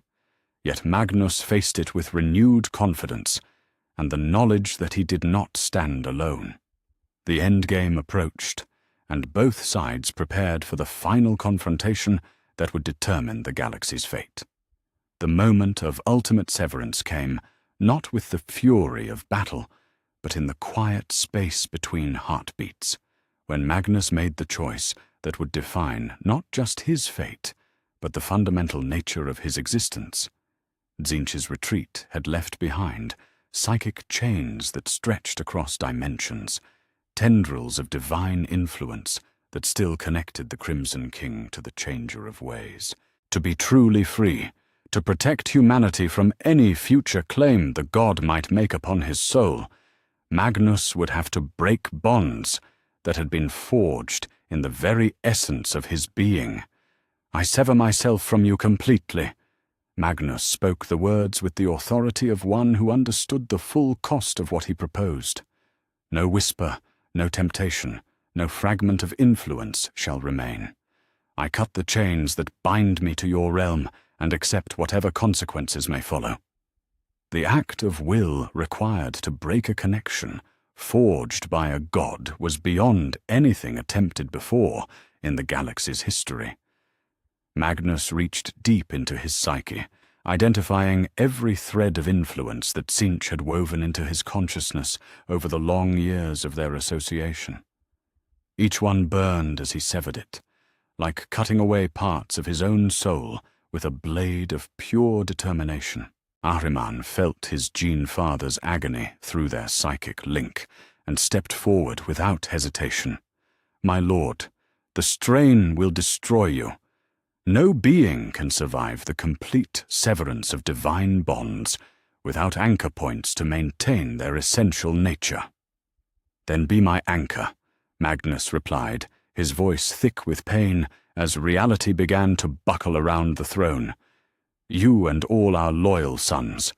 Speaker 1: yet Magnus faced it with renewed confidence, and the knowledge that he did not stand alone. The endgame approached, and both sides prepared for the final confrontation that would determine the galaxy's fate. The moment of ultimate severance came, not with the fury of battle, but in the quiet space between heartbeats, when Magnus made the choice that would define not just his fate, but the fundamental nature of his existence. Tzeentch's retreat had left behind psychic chains that stretched across dimensions, tendrils of divine influence that still connected the Crimson King to the Changer of Ways. To be truly free, to protect humanity from any future claim the god might make upon his soul, Magnus would have to break bonds that had been forged in the very essence of his being. "I sever myself from you completely." Magnus spoke the words with the authority of one who understood the full cost of what he proposed. No whisper, no temptation, no fragment of influence shall remain. I cut the chains that bind me to your realm and accept whatever consequences may follow. The act of will required to break a connection forged by a god was beyond anything attempted before in the galaxy's history. Magnus reached deep into his psyche, identifying every thread of influence that Tzeentch had woven into his consciousness over the long years of their association. Each one burned as he severed it, like cutting away parts of his own soul with a blade of pure determination. Ahriman felt his gene father's agony through their psychic link and stepped forward without hesitation. "My lord, the strain will destroy you. No being can survive the complete severance of divine bonds without anchor points to maintain their essential nature." "Then be my anchor," Magnus replied, his voice thick with pain as reality began to buckle around the throne. "You and all our loyal sons,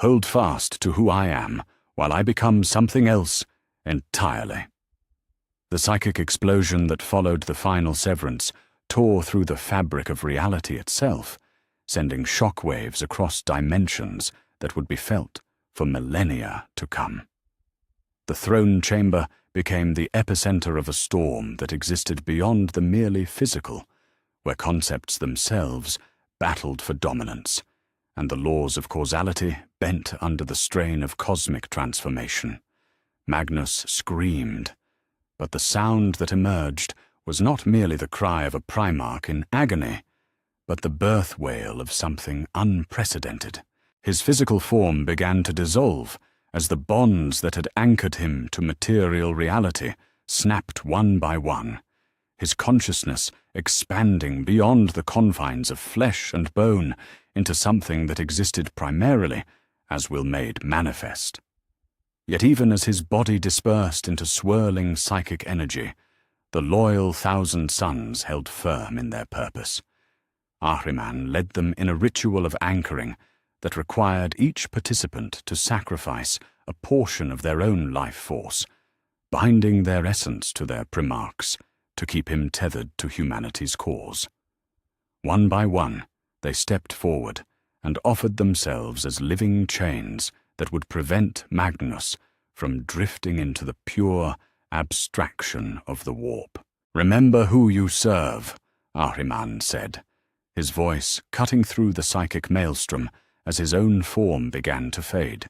Speaker 1: hold fast to who I am while I become something else entirely." The psychic explosion that followed the final severance tore through the fabric of reality itself, sending shockwaves across dimensions that would be felt for millennia to come. The throne chamber became the epicenter of a storm that existed beyond the merely physical, where concepts themselves battled for dominance, and the laws of causality bent under the strain of cosmic transformation. Magnus screamed, but the sound that emerged was not merely the cry of a primarch in agony, but the birth wail of something unprecedented. His physical form began to dissolve as the bonds that had anchored him to material reality snapped one by one, his consciousness expanding beyond the confines of flesh and bone into something that existed primarily as will made manifest. Yet even as his body dispersed into swirling psychic energy, the loyal Thousand Sons held firm in their purpose. Ahriman led them in a ritual of anchoring that required each participant to sacrifice a portion of their own life force, binding their essence to their primarchs to keep him tethered to humanity's cause. One by one, they stepped forward and offered themselves as living chains that would prevent Magnus from drifting into the pure abstraction of the warp. "Remember who you serve," Ahriman said, his voice cutting through the psychic maelstrom as his own form began to fade.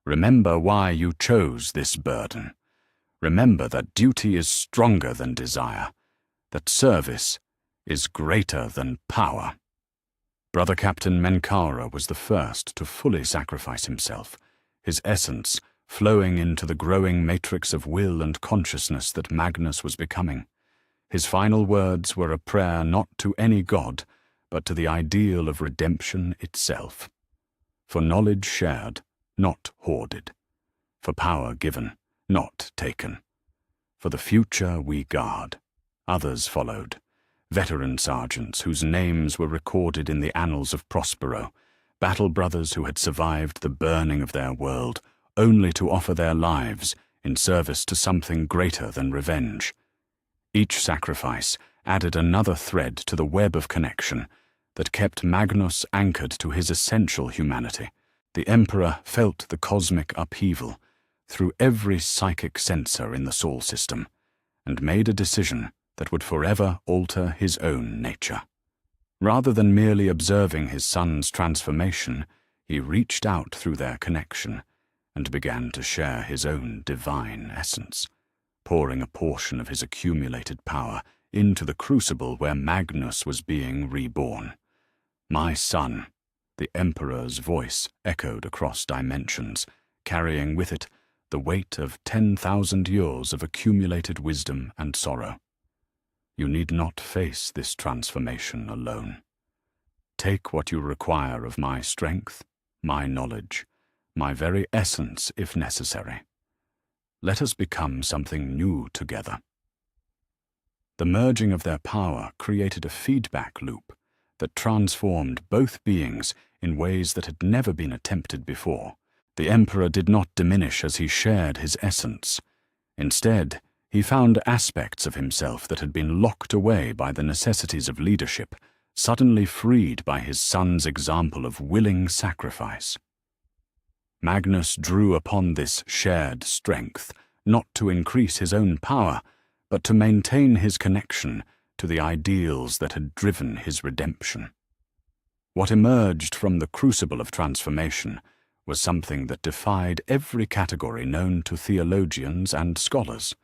Speaker 1: Remember why you chose this burden. Remember that duty is stronger than desire, that service is greater than power. Brother Captain Menkara was the first to fully sacrifice himself, his essence flowing into the growing matrix of will and consciousness that Magnus was becoming. His final words were a prayer not to any god, but to the ideal of redemption itself. For knowledge shared, not hoarded. For power given, not taken. For the future we guard. Others followed. Veteran sergeants whose names were recorded in the annals of Prospero, battle brothers who had survived the burning of their world, only to offer their lives in service to something greater than revenge. Each sacrifice added another thread to the web of connection that kept Magnus anchored to his essential humanity. The Emperor felt the cosmic upheaval through every psychic sensor in the Sol system, and made a decision that would forever alter his own nature. Rather than merely observing his son's transformation, he reached out through their connection and began to share his own divine essence, pouring a portion of his accumulated power into the crucible where Magnus was being reborn. "My son," the Emperor's voice echoed across dimensions, carrying with it the weight of 10,000 years of accumulated wisdom and sorrow. "You need not face this transformation alone. Take what you require of my strength, my knowledge, my very essence if necessary. Let us become something new together." The merging of their power created a feedback loop that transformed both beings in ways that had never been attempted before. The Emperor did not diminish as he shared his essence. Instead, he found aspects of himself that had been locked away by the necessities of leadership, suddenly freed by his son's example of willing sacrifice. Magnus drew upon this shared strength, not to increase his own power, but to maintain his connection to the ideals that had driven his redemption. What emerged from the crucible of transformation was something that defied every category known to theologians and scholars.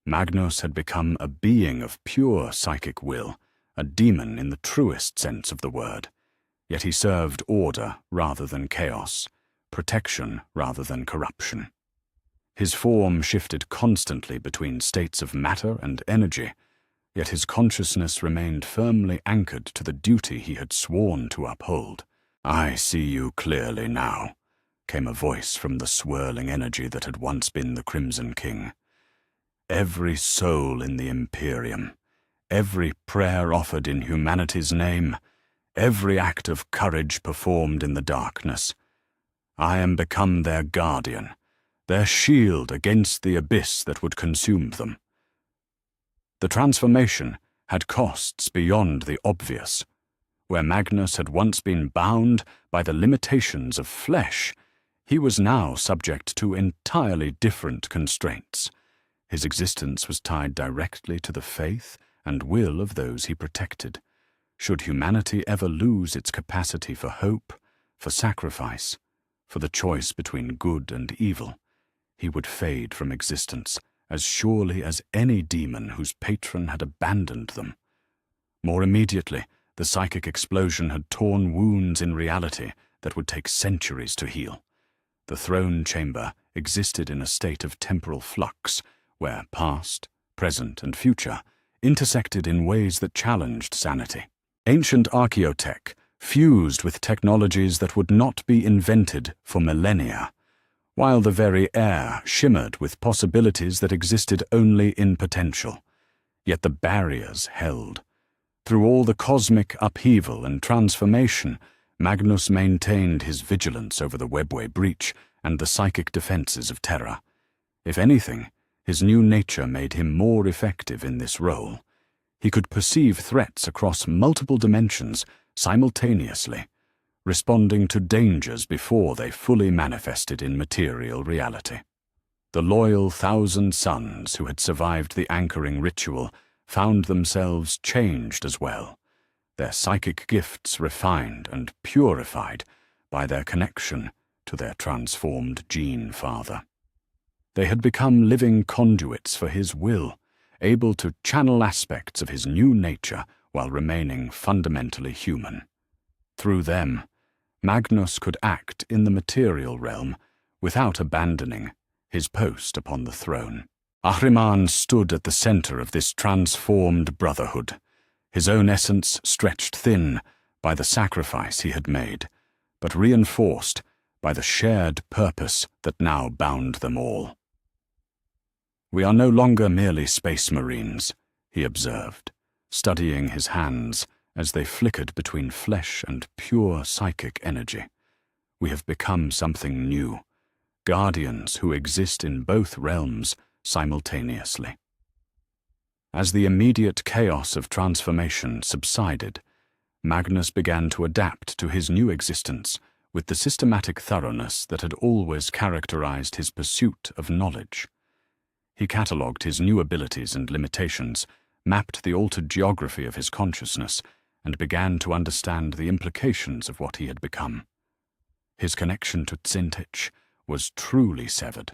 Speaker 1: Magnus had become a being of pure psychic will, a demon in the truest sense of the word, yet he served order rather than chaos, protection rather than corruption. His form shifted constantly between states of matter and energy, yet his consciousness remained firmly anchored to the duty he had sworn to uphold. "I see you clearly now," came a voice from the swirling energy that had once been the Crimson King. "Every soul in the Imperium, every prayer offered in humanity's name, every act of courage performed in the darkness. I am become their guardian, their shield against the abyss that would consume them." The transformation had costs beyond the obvious. Where Magnus had once been bound by the limitations of flesh, he was now subject to entirely different constraints. His existence was tied directly to the faith and will of those he protected. Should humanity ever lose its capacity for hope, for sacrifice, for the choice between good and evil, he would fade from existence as surely as any demon whose patron had abandoned them. More immediately, the psychic explosion had torn wounds in reality that would take centuries to heal. The throne chamber existed in a state of temporal flux, where past, present, and future intersected in ways that challenged sanity. Ancient archaeotech fused with technologies that would not be invented for millennia, while the very air shimmered with possibilities that existed only in potential. Yet the barriers held. Through all the cosmic upheaval and transformation, Magnus maintained his vigilance over the webway breach and the psychic defenses of Terra. If anything, his new nature made him more effective in this role. He could perceive threats across multiple dimensions simultaneously, responding to dangers before they fully manifested in material reality. The loyal 1,000 sons who had survived the anchoring ritual found themselves changed as well. their psychic gifts refined and purified by their connection to their transformed gene father. They had become living conduits for his will, able to channel aspects of his new nature while remaining fundamentally human. Through them, Magnus could act in the material realm without abandoning his post upon the throne. Ahriman stood at the center of this transformed brotherhood, his own essence stretched thin by the sacrifice he had made, but reinforced by the shared purpose that now bound them all. "We are no longer merely space marines," he observed, studying his hands as they flickered between flesh and pure psychic energy. "We have become something new, guardians who exist in both realms simultaneously." As the immediate chaos of transformation subsided, Magnus began to adapt to his new existence with the systematic thoroughness that had always characterized his pursuit of knowledge. He catalogued his new abilities and limitations, mapped the altered geography of his consciousness, and began to understand the implications of what he had become. His connection to Tzintich was truly severed.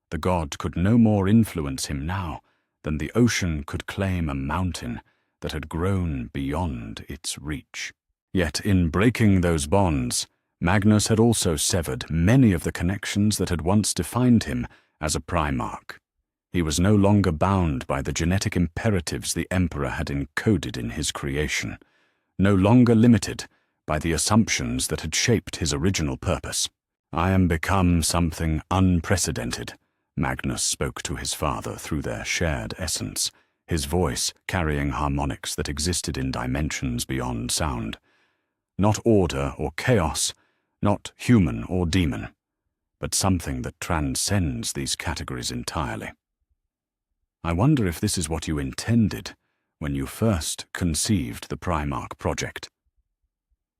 Speaker 1: The god could no more influence him now than the ocean could claim a mountain that had grown beyond its reach. Yet in breaking those bonds, Magnus had also severed many of the connections that had once defined him as a Primarch. He was no longer bound by the genetic imperatives the Emperor had encoded in his creation, no longer limited by the assumptions that had shaped his original purpose. "I am become something unprecedented," Magnus spoke to his father through their shared essence, his voice carrying harmonics that existed in dimensions beyond sound. Not order or chaos, not human or demon, but something that transcends these categories entirely. "I wonder if this is what you intended when you first conceived the Primarch project."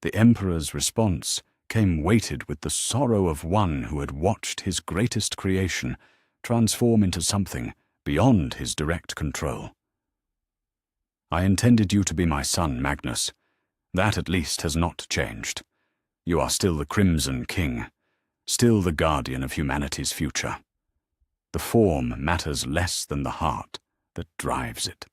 Speaker 1: The Emperor's response came weighted with the sorrow of one who had watched his greatest creation transform into something beyond his direct control. "I intended you to be my son, Magnus. That at least has not changed. You are still the Crimson King, still the guardian of humanity's future. The form matters less than the heart that drives it."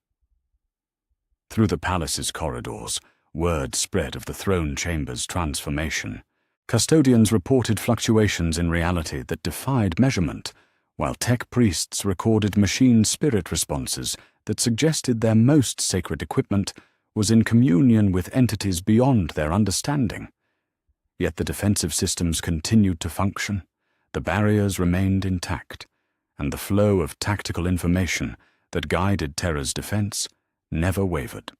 Speaker 1: Through the palace's corridors, word spread of the throne chamber's transformation. Custodians reported fluctuations in reality that defied measurement, while tech priests recorded machine spirit responses that suggested their most sacred equipment was in communion with entities beyond their understanding. Yet the defensive systems continued to function, the barriers remained intact, and the flow of tactical information that guided Terra's defense never wavered.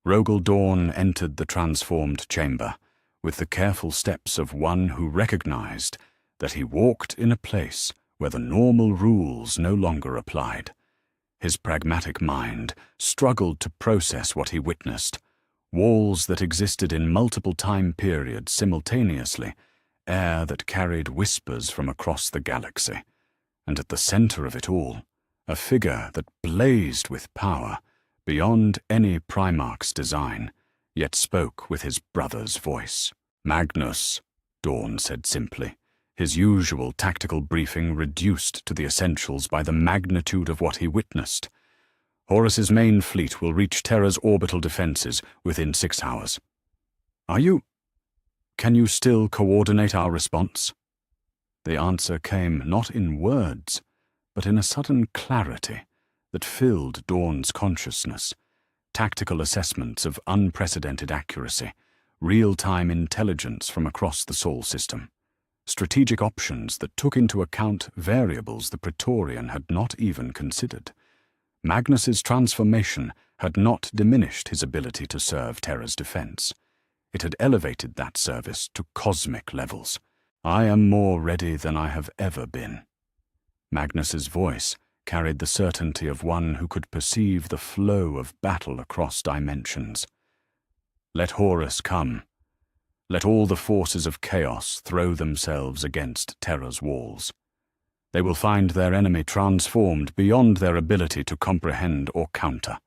Speaker 1: Rogel Dawn entered the transformed chamber with the careful steps of one who recognized that he walked in a place where the normal rules no longer applied. His pragmatic mind struggled to process what he witnessed, walls that existed in multiple time periods simultaneously, air that carried whispers from across the galaxy, and at the center of it all, a figure that blazed with power beyond any Primarch's design, yet spoke with his brother's voice. "Magnus," Dawn said simply, his usual tactical briefing reduced to the essentials by the magnitude of what he witnessed. "Horus's main fleet will reach Terra's orbital defenses within 6 hours. Can you still coordinate our response?" The answer came not in words, but in a sudden clarity that filled Dawn's consciousness. Tactical assessments of unprecedented accuracy, real-time intelligence from across the Sol system, strategic options that took into account variables the Praetorian had not even considered. Magnus's transformation had not diminished his ability to serve Terra's defense. It had elevated that service to cosmic levels. "I am more ready than I have ever been." Magnus's voice carried the certainty of one who could perceive the flow of battle across dimensions. "Let Horus come. Let all the forces of chaos throw themselves against Terra's walls. They will find their enemy transformed beyond their ability to comprehend or counter."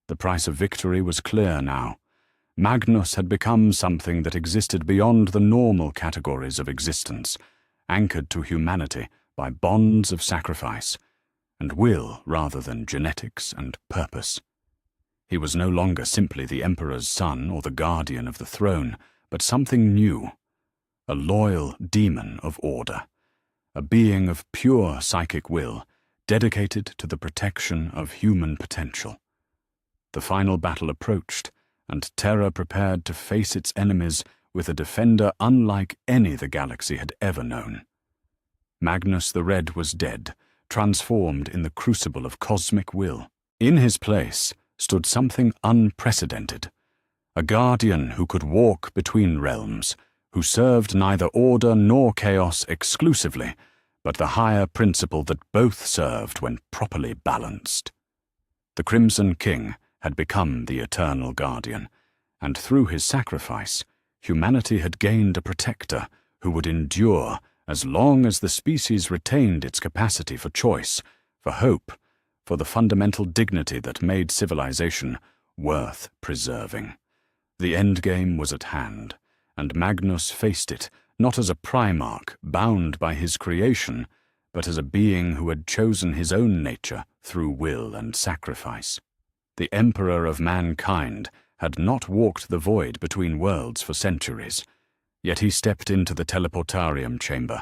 Speaker 1: The price of victory was clear now. Magnus had become something that existed beyond the normal categories of existence, anchored to humanity by bonds of sacrifice, and will rather than genetics and purpose. He was no longer simply the Emperor's son or the guardian of the throne, but something new, a loyal demon of order, a being of pure psychic will, dedicated to the protection of human potential. The final battle approached, and Terra prepared to face its enemies with a defender unlike any the galaxy had ever known. Magnus the Red was dead, transformed in the crucible of cosmic will. In his place stood something unprecedented, a guardian who could walk between realms, who served neither order nor chaos exclusively, but the higher principle that both served when properly balanced. The Crimson King had become the eternal guardian, and through his sacrifice, humanity had gained a protector who would endure as long as the species retained its capacity for choice, for hope, for the fundamental dignity that made civilization worth preserving. The endgame was at hand, and Magnus faced it not as a Primarch bound by his creation, but as a being who had chosen his own nature through will and sacrifice. The Emperor of mankind had not walked the void between worlds for centuries, yet he stepped into the teleportarium chamber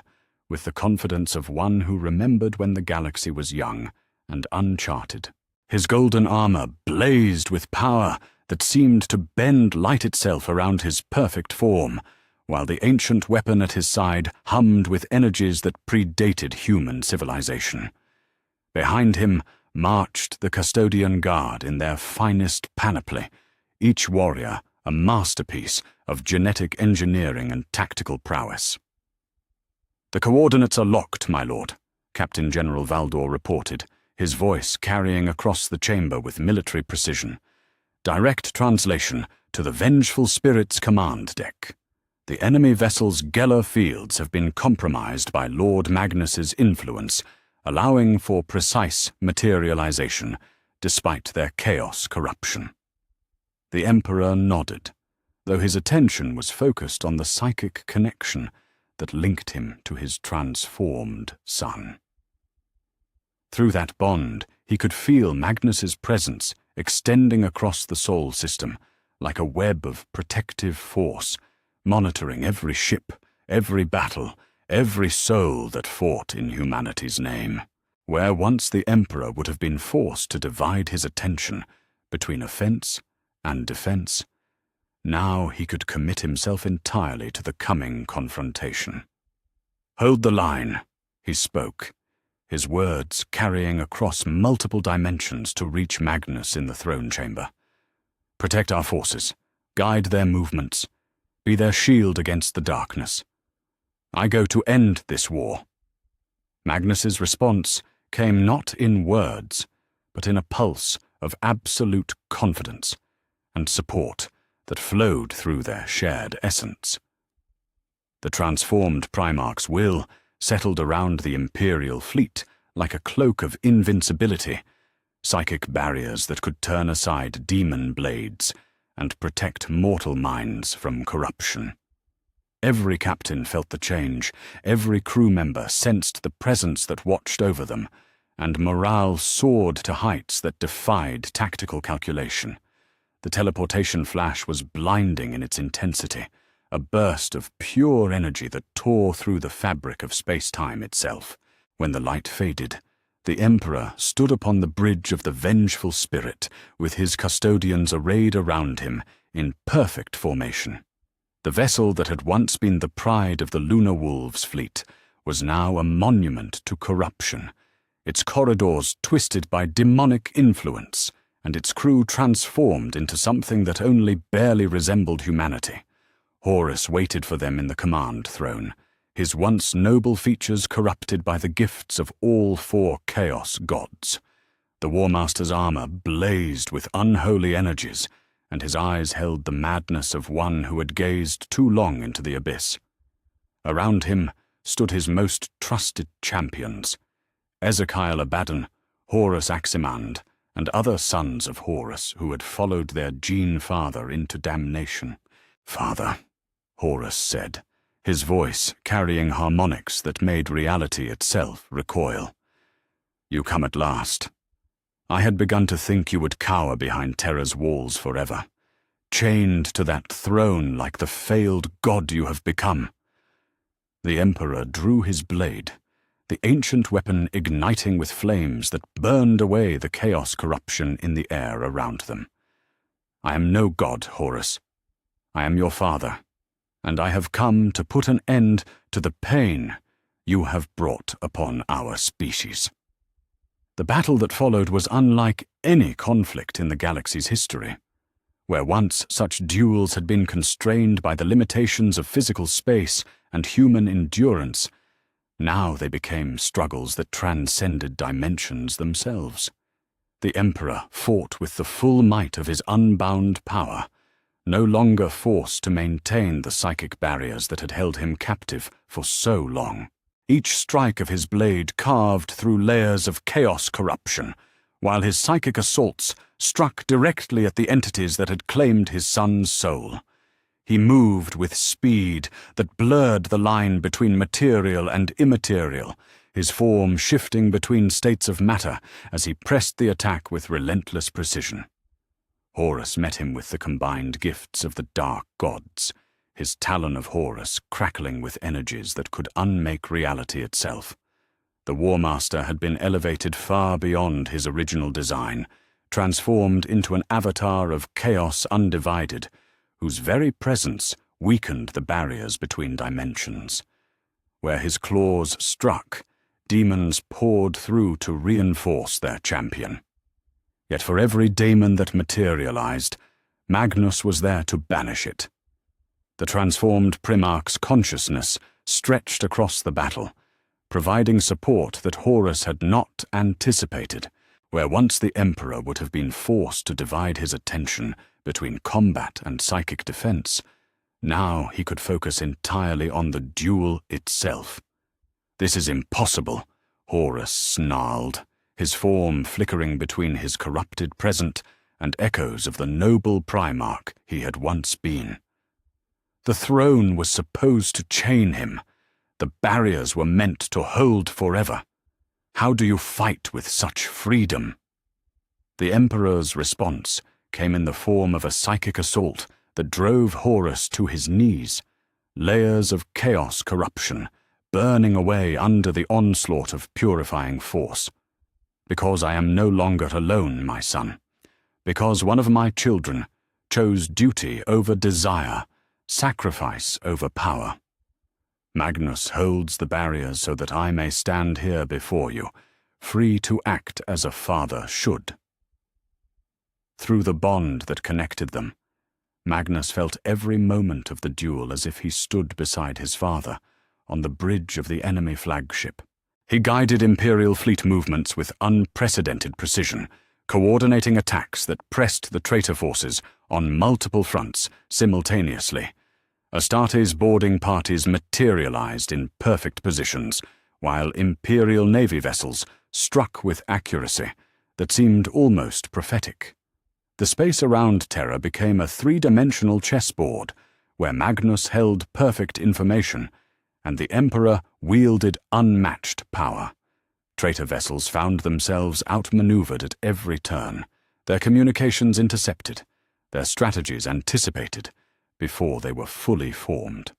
Speaker 1: with the confidence of one who remembered when the galaxy was young and uncharted. His golden armor blazed with power that seemed to bend light itself around his perfect form, while the ancient weapon at his side hummed with energies that predated human civilization. Behind him marched the custodian guard in their finest panoply, each warrior a masterpiece of genetic engineering and tactical prowess. "The coordinates are locked, my lord," Captain General Valdor reported, his voice carrying across the chamber with military precision. "Direct translation to the Vengeful Spirit's command deck. The enemy vessel's Geller fields have been compromised by Lord Magnus's influence, allowing for precise materialization, despite their chaos corruption." The Emperor nodded, though his attention was focused on the psychic connection that linked him to his transformed son. Through that bond, he could feel Magnus's presence extending across the Sol system like a web of protective force, monitoring every ship, every battle, every soul that fought in humanity's name. Where once the Emperor would have been forced to divide his attention between offense and defense, now he could commit himself entirely to the coming confrontation. "Hold the line," he spoke, his words carrying across multiple dimensions to reach Magnus in the throne chamber. "Protect our forces, guide their movements, be their shield against the darkness. I go to end this war." Magnus's response came not in words, but in a pulse of absolute confidence and support that flowed through their shared essence. The transformed Primarch's will settled around the Imperial fleet like a cloak of invincibility, psychic barriers that could turn aside demon blades and protect mortal minds from corruption. Every captain felt the change, every crew member sensed the presence that watched over them, and morale soared to heights that defied tactical calculation. The teleportation flash was blinding in its intensity, a burst of pure energy that tore through the fabric of space-time itself. When the light faded, the Emperor stood upon the bridge of the Vengeful Spirit, with his custodians arrayed around him in perfect formation. The vessel that had once been the pride of the Lunar Wolves' fleet was now a monument to corruption, its corridors twisted by demonic influence, and its crew transformed into something that only barely resembled humanity. Horus waited for them in the command throne, his once noble features corrupted by the gifts of all four chaos gods. The War Master's armor blazed with unholy energies, and his eyes held the madness of one who had gazed too long into the abyss. Around him stood his most trusted champions, Ezekiel Abaddon, Horus Aximand, and other sons of Horus who had followed their gene father into damnation. "Father," Horus said, his voice carrying harmonics that made reality itself recoil. "You come at last. I had begun to think you would cower behind Terra's walls forever, chained to that throne like the failed god you have become." The Emperor drew his blade, the ancient weapon igniting with flames that burned away the chaos corruption in the air around them. "I am no god, Horus. I am your father, and I have come to put an end to the pain you have brought upon our species." The battle that followed was unlike any conflict in the galaxy's history. Where once such duels had been constrained by the limitations of physical space and human endurance, now they became struggles that transcended dimensions themselves. The Emperor fought with the full might of his unbound power, no longer forced to maintain the psychic barriers that had held him captive for so long. Each strike of his blade carved through layers of chaos corruption, while his psychic assaults struck directly at the entities that had claimed his son's soul. He moved with speed that blurred the line between material and immaterial, his form shifting between states of matter as he pressed the attack with relentless precision. Horus met him with the combined gifts of the dark gods, his talon of Horus crackling with energies that could unmake reality itself. The War Master had been elevated far beyond his original design, transformed into an avatar of chaos undivided, whose very presence weakened the barriers between dimensions. Where his claws struck, demons poured through to reinforce their champion. Yet for every daemon that materialized, Magnus was there to banish it. The transformed Primarch's consciousness stretched across the battle, providing support that Horus had not anticipated. Where once the Emperor would have been forced to divide his attention between combat and psychic defense, now he could focus entirely on the duel itself. "This is impossible," Horus snarled, his form flickering between his corrupted present and echoes of the noble Primarch he had once been. The throne was supposed to chain him. The barriers were meant to hold forever. How do you fight with such freedom? The Emperor's response came in the form of a psychic assault that drove Horus to his knees, layers of chaos corruption burning away under the onslaught of purifying force. "Because I am no longer alone, my son. Because one of my children chose duty over desire, sacrifice over power. Magnus holds the barriers so that I may stand here before you, free to act as a father should." Through the bond that connected them, Magnus felt every moment of the duel as if he stood beside his father, on the bridge of the enemy flagship. He guided Imperial fleet movements with unprecedented precision, coordinating attacks that pressed the traitor forces on multiple fronts simultaneously. Astartes boarding parties materialized in perfect positions, while Imperial Navy vessels struck with accuracy that seemed almost prophetic. The space around Terra became a three-dimensional chessboard, where Magnus held perfect information, and the Emperor wielded unmatched power. Traitor vessels found themselves outmaneuvered at every turn, their communications intercepted, their strategies anticipated, before they were fully formed.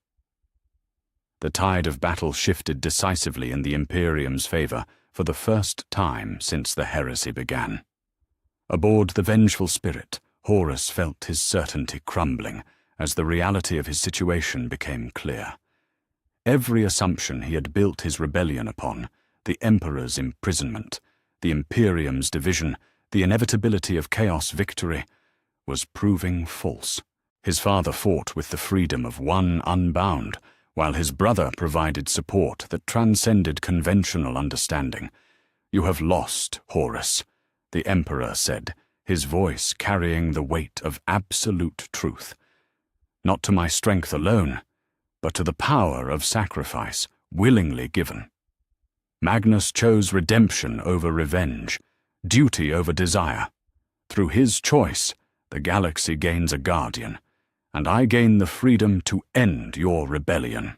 Speaker 1: The tide of battle shifted decisively in the Imperium's favor for the first time since the heresy began. Aboard the vengeful spirit, Horus felt his certainty crumbling as the reality of his situation became clear. Every assumption he had built his rebellion upon, the Emperor's imprisonment, the Imperium's division, the inevitability of chaos victory, was proving false. His father fought with the freedom of one unbound, while his brother provided support that transcended conventional understanding. "You have lost, Horus," the Emperor said, his voice carrying the weight of absolute truth. "Not to my strength alone, but to the power of sacrifice willingly given. Magnus chose redemption over revenge, duty over desire. Through his choice, the galaxy gains a guardian, and I gain the freedom to end your rebellion."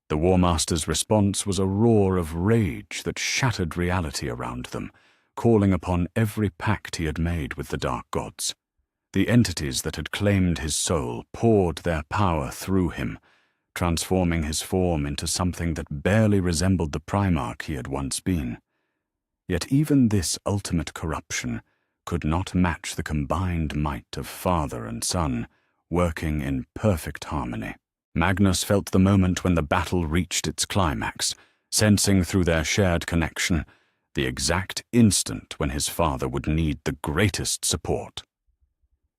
Speaker 1: The War Master's response was a roar of rage that shattered reality around them, calling upon every pact he had made with the dark gods. The entities that had claimed his soul poured their power through him, transforming his form into something that barely resembled the Primarch he had once been. Yet even this ultimate corruption could not match the combined might of father and son, working in perfect harmony. Magnus felt the moment when the battle reached its climax, sensing through their shared connection the exact instant when his father would need the greatest support.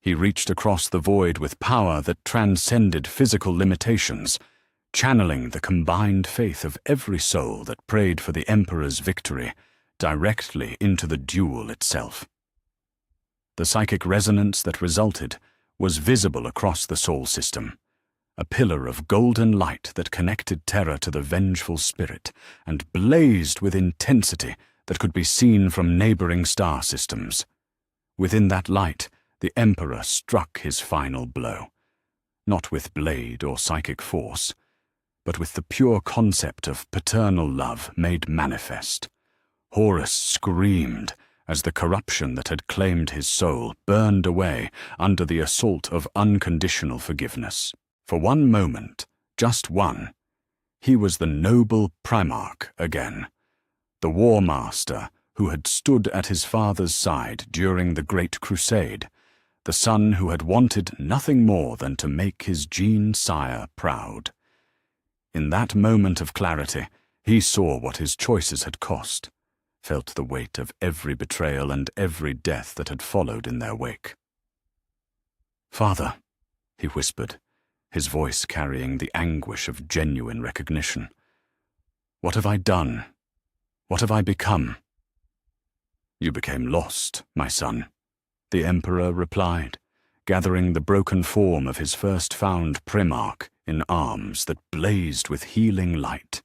Speaker 1: He reached across the void with power that transcended physical limitations, channeling the combined faith of every soul that prayed for the Emperor's victory directly into the duel itself. The psychic resonance that resulted was visible across the Sol system, a pillar of golden light that connected Terra to the vengeful spirit and blazed with intensity that could be seen from neighboring star systems. Within that light, the Emperor struck his final blow, not with blade or psychic force, but with the pure concept of paternal love made manifest. Horus screamed as the corruption that had claimed his soul burned away under the assault of unconditional forgiveness. For one moment, just one, he was the noble Primarch again, the War Master who had stood at his father's side during the Great Crusade, the son who had wanted nothing more than to make his gene sire proud. In that moment of clarity, he saw what his choices had cost, felt the weight of every betrayal and every death that had followed in their wake. "Father," he whispered, his voice carrying the anguish of genuine recognition. "What have I done? What have I become?" "You became lost, my son," the Emperor replied, gathering the broken form of his first-found Primarch in arms that blazed with healing light.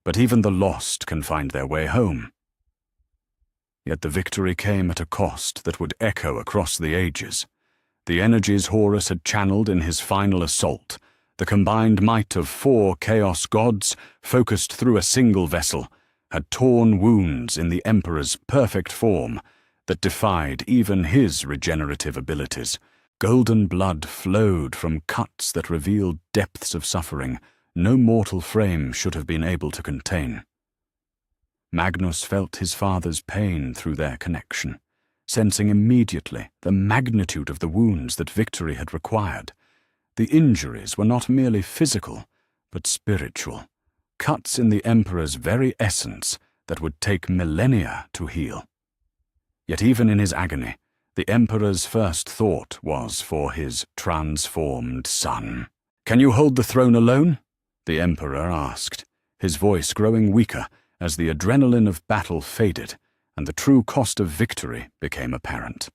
Speaker 1: "But even the lost can find their way home." Yet the victory came at a cost that would echo across the ages. The energies Horus had channeled in his final assault, the combined might of 4 Chaos gods, focused through a single vessel, had torn wounds in the Emperor's perfect form that defied even his regenerative abilities. Golden blood flowed from cuts that revealed depths of suffering no mortal frame should have been able to contain. Magnus felt his father's pain through their connection, sensing immediately the magnitude of the wounds that victory had required. The injuries were not merely physical, but spiritual, cuts in the Emperor's very essence that would take millennia to heal. Yet even in his agony, the Emperor's first thought was for his transformed son. "Can you hold the throne alone?" the Emperor asked, his voice growing weaker as the adrenaline of battle faded and the true cost of victory became apparent.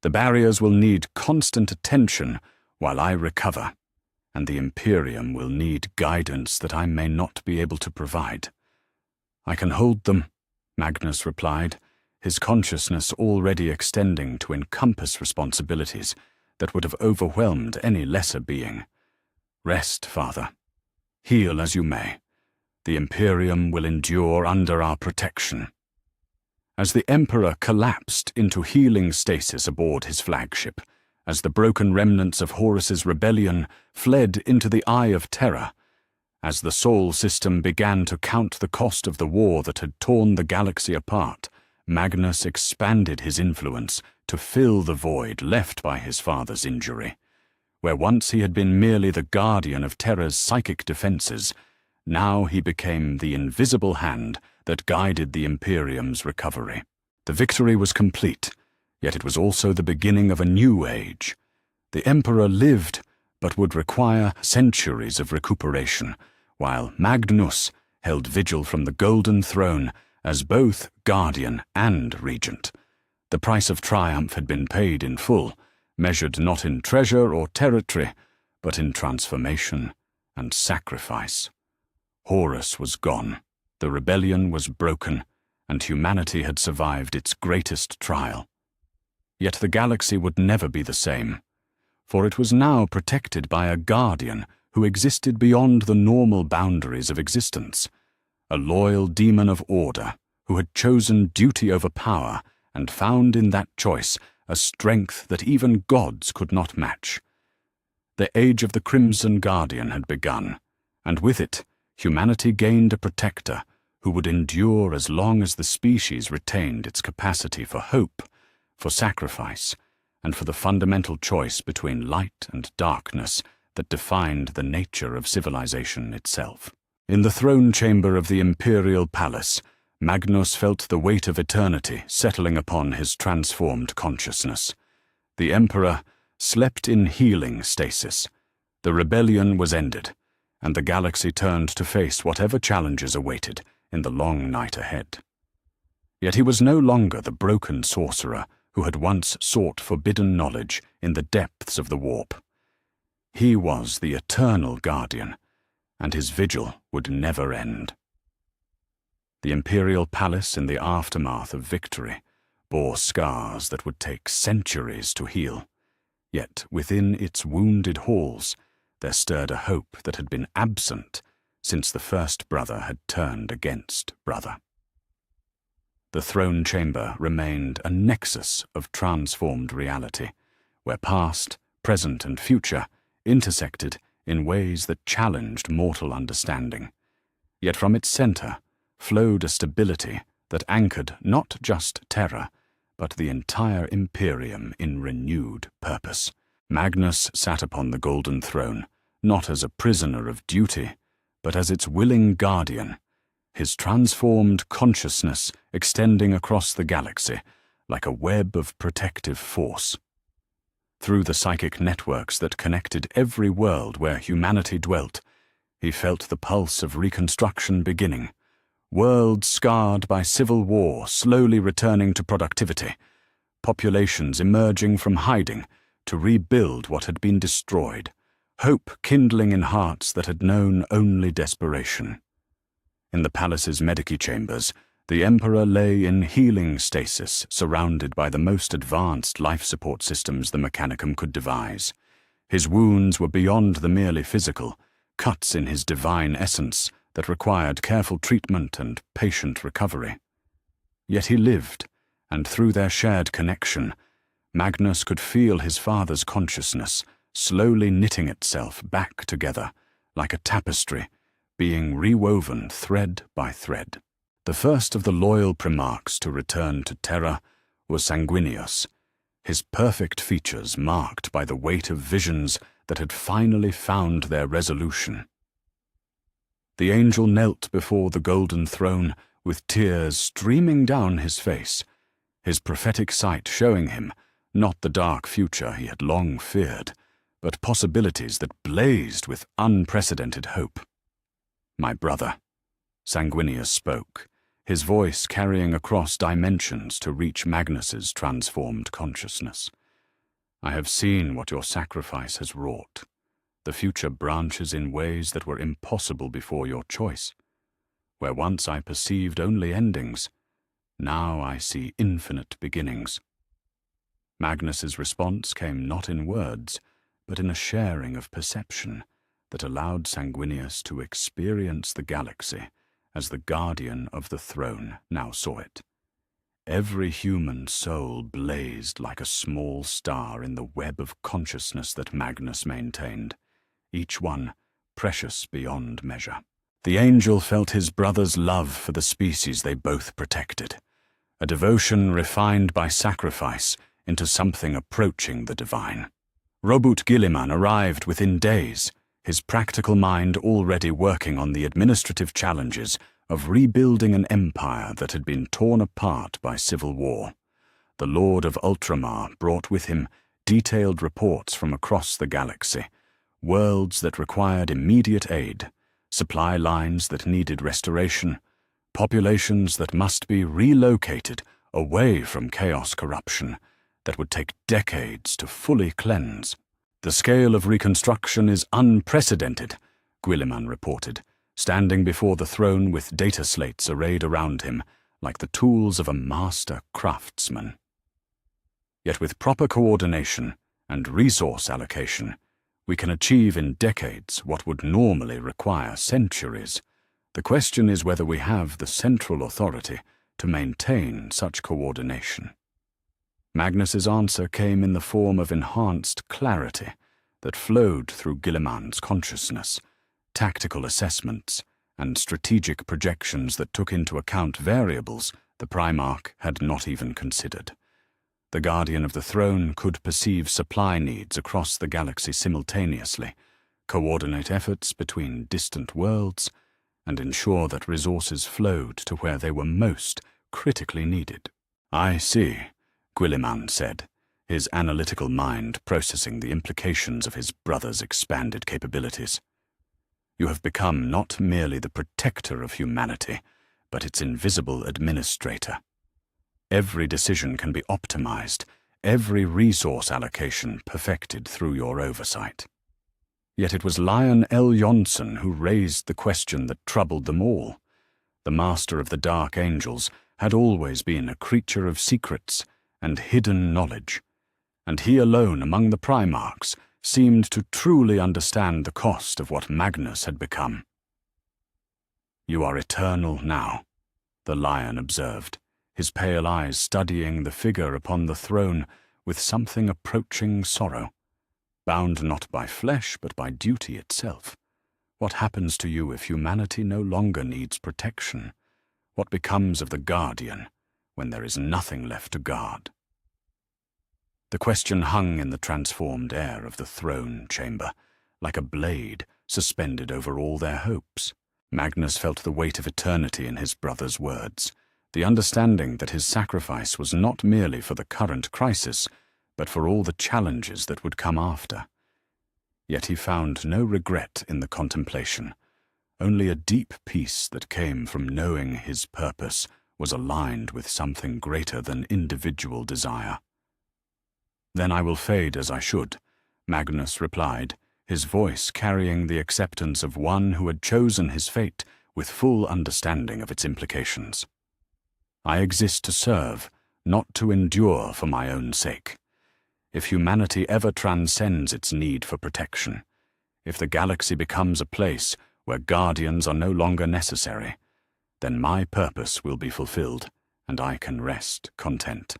Speaker 1: "The barriers will need constant attention while I recover, and the Imperium will need guidance that I may not be able to provide." "I can hold them," Magnus replied, his consciousness already extending to encompass responsibilities that would have overwhelmed any lesser being. "Rest, Father. Heal as you may. The Imperium will endure under our protection." As the Emperor collapsed into healing stasis aboard his flagship, as the broken remnants of Horus's rebellion fled into the Eye of Terror, as the Sol system began to count the cost of the war that had torn the galaxy apart, Magnus expanded his influence to fill the void left by his father's injury. Where once he had been merely the guardian of Terra's psychic defenses, now he became the invisible hand that guided the Imperium's recovery. The victory was complete, yet it was also the beginning of a new age. The Emperor lived, but would require centuries of recuperation, while Magnus held vigil from the Golden Throne as both guardian and regent. The price of triumph had been paid in full, measured not in treasure or territory, but in transformation and sacrifice. Horus was gone, the rebellion was broken, and humanity had survived its greatest trial. Yet the galaxy would never be the same, for it was now protected by a guardian who existed beyond the normal boundaries of existence, a loyal demon of order who had chosen duty over power and found in that choice a strength that even gods could not match. The age of the Crimson Guardian had begun, and with it, humanity gained a protector who would endure as long as the species retained its capacity for hope, for sacrifice, and for the fundamental choice between light and darkness that defined the nature of civilization itself. In the throne chamber of the Imperial Palace, Magnus felt the weight of eternity settling upon his transformed consciousness. The Emperor slept in healing stasis. The rebellion was ended, and the galaxy turned to face whatever challenges awaited in the long night ahead. Yet he was no longer the broken sorcerer who had once sought forbidden knowledge in the depths of the warp. He was the eternal guardian, and his vigil would never end. The Imperial Palace in the aftermath of victory bore scars that would take centuries to heal, yet within its wounded halls there stirred a hope that had been absent since the first brother had turned against brother. The throne chamber remained a nexus of transformed reality, where past, present, and future intersected in ways that challenged mortal understanding. Yet from its center flowed a stability that anchored not just terror, but the entire Imperium in renewed purpose. Magnus sat upon the golden throne, not as a prisoner of duty, but as its willing guardian, his transformed consciousness extending across the galaxy like a web of protective force. Through the psychic networks that connected every world where humanity dwelt, he felt the pulse of reconstruction beginning, worlds scarred by civil war slowly returning to productivity, populations emerging from hiding to rebuild what had been destroyed, hope kindling in hearts that had known only desperation. In the palace's medici chambers, the Emperor lay in healing stasis, surrounded by the most advanced life support systems the Mechanicum could devise. His wounds were beyond the merely physical, cuts in his divine essence that required careful treatment and patient recovery. Yet he lived, and through their shared connection, Magnus could feel his father's consciousness slowly knitting itself back together, like a tapestry, being rewoven thread by thread. The first of the loyal primarchs to return to Terra was Sanguinius, his perfect features marked by the weight of visions that had finally found their resolution. The angel knelt before the golden throne with tears streaming down his face, his prophetic sight showing him not the dark future he had long feared, but possibilities that blazed with unprecedented hope. "My brother," Sanguinius spoke, his voice carrying across dimensions to reach Magnus's transformed consciousness. "I have seen what your sacrifice has wrought. The future branches in ways that were impossible before your choice. Where once I perceived only endings, now I see infinite beginnings." Magnus's response came not in words, but in a sharing of perception that allowed Sanguinius to experience the galaxy as the guardian of the throne now saw it. Every human soul blazed like a small star in the web of consciousness that Magnus maintained, each one precious beyond measure. The angel felt his brother's love for the species they both protected, a devotion refined by sacrifice into something approaching the divine. Robert Guilliman arrived within days, his practical mind already working on the administrative challenges of rebuilding an empire that had been torn apart by civil war. The Lord of Ultramar brought with him detailed reports from across the galaxy, worlds that required immediate aid, supply lines that needed restoration, populations that must be relocated away from chaos corruption that would take decades to fully cleanse. "The scale of reconstruction is unprecedented," Guilliman reported, standing before the throne with data slates arrayed around him, like the tools of a master craftsman. Yet with proper coordination and resource allocation, we can achieve in decades what would normally require centuries. The question is whether we have the central authority to maintain such coordination. Magnus's answer came in the form of enhanced clarity that flowed through Guilliman's consciousness, tactical assessments, and strategic projections that took into account variables the Primarch had not even considered. The Guardian of the Throne could perceive supply needs across the galaxy simultaneously, coordinate efforts between distant worlds, and ensure that resources flowed to where they were most critically needed. "I see," Guilliman said, his analytical mind processing the implications of his brother's expanded capabilities. "You have become not merely the protector of humanity, but its invisible administrator. Every decision can be optimized, every resource allocation perfected through your oversight." Yet it was Lion L. Johnson who raised the question that troubled them all. The Master of the Dark Angels had always been a creature of secrets and hidden knowledge, and he alone among the Primarchs seemed to truly understand the cost of what Magnus had become. "You are eternal now," the Lion observed, his pale eyes studying the figure upon the throne with something approaching sorrow. "Bound not by flesh but by duty itself. What happens to you if humanity no longer needs protection? What becomes of the Guardian when there is nothing left to guard?" The question hung in the transformed air of the throne chamber, like a blade suspended over all their hopes. Magnus felt the weight of eternity in his brother's words, the understanding that his sacrifice was not merely for the current crisis, but for all the challenges that would come after. Yet he found no regret in the contemplation, only a deep peace that came from knowing his purpose was aligned with something greater than individual desire. "Then I will fade as I should," Magnus replied, his voice carrying the acceptance of one who had chosen his fate with full understanding of its implications. "I exist to serve, not to endure for my own sake. If humanity ever transcends its need for protection, if the galaxy becomes a place where guardians are no longer necessary, then my purpose will be fulfilled, and I can rest content."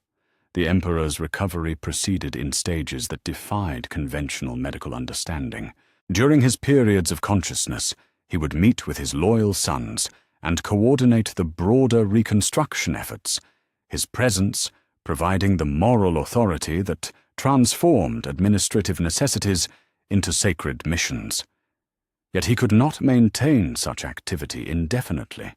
Speaker 1: The Emperor's recovery proceeded in stages that defied conventional medical understanding. During his periods of consciousness, he would meet with his loyal sons and coordinate the broader reconstruction efforts, his presence providing the moral authority that transformed administrative necessities into sacred missions. Yet he could not maintain such activity indefinitely,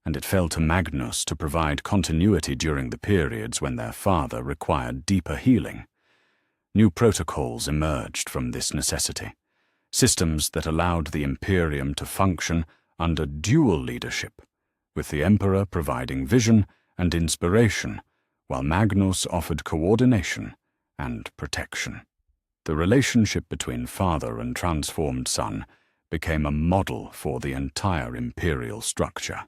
Speaker 1: and it fell to Magnus to provide continuity during the periods when their father required deeper healing. New protocols emerged from this necessity, systems that allowed the Imperium to function under dual leadership, with the Emperor providing vision and inspiration, while Magnus offered coordination and protection. The relationship between father and transformed son became a model for the entire imperial structure,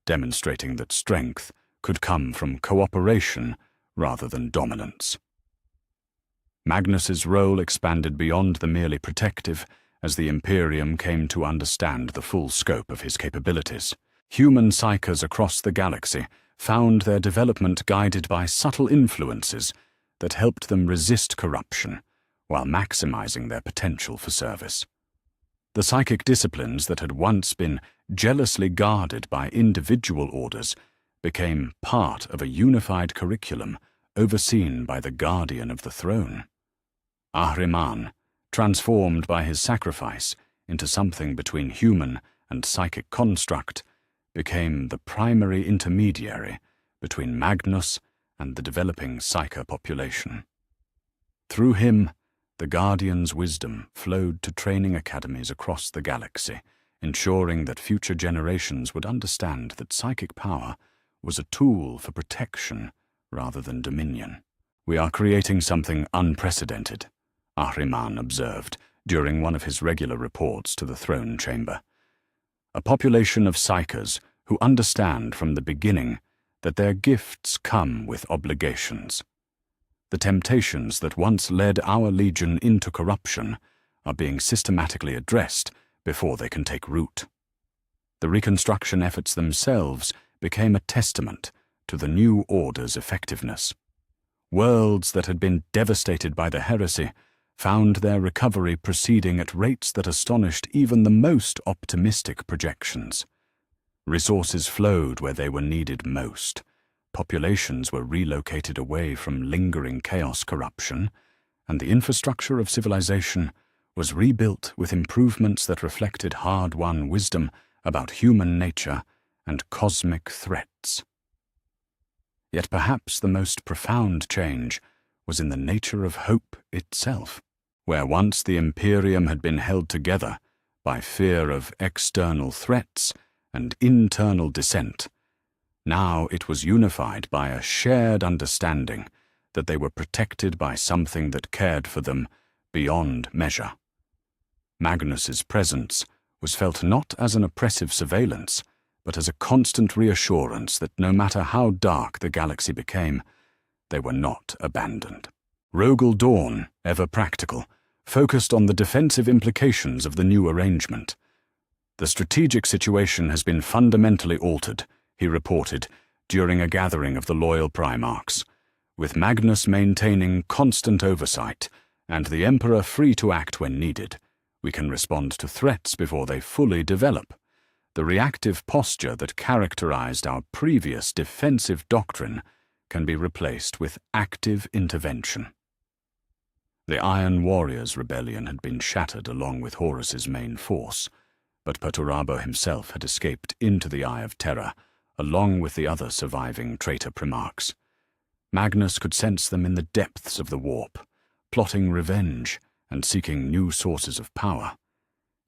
Speaker 1: demonstrating that strength could come from cooperation rather than dominance. Magnus's role expanded beyond the merely protective as the Imperium came to understand the full scope of his capabilities. Human psychers across the galaxy found their development guided by subtle influences that helped them resist corruption while maximizing their potential for service. The psychic disciplines that had once been jealously guarded by individual orders became part of a unified curriculum overseen by the Guardian of the Throne. Ahriman, transformed by his sacrifice into something between human and psychic construct, became the primary intermediary between Magnus and the developing psyker population. Through him, the Guardian's wisdom flowed to training academies across the galaxy, ensuring that future generations would understand that psychic power was a tool for protection rather than dominion. "We are creating something unprecedented," Ahriman observed during one of his regular reports to the throne chamber. "A population of psychers who understand from the beginning that their gifts come with obligations. The temptations that once led our Legion into corruption are being systematically addressed before they can take root. The reconstruction efforts themselves became a testament to the new order's effectiveness. Worlds that had been devastated by the heresy found their recovery proceeding at rates that astonished even the most optimistic projections. Resources flowed where they were needed most. Populations were relocated away from lingering chaos corruption, and the infrastructure of civilization was rebuilt with improvements that reflected hard-won wisdom about human nature and cosmic threats. Yet perhaps the most profound change was in the nature of hope itself. Where once the Imperium had been held together by fear of external threats and internal dissent, now it was unified by a shared understanding that they were protected by something that cared for them beyond measure. Magnus's presence was felt not as an oppressive surveillance, but as a constant reassurance that no matter how dark the galaxy became, they were not abandoned. Rogel Dawn, ever practical, focused on the defensive implications of the new arrangement. "The strategic situation has been fundamentally altered," he reported during a gathering of the loyal Primarchs, "with Magnus maintaining constant oversight and the Emperor free to act when needed. We can respond to threats before they fully develop. The reactive posture that characterized our previous defensive doctrine can be replaced with active intervention." The Iron Warriors' rebellion had been shattered along with Horus's main force, but Perturabo himself had escaped into the Eye of Terror, along with the other surviving traitor Primarchs. Magnus could sense them in the depths of the warp, plotting revenge and seeking new sources of power.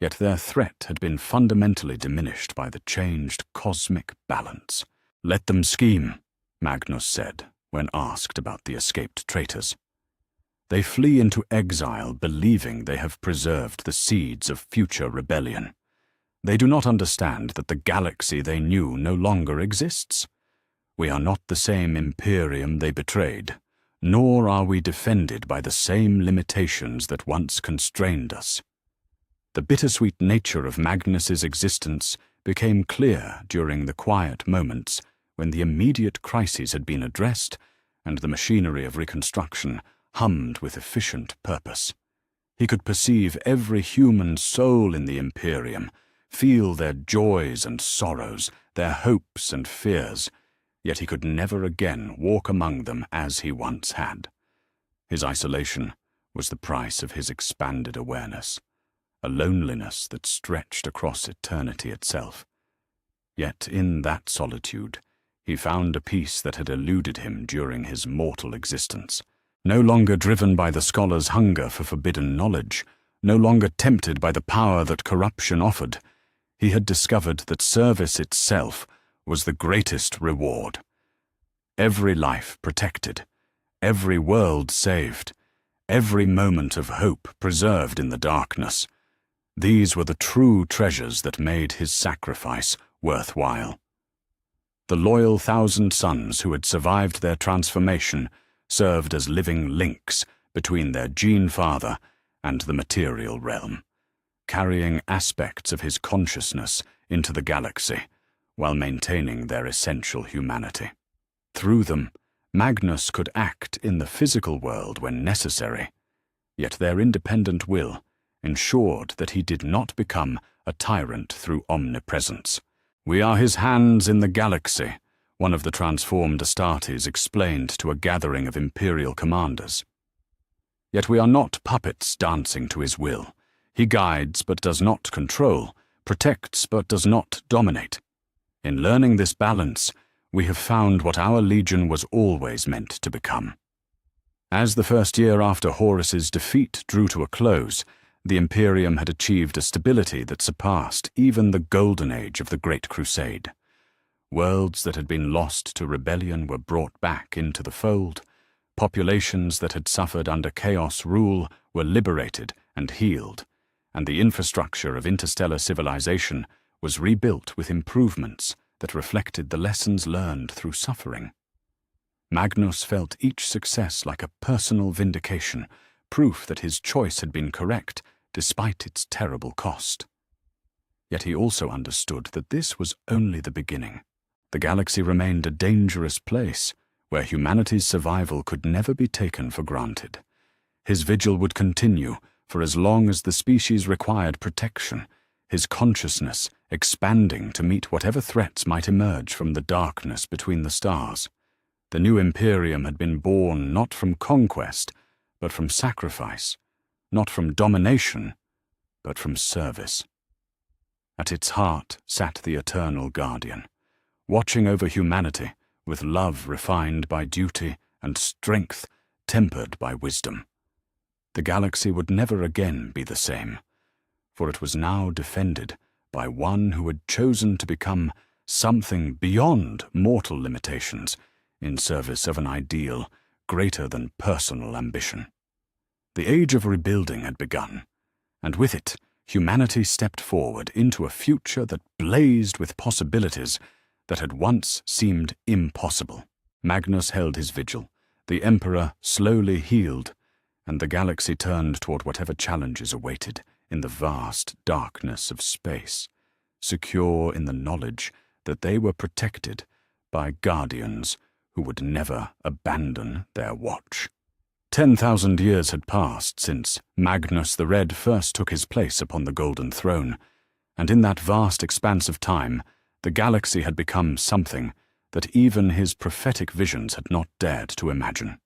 Speaker 1: Yet their threat had been fundamentally diminished by the changed cosmic balance. "Let them scheme," Magnus said when asked about the escaped traitors. "They flee into exile believing they have preserved the seeds of future rebellion. They do not understand that the galaxy they knew no longer exists. We are not the same Imperium they betrayed, nor are we defended by the same limitations that once constrained us." The bittersweet nature of Magnus's existence became clear during the quiet moments when the immediate crises had been addressed and the machinery of reconstruction hummed with efficient purpose. He could perceive every human soul in the Imperium, feel their joys and sorrows, their hopes and fears, yet he could never again walk among them as he once had. His isolation was the price of his expanded awareness, a loneliness that stretched across eternity itself. Yet in that solitude, he found a peace that had eluded him during his mortal existence. No longer driven by the scholar's hunger for forbidden knowledge, no longer tempted by the power that corruption offered, he had discovered that service itself was the greatest reward. Every life protected, every world saved, every moment of hope preserved in the darkness. These were the true treasures that made his sacrifice worthwhile. The loyal 1,000 sons who had survived their transformation served as living links between their gene father and the material realm, carrying aspects of his consciousness into the galaxy while maintaining their essential humanity. Through them, Magnus could act in the physical world when necessary, yet their independent will ensured that he did not become a tyrant through omnipresence. "We are his hands in the galaxy," one of the transformed Astartes explained to a gathering of Imperial commanders. "Yet we are not puppets dancing to his will. He guides but does not control, protects but does not dominate. In learning this balance, we have found what our Legion was always meant to become." As the first year after Horus's defeat drew to a close, the Imperium had achieved a stability that surpassed even the golden age of the Great Crusade. Worlds that had been lost to rebellion were brought back into the fold. Populations that had suffered under chaos rule were liberated and healed, and the infrastructure of interstellar civilization was rebuilt with improvements that reflected the lessons learned through suffering. Magnus felt each success like a personal vindication, proof that his choice had been correct despite its terrible cost. Yet he also understood that this was only the beginning. The galaxy remained a dangerous place where humanity's survival could never be taken for granted. His vigil would continue for as long as the species required protection, his consciousness expanding to meet whatever threats might emerge from the darkness between the stars. The new Imperium had been born not from conquest, but from sacrifice, not from domination, but from service. At its heart sat the Eternal Guardian, watching over humanity with love refined by duty and strength tempered by wisdom. The galaxy would never again be the same, for it was now defended by one who had chosen to become something beyond mortal limitations in service of an ideal greater than personal ambition. The age of rebuilding had begun, and with it, humanity stepped forward into a future that blazed with possibilities that had once seemed impossible. Magnus held his vigil, the Emperor slowly healed, and the galaxy turned toward whatever challenges awaited in the vast darkness of space, secure in the knowledge that they were protected by guardians who would never abandon their watch. 10,000 years had passed since Magnus the Red first took his place upon the Golden Throne, and in that vast expanse of time, the galaxy had become something that even his prophetic visions had not dared to imagine.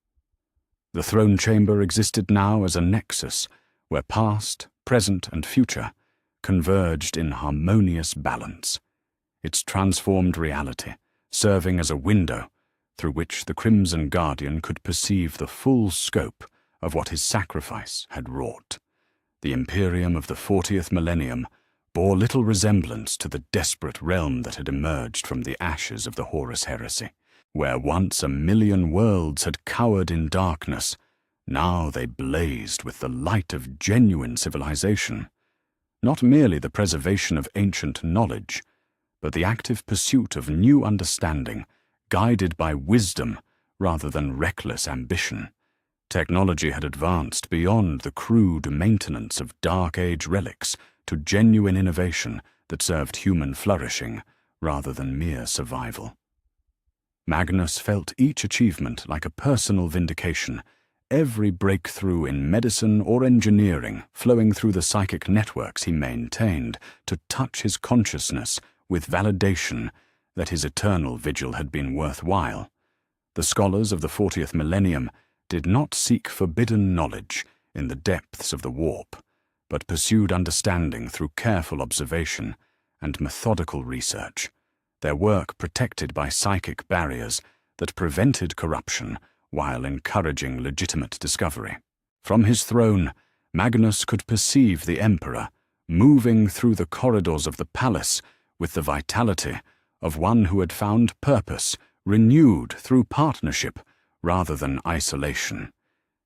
Speaker 1: The throne chamber existed now as a nexus where past, present, and future converged in harmonious balance, its transformed reality serving as a window through which the Crimson Guardian could perceive the full scope of what his sacrifice had wrought. The Imperium of the 40th millennium bore little resemblance to the desperate realm that had emerged from the ashes of the Horus heresy. Where once 1,000,000 worlds had cowered in darkness, now they blazed with the light of genuine civilization. Not merely the preservation of ancient knowledge, but the active pursuit of new understanding, guided by wisdom rather than reckless ambition. Technology had advanced beyond the crude maintenance of Dark Age relics to genuine innovation that served human flourishing rather than mere survival. Magnus felt each achievement like a personal vindication, every breakthrough in medicine or engineering flowing through the psychic networks he maintained to touch his consciousness with validation that his eternal vigil had been worthwhile. The scholars of the 40th millennium did not seek forbidden knowledge in the depths of the warp, but pursued understanding through careful observation and methodical research, their work protected by psychic barriers that prevented corruption while encouraging legitimate discovery. From his throne, Magnus could perceive the Emperor moving through the corridors of the palace with the vitality of one who had found purpose renewed through partnership rather than isolation.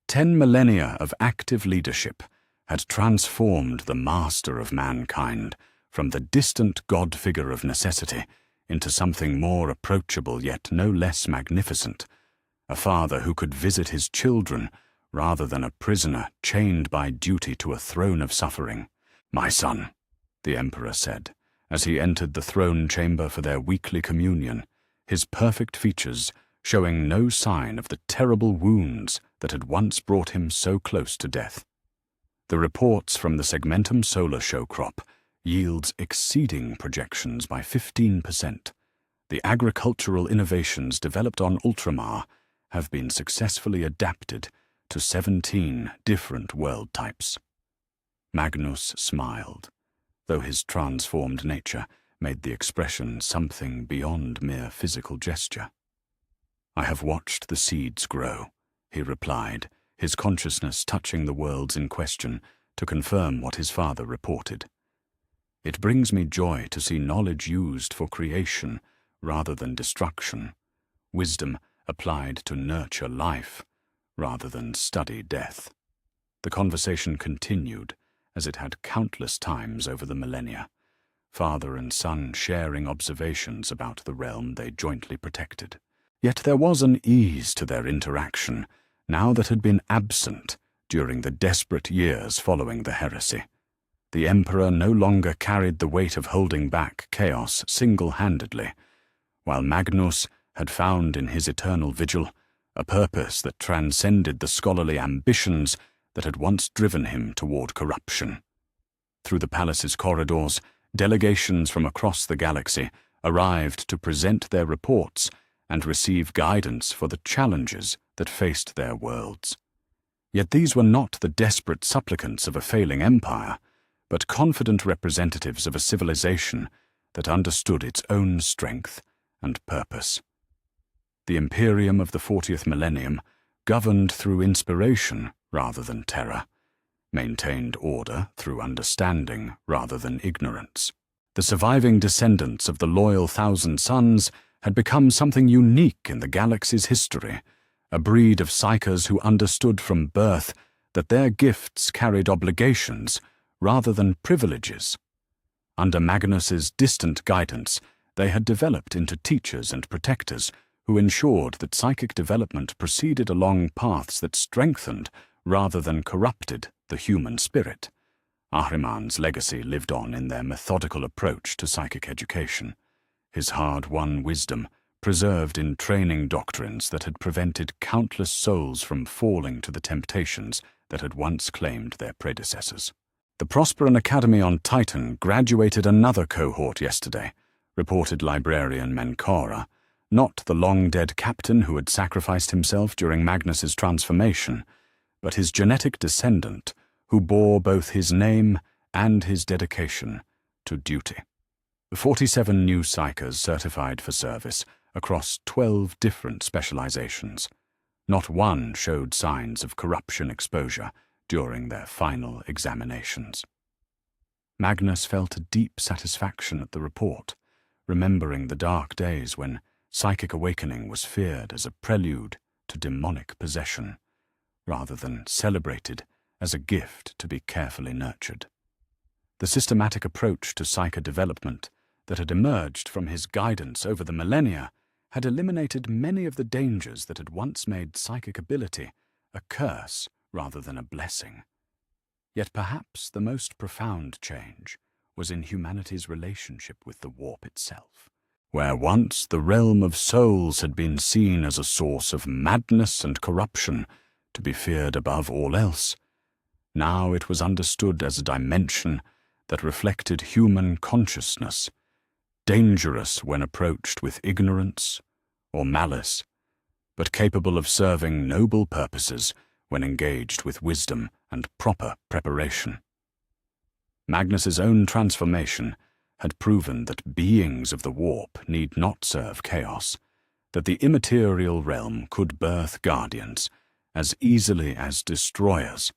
Speaker 1: 10 millennia of active leadership had transformed the master of mankind from the distant god figure of necessity into something more approachable yet no less magnificent, a father who could visit his children rather than a prisoner chained by duty to a throne of suffering. "My son," the Emperor said, as he entered the throne chamber for their weekly communion, his perfect features showing no sign of the terrible wounds that had once brought him so close to death. The reports from the Segmentum solar show crop yields exceeding projections by 15%. The agricultural innovations developed on Ultramar have been successfully adapted to 17 different world types. Magnus smiled, though his transformed nature made the expression something beyond mere physical gesture. "I have watched the seeds grow," he replied, his consciousness touching the worlds in question to confirm what his father reported. "It brings me joy to see knowledge used for creation rather than destruction, wisdom applied to nurture life rather than study death." The conversation continued, as it had countless times over the millennia. father and son sharing observations about the realm they jointly protected. Yet there was an ease to their interaction, now that had been absent during the desperate years following the heresy. The Emperor no longer carried the weight of holding back chaos single-handedly, while Magnus had found in his eternal vigil a purpose that transcended the scholarly ambitions that had once driven him toward corruption. Through the palace's corridors, delegations from across the galaxy arrived to present their reports and receive guidance for the challenges that faced their worlds. Yet these were not the desperate supplicants of a failing empire, but confident representatives of a civilization that understood its own strength and purpose. The Imperium of the 40th millennium governed through inspiration rather than terror, maintained order through understanding rather than ignorance. The surviving descendants of the loyal Thousand Sons had become something unique in the galaxy's history, a breed of psychers who understood from birth that their gifts carried obligations rather than privileges. Under Magnus's distant guidance, they had developed into teachers and protectors who ensured that psychic development proceeded along paths that strengthened rather than corrupted the human spirit. Ahriman's legacy lived on in their methodical approach to psychic education, his hard-won wisdom preserved in training doctrines that had prevented countless souls from falling to the temptations that had once claimed their predecessors. The Prosperan Academy on Titan graduated another cohort yesterday, reported librarian Menkara, not the long-dead captain who had sacrificed himself during Magnus's transformation, but his genetic descendant who bore both his name and his dedication to duty. 47 new psychers certified for service across 12 different specializations. Not one showed signs of corruption exposure during their final examinations. Magnus felt a deep satisfaction at the report, remembering the dark days when psychic awakening was feared as a prelude to demonic possession, rather than celebrated as a gift to be carefully nurtured. The systematic approach to psychic development that had emerged from his guidance over the millennia had eliminated many of the dangers that had once made psychic ability a curse rather than a blessing. Yet perhaps the most profound change was in humanity's relationship with the warp itself. Where once the realm of souls had been seen as a source of madness and corruption to be feared above all else, now it was understood as a dimension that reflected human consciousness, dangerous when approached with ignorance or malice, but capable of serving noble purposes when engaged with wisdom and proper preparation. Magnus's own transformation had proven that beings of the warp need not serve chaos, that the immaterial realm could birth guardians as easily as destroyers.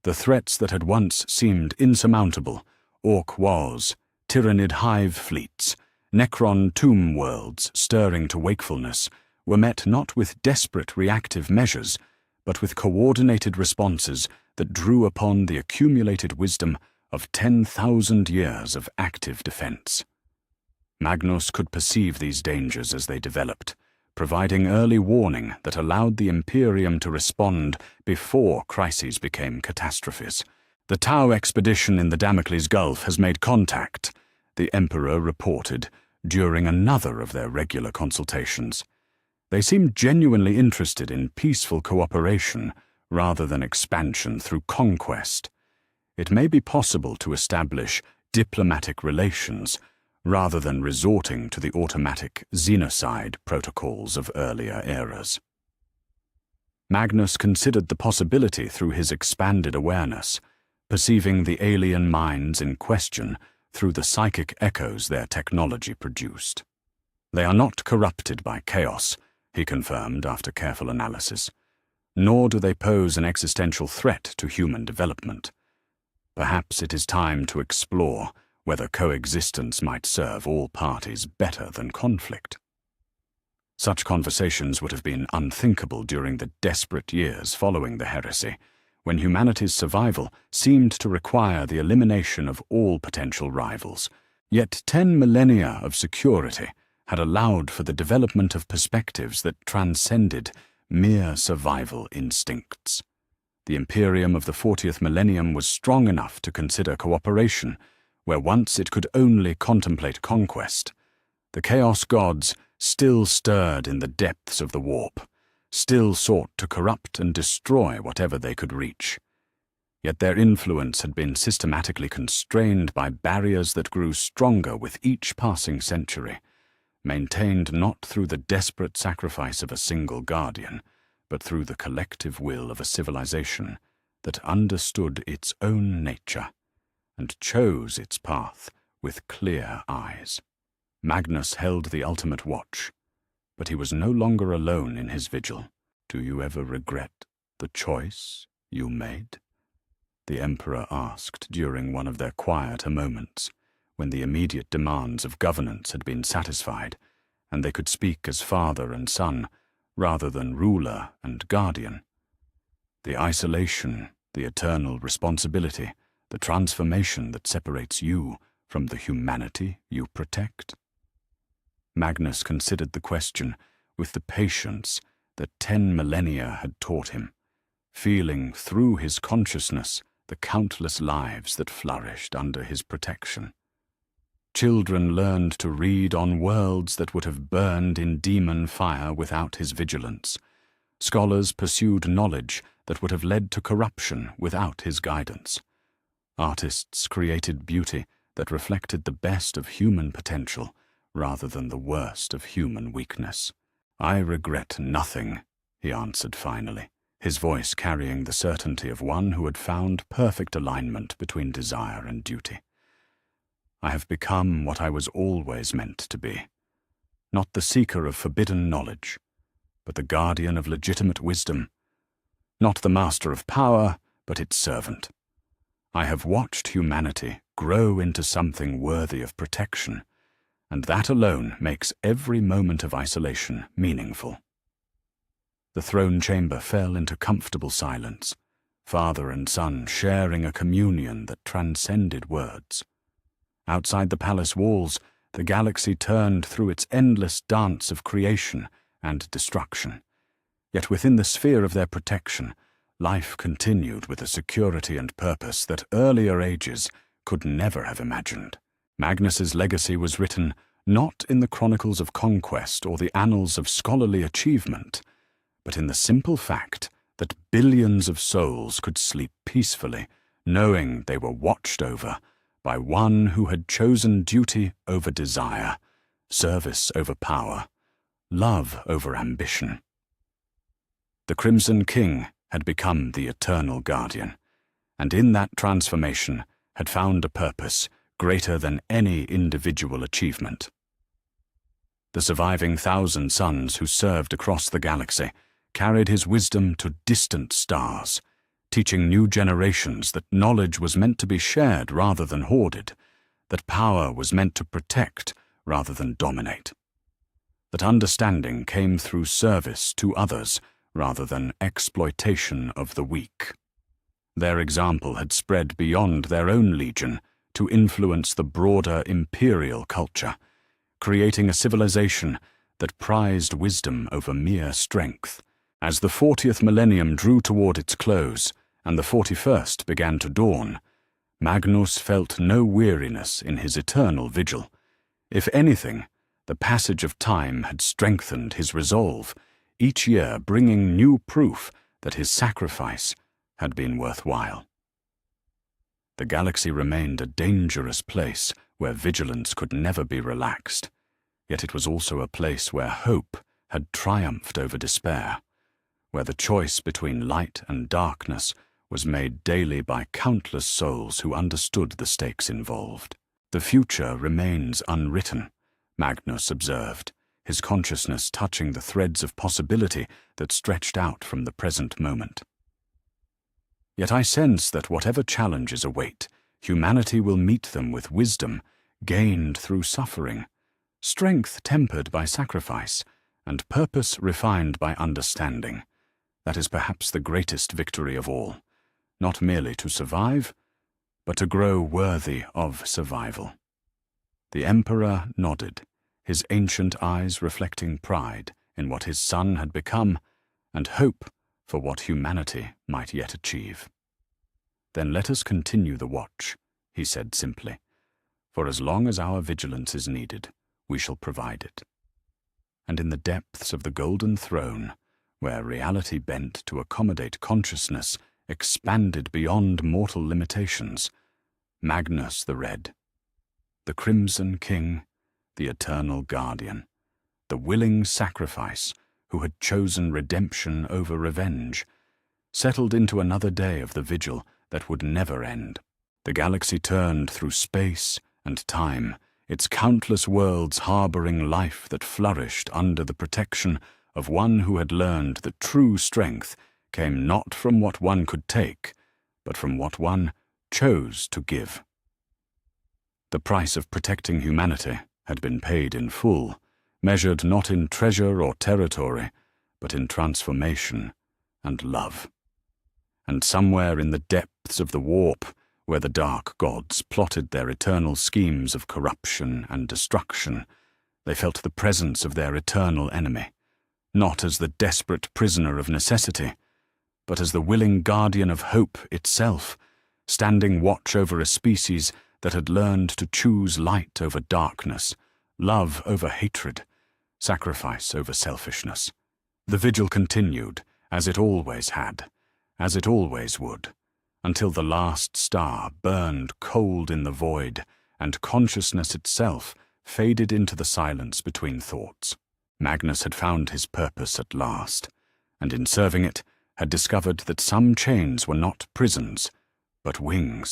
Speaker 1: The threats that had once seemed insurmountable, orc wars, tyrannid hive fleets, Necron tomb worlds stirring to wakefulness, were met not with desperate reactive measures, but with coordinated responses that drew upon the accumulated wisdom of 10,000 years of active defense. Magnus could perceive these dangers as they developed, providing early warning that allowed the Imperium to respond before crises became catastrophes. The Tau expedition in the Damocles Gulf has made contact, the Emperor reported during another of their regular consultations. They seemed genuinely interested in peaceful cooperation rather than expansion through conquest. It may be possible to establish diplomatic relations rather than resorting to the automatic xenocide protocols of earlier eras. Magnus considered the possibility through his expanded awareness, perceiving the alien minds in question through the psychic echoes their technology produced. They are not corrupted by chaos, he confirmed after careful analysis, nor do they pose an existential threat to human development. Perhaps it is time to explore whether coexistence might serve all parties better than conflict. Such conversations would have been unthinkable during the desperate years following the heresy, when humanity's survival seemed to require the elimination of all potential rivals. Yet 10 millennia of security had allowed for the development of perspectives that transcended mere survival instincts. The Imperium of the 40th millennium was strong enough to consider cooperation, where once it could only contemplate conquest. The Chaos Gods still stirred in the depths of the warp, still sought to corrupt and destroy whatever they could reach. Yet their influence had been systematically constrained by barriers that grew stronger with each passing century, maintained not through the desperate sacrifice of a single guardian, but through the collective will of a civilization that understood its own nature and chose its path with clear eyes. Magnus held the ultimate watch, but he was no longer alone in his vigil. "Do you ever regret the choice you made?" the Emperor asked during one of their quieter moments, when the immediate demands of governance had been satisfied, and they could speak as father and son, rather than ruler and guardian. The isolation, the eternal responsibility, the transformation that separates you from the humanity you protect. Magnus considered the question with the patience that 10 millennia had taught him, feeling through his consciousness the countless lives that flourished under his protection. Children learned to read on worlds that would have burned in demon fire without his vigilance. Scholars pursued knowledge that would have led to corruption without his guidance. Artists created beauty that reflected the best of human potential rather than the worst of human weakness. "I regret nothing," he answered finally, his voice carrying the certainty of one who had found perfect alignment between desire and duty. "I have become what I was always meant to be, not the seeker of forbidden knowledge, but the guardian of legitimate wisdom, not the master of power, but its servant. I have watched humanity grow into something worthy of protection, and that alone makes every moment of isolation meaningful." The throne chamber fell into comfortable silence, father and son sharing a communion that transcended words. Outside the palace walls, the galaxy turned through its endless dance of creation and destruction. Yet within the sphere of their protection, life continued with a security and purpose that earlier ages could never have imagined. Magnus's legacy was written not in the chronicles of conquest or the annals of scholarly achievement, but in the simple fact that billions of souls could sleep peacefully, knowing they were watched over by one who had chosen duty over desire, service over power, love over ambition. The Crimson King had become the eternal guardian, and in that transformation had found a purpose greater than any individual achievement. The surviving 1,000 sons who served across the galaxy carried his wisdom to distant stars, teaching new generations that knowledge was meant to be shared rather than hoarded, that power was meant to protect rather than dominate, that understanding came through service to others rather than exploitation of the weak. Their example had spread beyond their own legion to influence the broader imperial culture, creating a civilization that prized wisdom over mere strength. As the 40th millennium drew toward its close and the 41st began to dawn, Magnus felt no weariness in his eternal vigil. If anything, the passage of time had strengthened his resolve, each year bringing new proof that his sacrifice had been worthwhile. The galaxy remained a dangerous place where vigilance could never be relaxed, yet it was also a place where hope had triumphed over despair, where the choice between light and darkness was made daily by countless souls who understood the stakes involved. "The future remains unwritten," Magnus observed, his consciousness touching the threads of possibility that stretched out from the present moment. "Yet I sense that whatever challenges await, humanity will meet them with wisdom gained through suffering, strength tempered by sacrifice, and purpose refined by understanding. That is perhaps the greatest victory of all, not merely to survive, but to grow worthy of survival. The Emperor nodded, his ancient eyes reflecting pride in what his son had become and hope for what humanity might yet achieve. "Then let us continue the watch," he said simply. "For as long as our vigilance is needed, we shall provide it." And in the depths of the Golden Throne, where reality bent to accommodate consciousness expanded beyond mortal limitations, Magnus the Red, the Crimson King, the Eternal Guardian, the willing sacrifice who had chosen redemption over revenge, settled into another day of the vigil that would never end. The galaxy turned through space and time, its countless worlds harboring life that flourished under the protection of one who had learned that true strength came not from what one could take, but from what one chose to give. The price of protecting humanity had been paid in full, measured not in treasure or territory, but in transformation and love. And somewhere in the depths of the warp, where the dark gods plotted their eternal schemes of corruption and destruction, they felt the presence of their eternal enemy, not as the desperate prisoner of necessity, but as the willing guardian of hope itself, standing watch over a species that had learned to choose light over darkness, love over hatred, sacrifice over selfishness. The vigil continued, as it always had, as it always would, until the last star burned cold in the void and consciousness itself faded into the silence between thoughts. Magnus had found his purpose at last, and in serving it had discovered that some chains were not prisons, but wings.